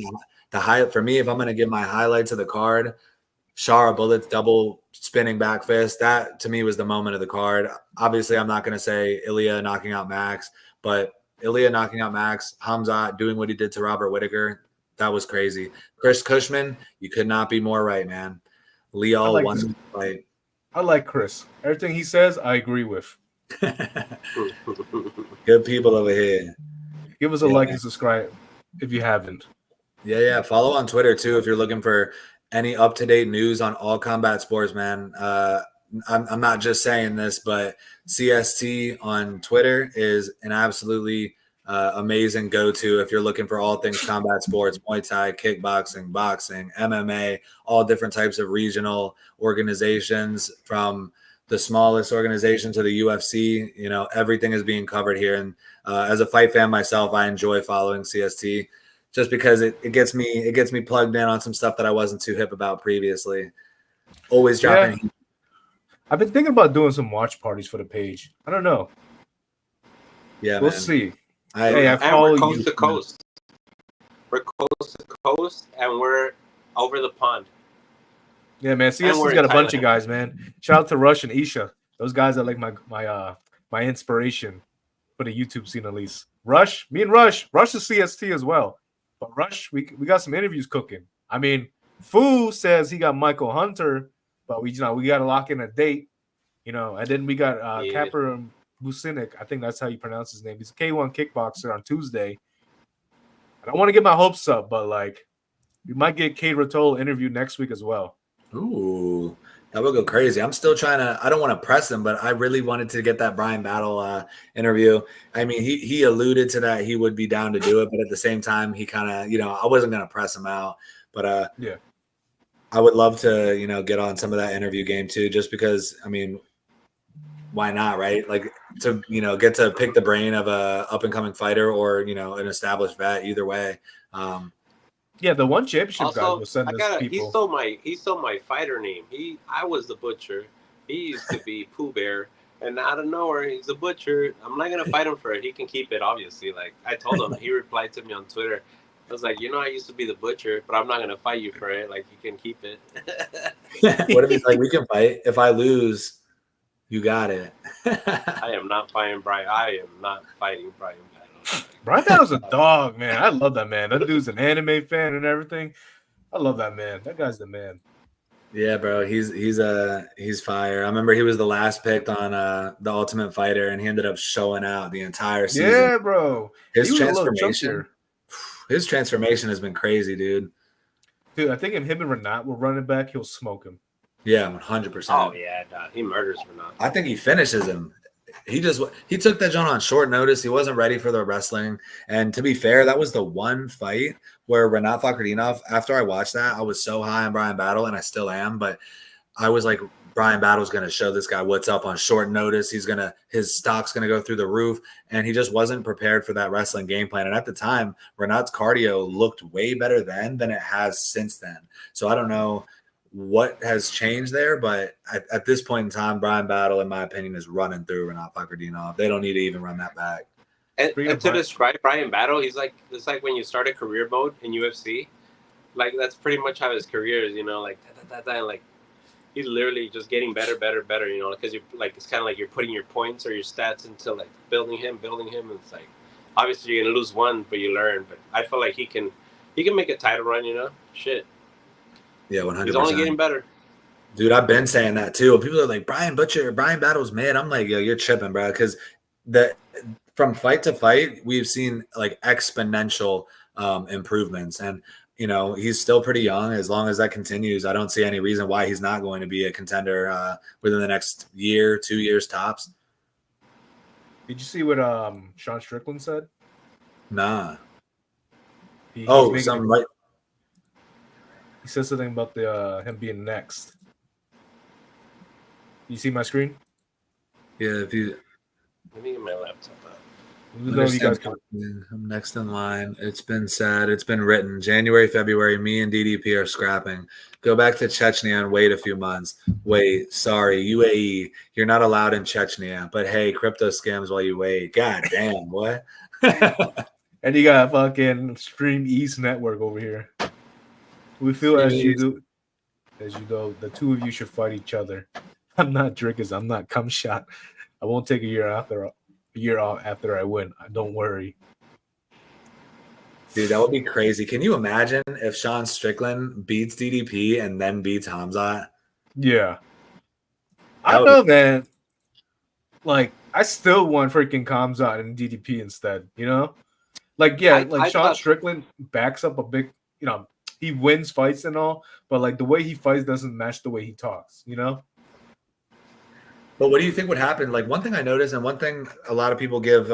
the highlight for me, if I'm going to give my highlights of the card, Sharaputdin's double spinning back fist, that to me was the moment of the card. Obviously, I'm not going to say Ilia knocking out Max, but Ilia knocking out Max, Khamzat doing what he did to Robert Whittaker, that was crazy. Chris Cushman, you could not be more right, man. Leal won the fight. I like Chris. Everything he says, I agree with. Good people over here. Give us a like and subscribe if you haven't. Yeah. Follow on Twitter, too, if you're looking for any up-to-date news on all combat sports, man. I'm not just saying this, but CST on Twitter is an absolutely amazing go-to if you're looking for all things combat sports, Muay Thai, kickboxing, boxing, MMA, all different types of regional organizations, from the smallest organization to the UFC. Everything is being covered here. And as a fight fan myself, I enjoy following CST just because it gets me plugged in on some stuff that I wasn't too hip about previously. Always dropping. Yeah. I've been thinking about doing some watch parties for the page. I don't know. Yeah, we'll see. We're coast to coast. We're coast to coast, and we're over the pond. Yeah, man. CST's got a bunch of guys, man. Shout out to Rush and Isha. Those guys are like my inspiration for the YouTube scene, at least. Rush is CST as well. But Rush, we got some interviews cooking. I mean, Fu says he got Michael Hunter, but we got to lock in a date, and then we got Kapper Businik. I think that's how you pronounce his name. He's a K1 kickboxer on Tuesday. I don't want to get my hopes up, but we might get Kate Rotolo interviewed next week as well. Ooh, that would go crazy. I'm still trying to. I don't want to press him, but I really wanted to get that Brian Battle interview. I mean, he alluded to that he would be down to do it, but at the same time, he kind of, I wasn't gonna press him out, but yeah, I would love to, get on some of that interview game too, just because. I mean, why not, right? Like to get to pick the brain of a up and coming fighter or an established vet. Either way. Yeah, the one championship also, guy will send us people. He stole my fighter name. I was the Butcher. He used to be Pooh Bear, and out of nowhere, he's the Butcher. I'm not gonna fight him for it. He can keep it, obviously. Like I told him, he replied to me on Twitter. I was like, I used to be the Butcher, but I'm not gonna fight you for it. Like you can keep it. What if he's like, we can fight? If I lose, you got it. I am not fighting Brian. I am not fighting Brian. Brian Battle's a dog, man. I love that man. That dude's an anime fan and everything. I love that man. That guy's the man. Yeah, bro. He's fire. I remember he was the last picked on the Ultimate Fighter, and he ended up showing out the entire season. Yeah, bro. His transformation. his transformation has been crazy, dude. Dude, I think if him and Renat were running back, he'll smoke him. Yeah, 100%. Oh yeah, he murders Renat. I think he finishes him. He took that John on short notice. He wasn't ready for the wrestling. And to be fair, that was the one fight where Renat Fakhretdinov, after I watched that, I was so high on Brian Battle, and I still am, but I was like, Brian Battle's going to show this guy what's up on short notice. His stock's going to go through the roof, and he just wasn't prepared for that wrestling game plan. And at the time, Renat's cardio looked way better then than it has since then. So I don't know what has changed there, but at this point in time, Brian Battle, in my opinion, is running through Renat Fakhretdinov. They don't need to even run that back. And to describe Brian Battle, it's like when you start a career mode in UFC, like that's pretty much how his career is, like like he's literally just getting better, because you like it's kind of like you're putting your points or your stats into like building him. And it's like obviously you're gonna lose one, but you learn. But I feel like he can make a title run, Shit. Yeah, 100%. He's only getting better. Dude, I've been saying that too. People are like, Brian Battle's mid. I'm like, yo, you're tripping, bro. Because from fight to fight, we've seen like exponential improvements. And he's still pretty young. As long as that continues, I don't see any reason why he's not going to be a contender within the next year, 2 years tops. Did you see what Sean Strickland said? Nah. He said something about him being next. You see my screen? Yeah, Let me get my laptop out. I'm next in line. It's been said. It's been written. January, February, me and DDP are scrapping. Go back to Chechnya and wait a few months. Wait, sorry, UAE. You're not allowed in Chechnya. But hey, crypto scams while you wait. God damn, what? And you got fucking Stream East Network over here. We feel as you go, the two of you should fight each other. I'm not Drickers. I'm not cum shot. I won't take a year off after I win. Don't worry. Dude, that would be crazy. Can you imagine if Sean Strickland beats DDP and then beats Khamzat? Yeah. I don't know, man. Like, I still want freaking Khamzat and DDP instead, Like, yeah, Sean Strickland backs up a big, he wins fights and all, but like the way he fights doesn't match the way he talks, But what do you think would happen? Like one thing I noticed, and one thing a lot of people give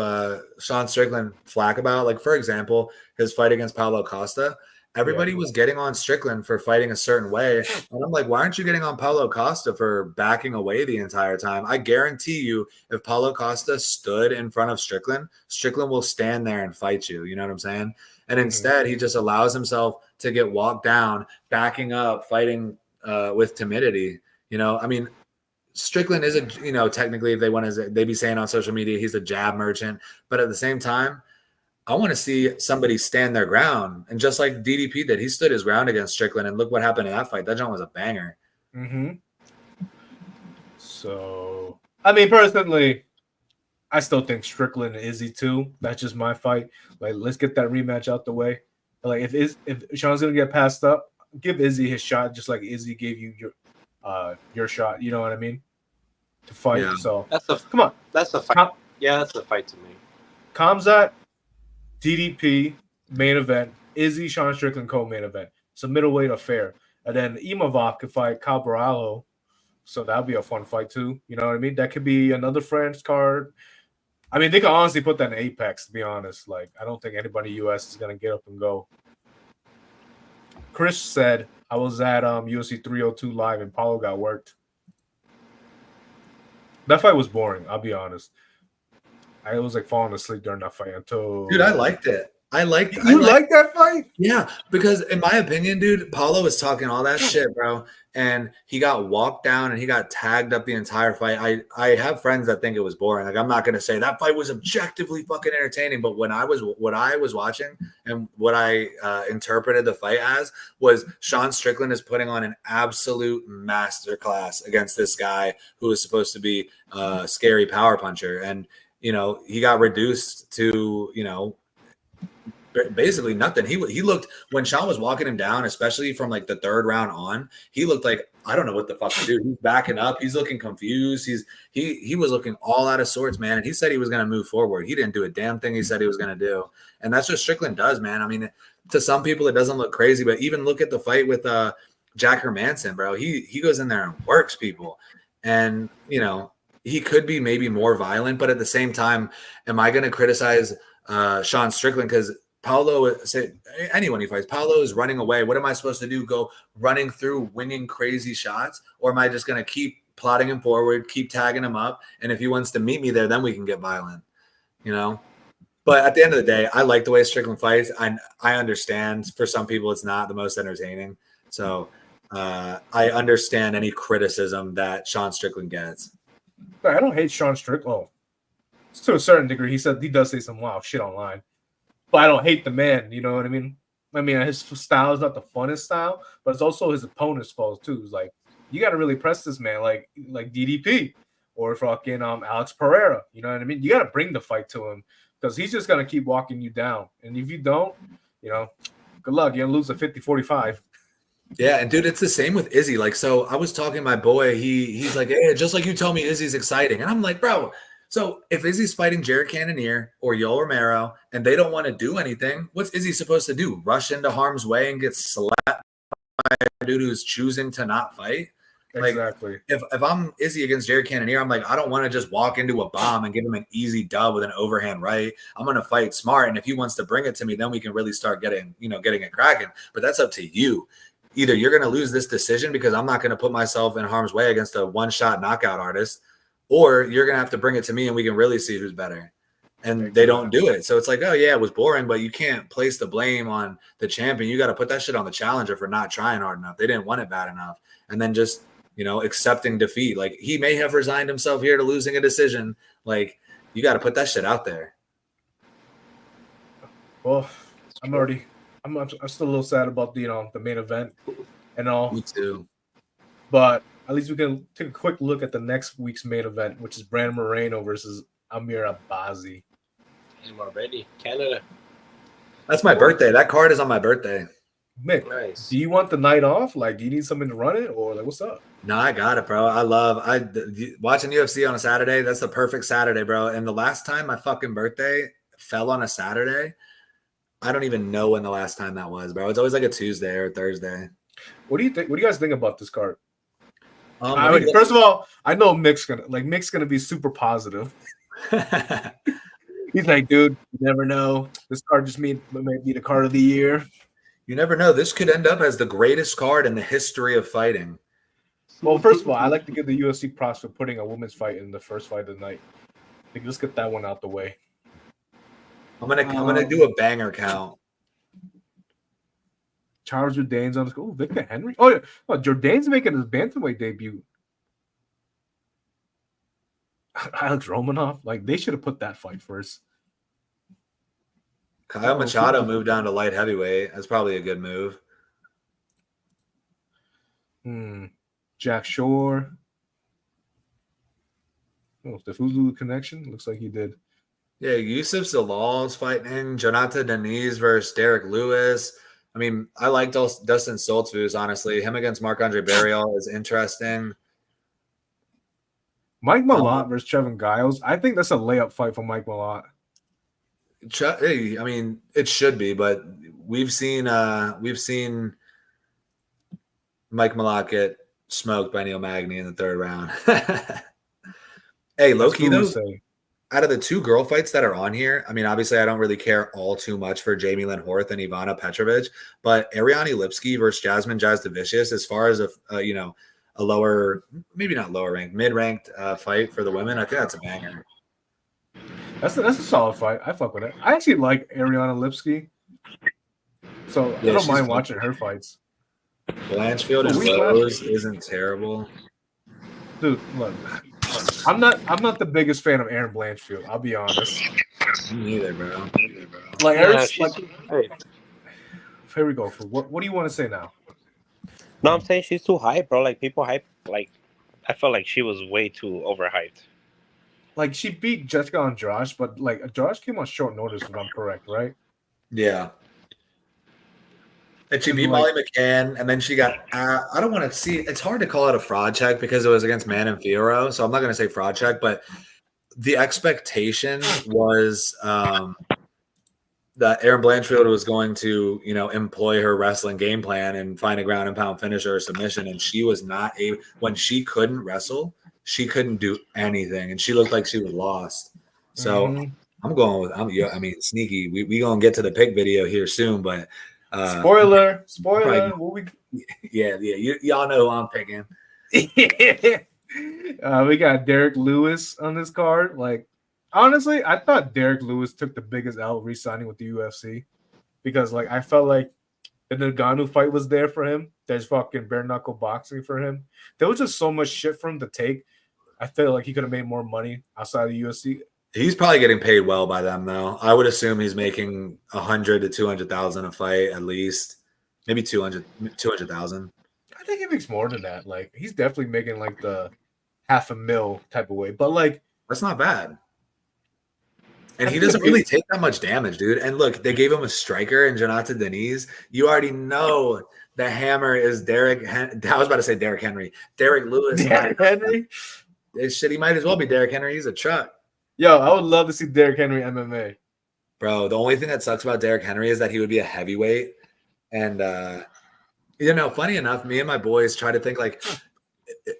Sean Strickland flack about, like for example, his fight against Paulo Costa, everybody was getting on Strickland for fighting a certain way. And I'm like, why aren't you getting on Paulo Costa for backing away the entire time? I guarantee you, if Paulo Costa stood in front of Strickland, Strickland will stand there and fight you. You know what I'm saying? And instead, he just allows himself to get walked down, backing up, fighting with timidity. I mean, Strickland is technically, if they want to, they be saying on social media, he's a jab merchant. But at the same time, I want to see somebody stand their ground. And just like DDP did, he stood his ground against Strickland. And look what happened in that fight. That joint was a banger. Mm-hmm. So, I mean, personally, I still think Strickland and Izzy too. That's just my fight. Like, let's get that rematch out the way. Like, if Sean's gonna get passed up, give Izzy his shot, just like Izzy gave you your shot. You know what I mean? To fight. Yeah. So come on. That's a fight. That's a fight to me. Khamzat, DDP main event. Izzy, Sean Strickland co-main event. It's a middleweight affair, and then Imavov could fight Caballero. So that'd be a fun fight too. You know what I mean? That could be another French card. I mean, they could honestly put that in Apex, to be honest. Like, I don't think anybody US is going to get up and go. Chris said, I was at UFC 302 live and Paulo got worked. That fight was boring, I'll be honest. I was like falling asleep during that fight until... Dude, I liked it. I liked that fight? Yeah, because in my opinion, dude, Paulo was talking all that shit, bro. And he got walked down and he got tagged up the entire fight. I have friends that think it was boring. Like, I'm not gonna say that fight was objectively fucking entertaining, but what I was watching and what I interpreted the fight as was Sean Strickland is putting on an absolute masterclass against this guy who was supposed to be a scary power puncher. And he got reduced to, basically nothing. He looked, when Sean was walking him down, especially from like the third round on, he looked like, I don't know what the fuck to do. He's backing up. He's looking confused. He was looking all out of sorts, man. And he said he was going to move forward. He didn't do a damn thing he said he was going to do. And that's what Strickland does, man. I mean, to some people it doesn't look crazy, but even look at the fight with Jack Hermanson, bro. He goes in there and works people. And, you know, he could be maybe more violent, but at the same time, am I going to criticize Sean Strickland? Because Paulo, say anyone he fights, Paulo is running away. What am I supposed to do? Go running through, winging crazy shots? Or am I just going to keep plotting him forward, keep tagging him up? And if he wants to meet me there, then we can get violent, you know? But at the end of the day, I like the way Strickland fights. I understand for some people it's not the most entertaining. So I understand any criticism that Sean Strickland gets. I don't hate Sean Strickland. Oh, to a certain degree, he does say some wild shit online. But I don't hate the man, you know what I mean? I mean, his style is not the funnest style, but it's also his opponent's fault too. It's like, you got to really press this man, like DDP or fucking Alex Pereira. You know what I mean? You got to bring the fight to him because he's just gonna keep walking you down. And if you don't, you know, good luck. You're gonna lose a 50-45. Yeah, and dude, it's the same with Izzy. Like, so I was talking to my boy. He's like, hey, just like you told me, Izzy's exciting, and I'm like, bro. So if Izzy's fighting Jared Cannonier or Yoel Romero and they don't want to do anything, what's Izzy supposed to do? Rush into harm's way and get slapped by a dude who's choosing to not fight? Like, Exactly. If I'm Izzy against Jared Cannonier, I'm like, I don't want to just walk into a bomb and give him an easy dub with an overhand right. I'm going to fight smart. And if he wants to bring it to me, then we can really start getting it cracking. But that's up to you. Either you're going to lose this decision because I'm not going to put myself in harm's way against a one-shot knockout artist, or you're going to have to bring it to me and we can really see who's better. And they don't do it. So it's like, oh, yeah, it was boring, but you can't place the blame on the champion. You got to put that shit on the challenger for not trying hard enough. They didn't want it bad enough. And then just, you know, accepting defeat. Like, he may have resigned himself here to losing a decision. Like, you got to put that shit out there. Well, I'm still a little sad about the main event and all. Me too. But at least we can take a quick look at the next week's main event, which is Brandon Moreno versus Amir Abazi. I'm already Canada. That's my birthday. That card is on my birthday. Mick, Nice. do you want the night off? Like, do you need something to run it, or like, what's up? No, I got it, bro. Watching UFC on a Saturday. That's the perfect Saturday, bro. And the last time my fucking birthday fell on a Saturday, I don't even know when the last time that was, bro. It's always like a Tuesday or a Thursday. What do you think? What do you guys think about this card? I mean, First of all, I know Mick's gonna be super positive. He's like, dude, you never know. This card just may be the card of the year. You never know. This could end up as the greatest card in the history of fighting. Well, first of all, I like to give the UFC props for putting a women's fight in the first fight of the night. I think let's get that one out the way. I'm gonna do a banger count. Charles Jourdain's on the school. Victor Henry. Oh yeah, Jourdain's making his bantamweight debut. Alex Romanov. Like, they should have put that fight first. Kyle Machado moved down to light heavyweight. That's probably a good move. Jack Shore. Oh, the Fuzulu connection. Looks like he did. Yeah, Yusuf Zalal's fighting. Jonathan Deniz versus Derek Lewis. I mean, I like Dustin Stoltzfus, honestly. Him against Marc-Andre Barrial is interesting. Mike Malott versus Trevin Giles. I think that's a layup fight for Mike Malott. I mean, it should be, but we've seen Mike Malott get smoked by Neil Magny in the third round. Hey, low-key though, out of the two girl fights that are on here, I mean, obviously I don't really care all too much for Jamie Lynn Horth and Ivana Petrovic, but Ariane Lipsky versus Jasmine Jasdavicius, as far as a lower, maybe not lower ranked, mid-ranked fight for the women, I think that's a banger. That's a solid fight. I fuck with it. I actually like Ariana Lipsky, so I don't mind watching her fights. Blanchfield and Rose isn't terrible, dude. Look, I'm not the biggest fan of Erin Blanchfield. I'll be honest. Me neither, bro. Like, Hey. Here we go. What do you want to say now? No, I'm saying she's too hype, bro. Like, people hype. Like, I felt like she was way too overhyped. Like, she beat Jessica Andrade, but like Andrade came on short notice, if I'm correct, right? Yeah. And she And, beat like, Molly McCann, and then she got. I don't want to see. It's hard to call it a fraud check because it was against Manon Fiorot, so I'm not going to say fraud check. But the expectation was that Erin Blanchfield was going to, employ her wrestling game plan and find a ground and pound finisher or submission, and she was not able. When she couldn't wrestle, she couldn't do anything, and she looked like she was lost. So mhm. I'm going with. Sneaky. We gonna get to the pick video here soon, but. Spoiler. Right. What we Yeah. Y'all know who I'm picking. we got Derek Lewis on this card. Like, honestly, I thought Derek Lewis took the biggest L re-signing with the UFC because, like, I felt like the Ngannou fight was there for him. There's fucking bare knuckle boxing for him. There was just so much shit for him to take. I feel like he could have made more money outside of the UFC. He's probably getting paid well by them, though. I would assume he's making 100 to 200,000 a fight at least, maybe 200,000. I think he makes more than that. Like, he's definitely making like the $500,000 type of way. But like, that's not bad. And he doesn't really take that much damage, dude. And look, they gave him a striker in Jonathan Denise. You already know the hammer is Derek. I was about to say Derek Henry. Derek Lewis. Derek Henry? Shit, he might as well be Derek Henry. He's a truck. Yo, I would love to see Derek Henry MMA. Bro, the only thing that sucks about Derek Henry is that he would be a heavyweight. And, funny enough, me and my boys try to think, like,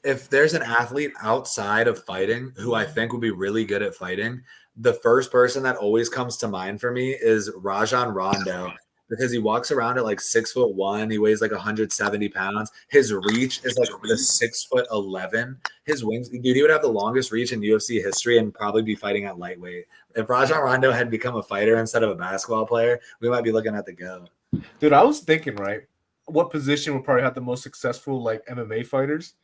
if there's an athlete outside of fighting who I think would be really good at fighting, the first person that always comes to mind for me is Rajon Rondo, because he walks around at like 6'1". He weighs like 170 pounds. His reach is like the 6'11". His wings, dude, he would have the longest reach in UFC history and probably be fighting at lightweight. If Rajon Rondo had become a fighter instead of a basketball player, we might be looking at the go. Dude, I was thinking, right, what position would probably have the most successful like MMA fighters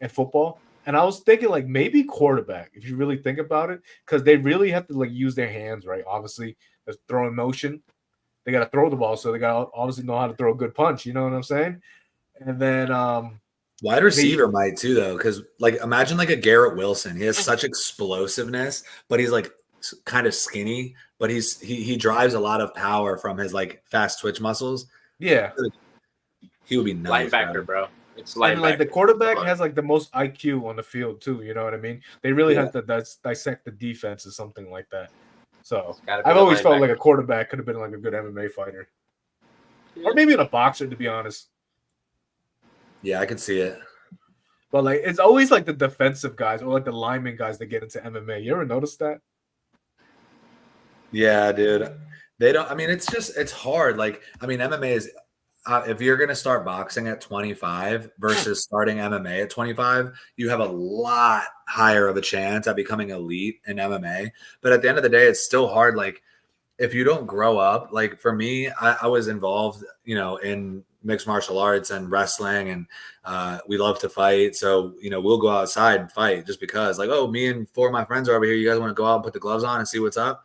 in football? And I was thinking like maybe quarterback, if you really think about it, because they really have to like use their hands, right? Obviously, there's throwing motion. They got to throw the ball, so they got to obviously know how to throw a good punch. You know what I'm saying? And then wide receiver might too, though, because like imagine like a Garrett Wilson. He has such explosiveness, but he's like kind of skinny. But he drives a lot of power from his like fast twitch muscles. Yeah, he would be nice. Linebacker, bro. It's linebacker. And like the quarterback has like the most IQ on the field too. You know what I mean? They really have to dissect the defense or something like that. So I've always felt like a quarterback could have been like a good MMA fighter, or maybe a boxer, to be honest. Yeah, I can see it. But like, it's always like the defensive guys or like the lineman guys that get into MMA. You ever notice that? Yeah, dude. They don't. I mean, it's hard. Like, I mean, MMA is. If you're going to start boxing at 25 versus starting MMA at 25, you have a lot higher of a chance at becoming elite in MMA. But at the end of the day, it's still hard. Like, if you don't grow up, like for me, I was involved, in mixed martial arts and wrestling, and we love to fight. So, we'll go outside and fight just because, like, oh, me and 4 of my friends are over here. You guys want to go out and put the gloves on and see what's up?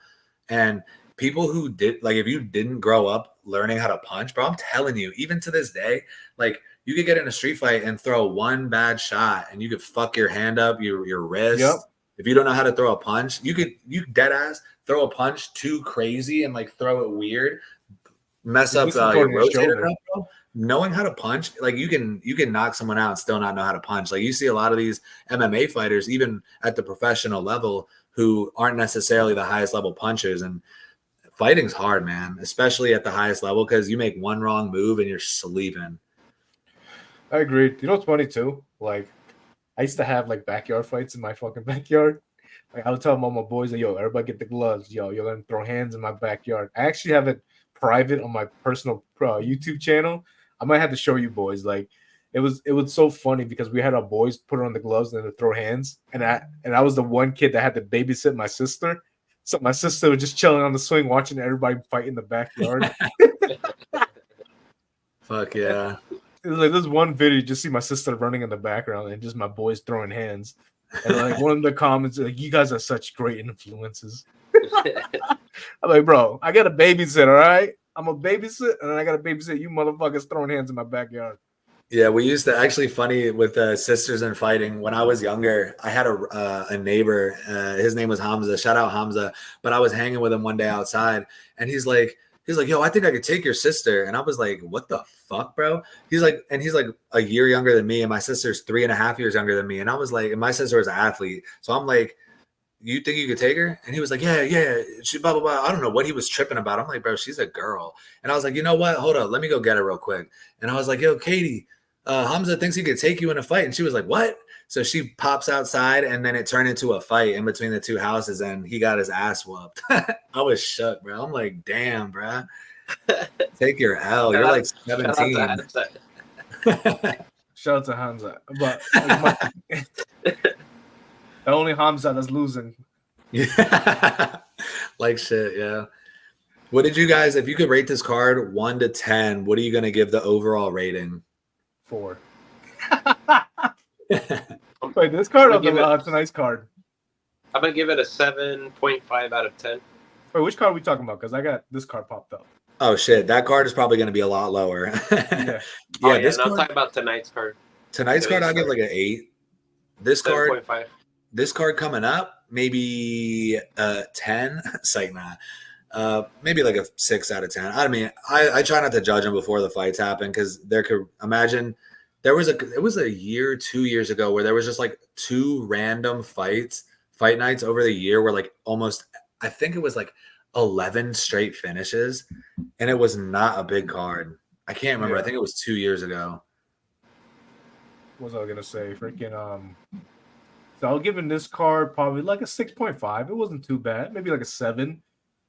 And people who did, like, if you didn't grow up learning how to punch, bro, I'm telling you, even to this day, like, you could get in a street fight and throw one bad shot and you could fuck your hand up, your wrist. Yep. If you don't know how to throw a punch, you dead ass throw a punch too crazy and like throw it weird, mess up your rotator. Knowing how to punch, like you can knock someone out and still not know how to punch. Like you see a lot of these MMA fighters, even at the professional level, who aren't necessarily the highest level punchers. And fighting's hard, man, especially at the highest level, because you make one wrong move and you're sleeping. I agree. You know what's funny too? Like, I used to have like backyard fights in my fucking backyard. Like, I would tell all my boys, like, yo, everybody get the gloves. Yo, you're gonna throw hands in my backyard. I actually have it private on my personal YouTube channel. I might have to show you boys. Like, it was so funny because we had our boys put on the gloves and throw hands, and I was the one kid that had to babysit my sister. So my sister was just chilling on the swing, watching everybody fight in the backyard. Fuck yeah! It was like this one video, you just see my sister running in the background and just my boys throwing hands. And like one of the comments, like, "You guys are such great influences." I'm like, bro, I got a babysit, all right? I'm a babysit, and I got to babysit you motherfuckers throwing hands in my backyard. Yeah, we used to actually funny with sisters and fighting. When I was younger, I had a neighbor. His name was Hamza. Shout out Hamza. But I was hanging with him one day outside, and he's like, he's like, yo, I think I could take your sister. And I was like, what the fuck, bro? He's like a year younger than me, and my sister's 3.5 years younger than me. And I was like, and my sister was an athlete. So I'm like, you think you could take her? And he was like, yeah. She blah, blah, blah. I don't know what he was tripping about. I'm like, bro, she's a girl. And I was like, you know what? Hold up. Let me go get her real quick. And I was like, yo, Katie, Khamzat thinks he could take you in a fight. And she was like, what? So she pops outside, and then it turned into a fight in between the two houses, and he got his ass whooped. I was shook, bro. I'm like, damn, bro. Take your L. You're like 17. Shout out to Hamzat. But the only Hamzat that's losing. Yeah. Like shit, yeah. What did you guys, if you could rate this card 1 to 10, what are you going to give the overall rating? 4. Wait, this card of tonight's card. I'm gonna give it a 7.5 out of 10. Wait, which card are we talking about? Because I got this card popped up. Oh shit, that card is probably going to be a lot lower. Yeah. This I'll card, talk about tonight's card. Tonight's card, I'll give like an 8. This card, 7.5. this card coming up, maybe 10. Psych, nah. Maybe like a 6 out of 10. I mean, I try not to judge them before the fights happen, because there could imagine. It was a year, 2 years ago, where there was just like 2 random fight nights over the year where like almost, I think it was like 11 straight finishes, and it was not a big card. I can't remember. Yeah. I think it was 2 years ago. What was I gonna say? Freaking so I'll give in this card probably like a 6.5. It wasn't too bad. Maybe like a 7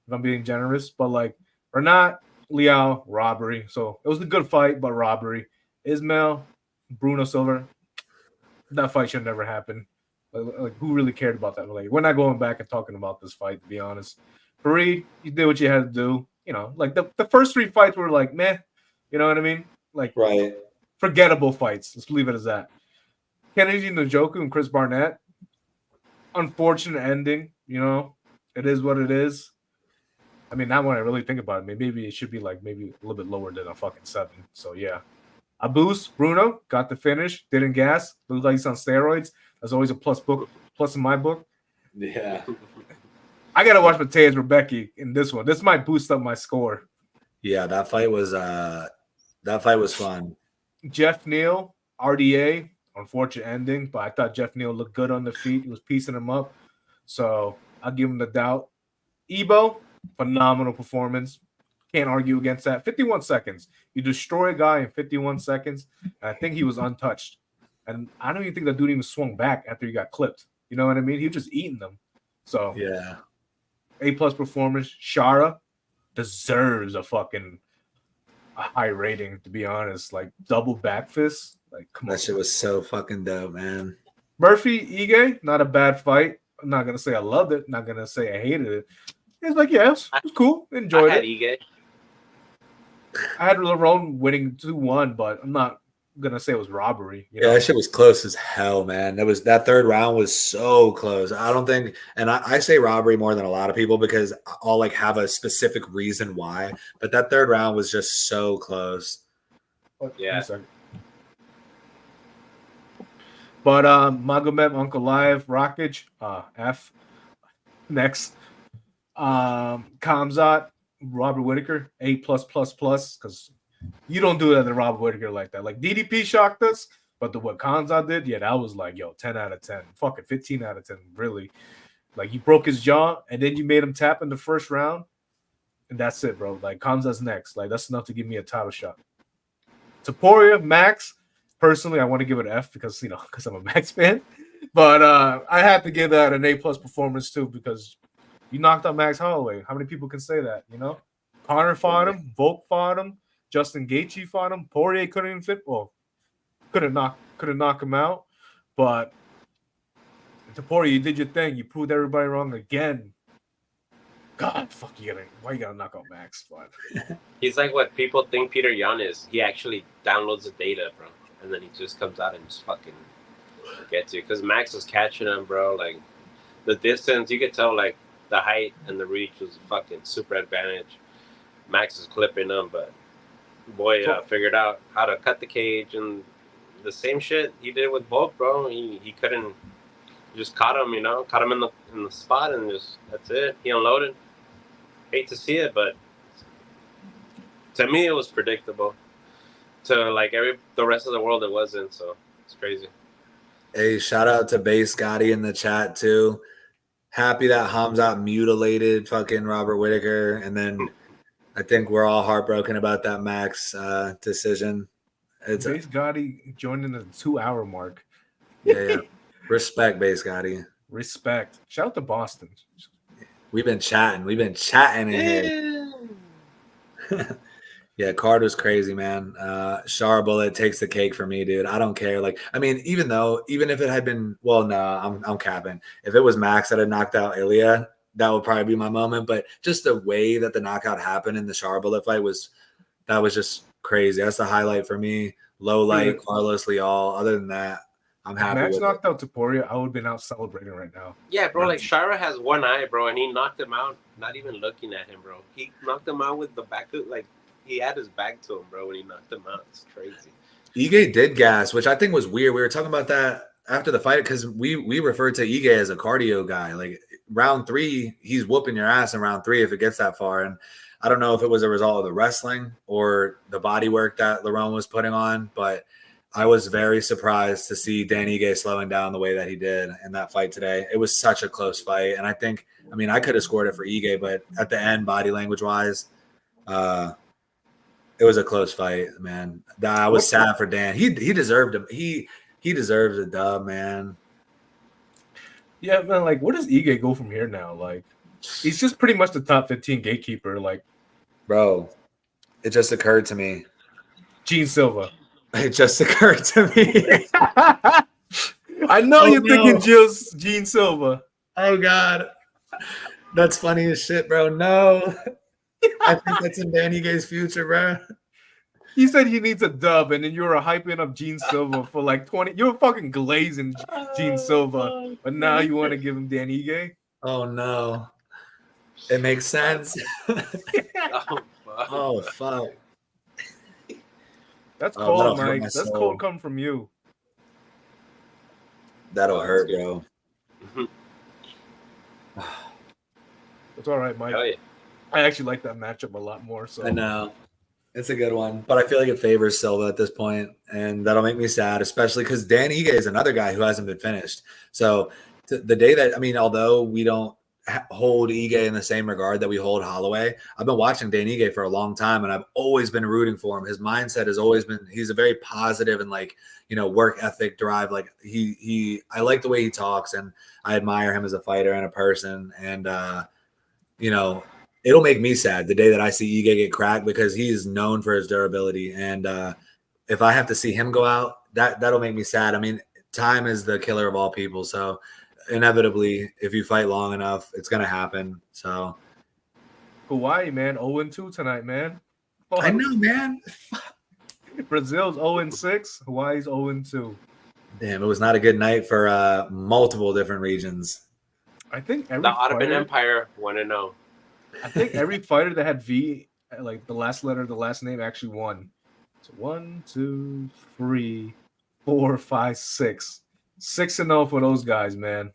if I'm being generous. But like Barnett, Liao, robbery. So it was a good fight, but robbery. Ismail, Bruno Silva, that fight should never happen. Like who really cared about that? Like, we're not going back and talking about this fight, to be honest. Fareed, you did what you had to do. You know, like the first 3 fights were like, meh. You know what I mean? Like, Right. Forgettable fights. Let's leave it as that. Kennedy Nzechukwu and Chris Barnett. Unfortunate ending. You know, it is what it is. I mean, not when I really think about it. Maybe it should be like maybe a little bit lower than a fucking 7. So yeah. Abus, Bruno, got the finish, didn't gas, looked like he's on steroids. That's always a plus in my book. Yeah. I gotta watch Mateus Rebecky in this one. This might boost up my score. Yeah, that fight was fun. Jeff Neal, RDA, unfortunate ending, but I thought Jeff Neal looked good on the feet. He was piecing him up. So I'll give him the doubt. Ebo, phenomenal performance. Can't argue against that. 51 seconds. You destroy a guy in 51 seconds. And I think he was untouched. And I don't even think that dude even swung back after he got clipped. You know what I mean? He was just eating them. So Yeah. A+ performance. Shara deserves a high rating, to be honest. Like double back fist. Like, come on. That shit was so fucking dope, man. Murphy, Ige, not a bad fight. I'm not gonna say I loved it. Not gonna say I hated it. It's like, yeah, it was cool. Enjoyed it. Ige. I had Lerone winning 2-1, but I'm not gonna say it was robbery. You know? Yeah, that shit was close as hell, man. That third round was so close. I don't think, and I say robbery more than a lot of people because I'll like have a specific reason why. But that third round was just so close. Yeah. But Magomedov, Ankalaev, Rakic, F. Next, Khamzat, Robert Whittaker, A+++, because you don't do that to Robert Whittaker like that. Like DDP shocked us, but what Khamzat did, yeah, that was like, 10 out of 10, fucking 15 out of 10, really. Like you broke his jaw, and then you made him tap in the first round, and that's it, bro. Like Khamzat's next. Like that's enough to give me a title shot. Topuria, Max. Personally, I want to give it an F because I'm a Max fan. But I have to give that an A+ performance too because you knocked out Max Holloway. How many people can say that? Connor fought him, Volk fought him, Justin Gaethje fought him. Poirier couldn't even fit. Well, couldn't knock him out. But Topuria, you did your thing. You proved everybody wrong again. God, fuck you! Why you gotta knock out Max? But he's like what people think Peter Yan is. He actually downloads the data, bro, and then he just comes out and just fucking gets you. Because Max was catching him, bro. Like the distance, you could tell like the height and the reach was a fucking super advantage. Max is clipping him, but boy figured out how to cut the cage and the same shit he did with Volk, bro. He couldn't. Just caught him, caught him in the spot, and just that's it. He unloaded. Hate to see it, but To me, it was predictable. To like the rest of the world, it wasn't. So it's crazy. Hey, shout out to Base Gotti in the chat too. Happy that Khamzat mutilated fucking Robert Whittaker, and then I think we're all heartbroken about that Max decision. It's Base Gotti joined in the 2-hour mark. yeah. Respect, Base Gotti. Respect. Shout out to Boston. We've been chatting in here. Yeah, card was crazy, man. Shar Bullet takes the cake for me, dude. I don't care. Like, I mean, even if it had been, well, no, I'm capping. If it was Max that had knocked out Ilia, that would probably be my moment. But just the way that the knockout happened in the Shar Bullet fight was just crazy. That's the highlight for me. Low light, Carlos Leal. Other than that, I'm happy. Max with knocked out Topuria, I would have been out celebrating right now. Yeah, bro. Like Shara has one eye, bro, and he knocked him out. Not even looking at him, bro. He knocked him out with the back of like. He had his back to him, bro, when he knocked him out. It's crazy. Ige did gas, which I think was weird. We were talking about that after the fight because we referred to Ige as a cardio guy. Like round 3, he's whooping your ass in round 3 if it gets that far. And I don't know if it was a result of the wrestling or the body work that Lerone was putting on, but I was very surprised to see Dan Ige slowing down the way that he did in that fight today. It was such a close fight. And I could have scored it for Ige, but at the end, body language wise, it was a close fight, man. I was sad for Dan. He deserved him. He deserves a dub, man. Yeah, man. Like, where does Ige go from here now? Like, he's just pretty much the top 15 gatekeeper. Like, bro, it just occurred to me. Gene Silva. It just occurred to me. I know you're thinking Gene Silva. Oh God, that's funny as shit, bro. No. I think that's in Dan Ige's future, bro. He said he needs a dub, and then you were hyping up Gene Silva for like 20. You were fucking glazing Gene Silva, but now you want to give him Dan Ige? Oh no, it makes sense. Oh fuck. That's cold, Mike. That's cold coming from you. That'll hurt, bro. It's all right, Mike. Oh, yeah. I actually like that matchup a lot more. So I know. It's a good one, but I feel like it favors Silva at this point, and that'll make me sad, especially because Dan Ige is another guy who hasn't been finished. So the day that, although we don't hold Ige in the same regard that we hold Holloway, I've been watching Dan Ige for a long time, and I've always been rooting for him. His mindset has always been, he's a very positive and work ethic drive. Like I like the way he talks, and I admire him as a fighter and a person, and it'll make me sad the day that I see Ige get cracked because he's known for his durability. And if I have to see him go out, that'll make me sad. Time is the killer of all people. So inevitably, if you fight long enough, it's going to happen. So Hawaii, man, 0-2 tonight, man. Oh, I know, man. Brazil's 0-6. Hawaii's 0-2. Damn, it was not a good night for multiple different regions. I think the Ottoman Empire 1-0. I think every fighter that had V, like the last letter of the last name, actually won. So 1, 2, 3, 4, 5, 6. 6-0 for those guys, man.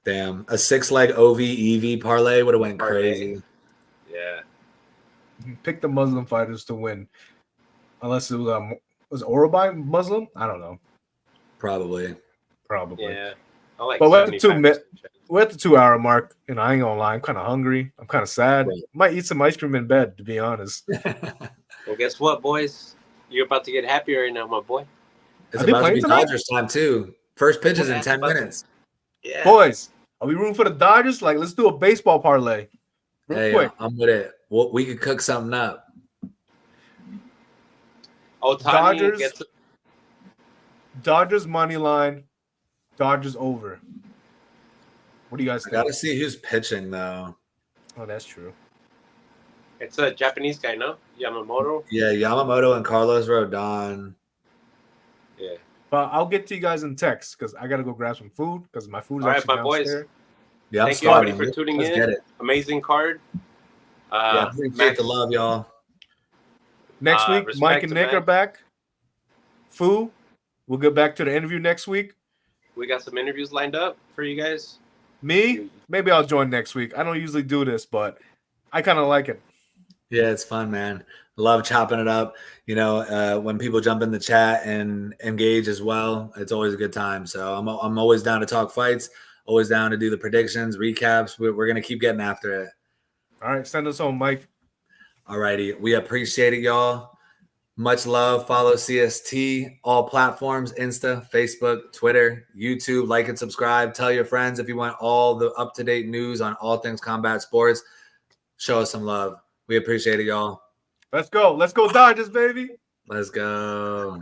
Damn, a 6-leg OV EV parlay would have went crazy. Yeah. Pick the Muslim fighters to win, unless it was Oralbay Muslim. I don't know. Probably. Yeah. I like. But we're at the 2-hour mark, and I ain't gonna lie, I'm kind of hungry. I'm kind of sad. Right. Might eat some ice cream in bed, to be honest. Well, guess what, boys? You're about to get happy right now, my boy. It's about to be Dodgers time too. First pitch is in 10 minutes. Yeah. Boys, are we rooting for the Dodgers? Like, let's do a baseball parlay. Real quick. I'm with it. We could cook something up. Dodgers money line. Dodgers over. What do you guys think? I gotta see who's pitching though. Oh, that's true. It's a Japanese guy, no? Yamamoto. Yeah, Yamamoto and Carlos Rodon. Yeah. But I'll get to you guys in text because I gotta go grab some food because my food is actually downstairs. Boys. Yeah, thank you everybody for tuning in. Get it. Amazing card. Appreciate the love, y'all. Next week, Mike and Nick are back. Fu, we'll get back to the interview next week. We got some interviews lined up for you guys. Me? Maybe I'll join next week. I don't usually do this, but I kind of like it. Yeah, it's fun, man. Love chopping it up. When people jump in the chat and engage as well, it's always a good time. So I'm always down to talk fights, always down to do the predictions, recaps. We're going to keep getting after it. All right, send us home, Mike. All righty. We appreciate it, y'all. Much love. Follow CST, all platforms, Insta, Facebook, Twitter, YouTube. Like and subscribe. Tell your friends if you want all the up-to-date news on all things combat sports. Show us some love. We appreciate it, y'all. Let's go. Let's go Dodgers, baby. Let's go.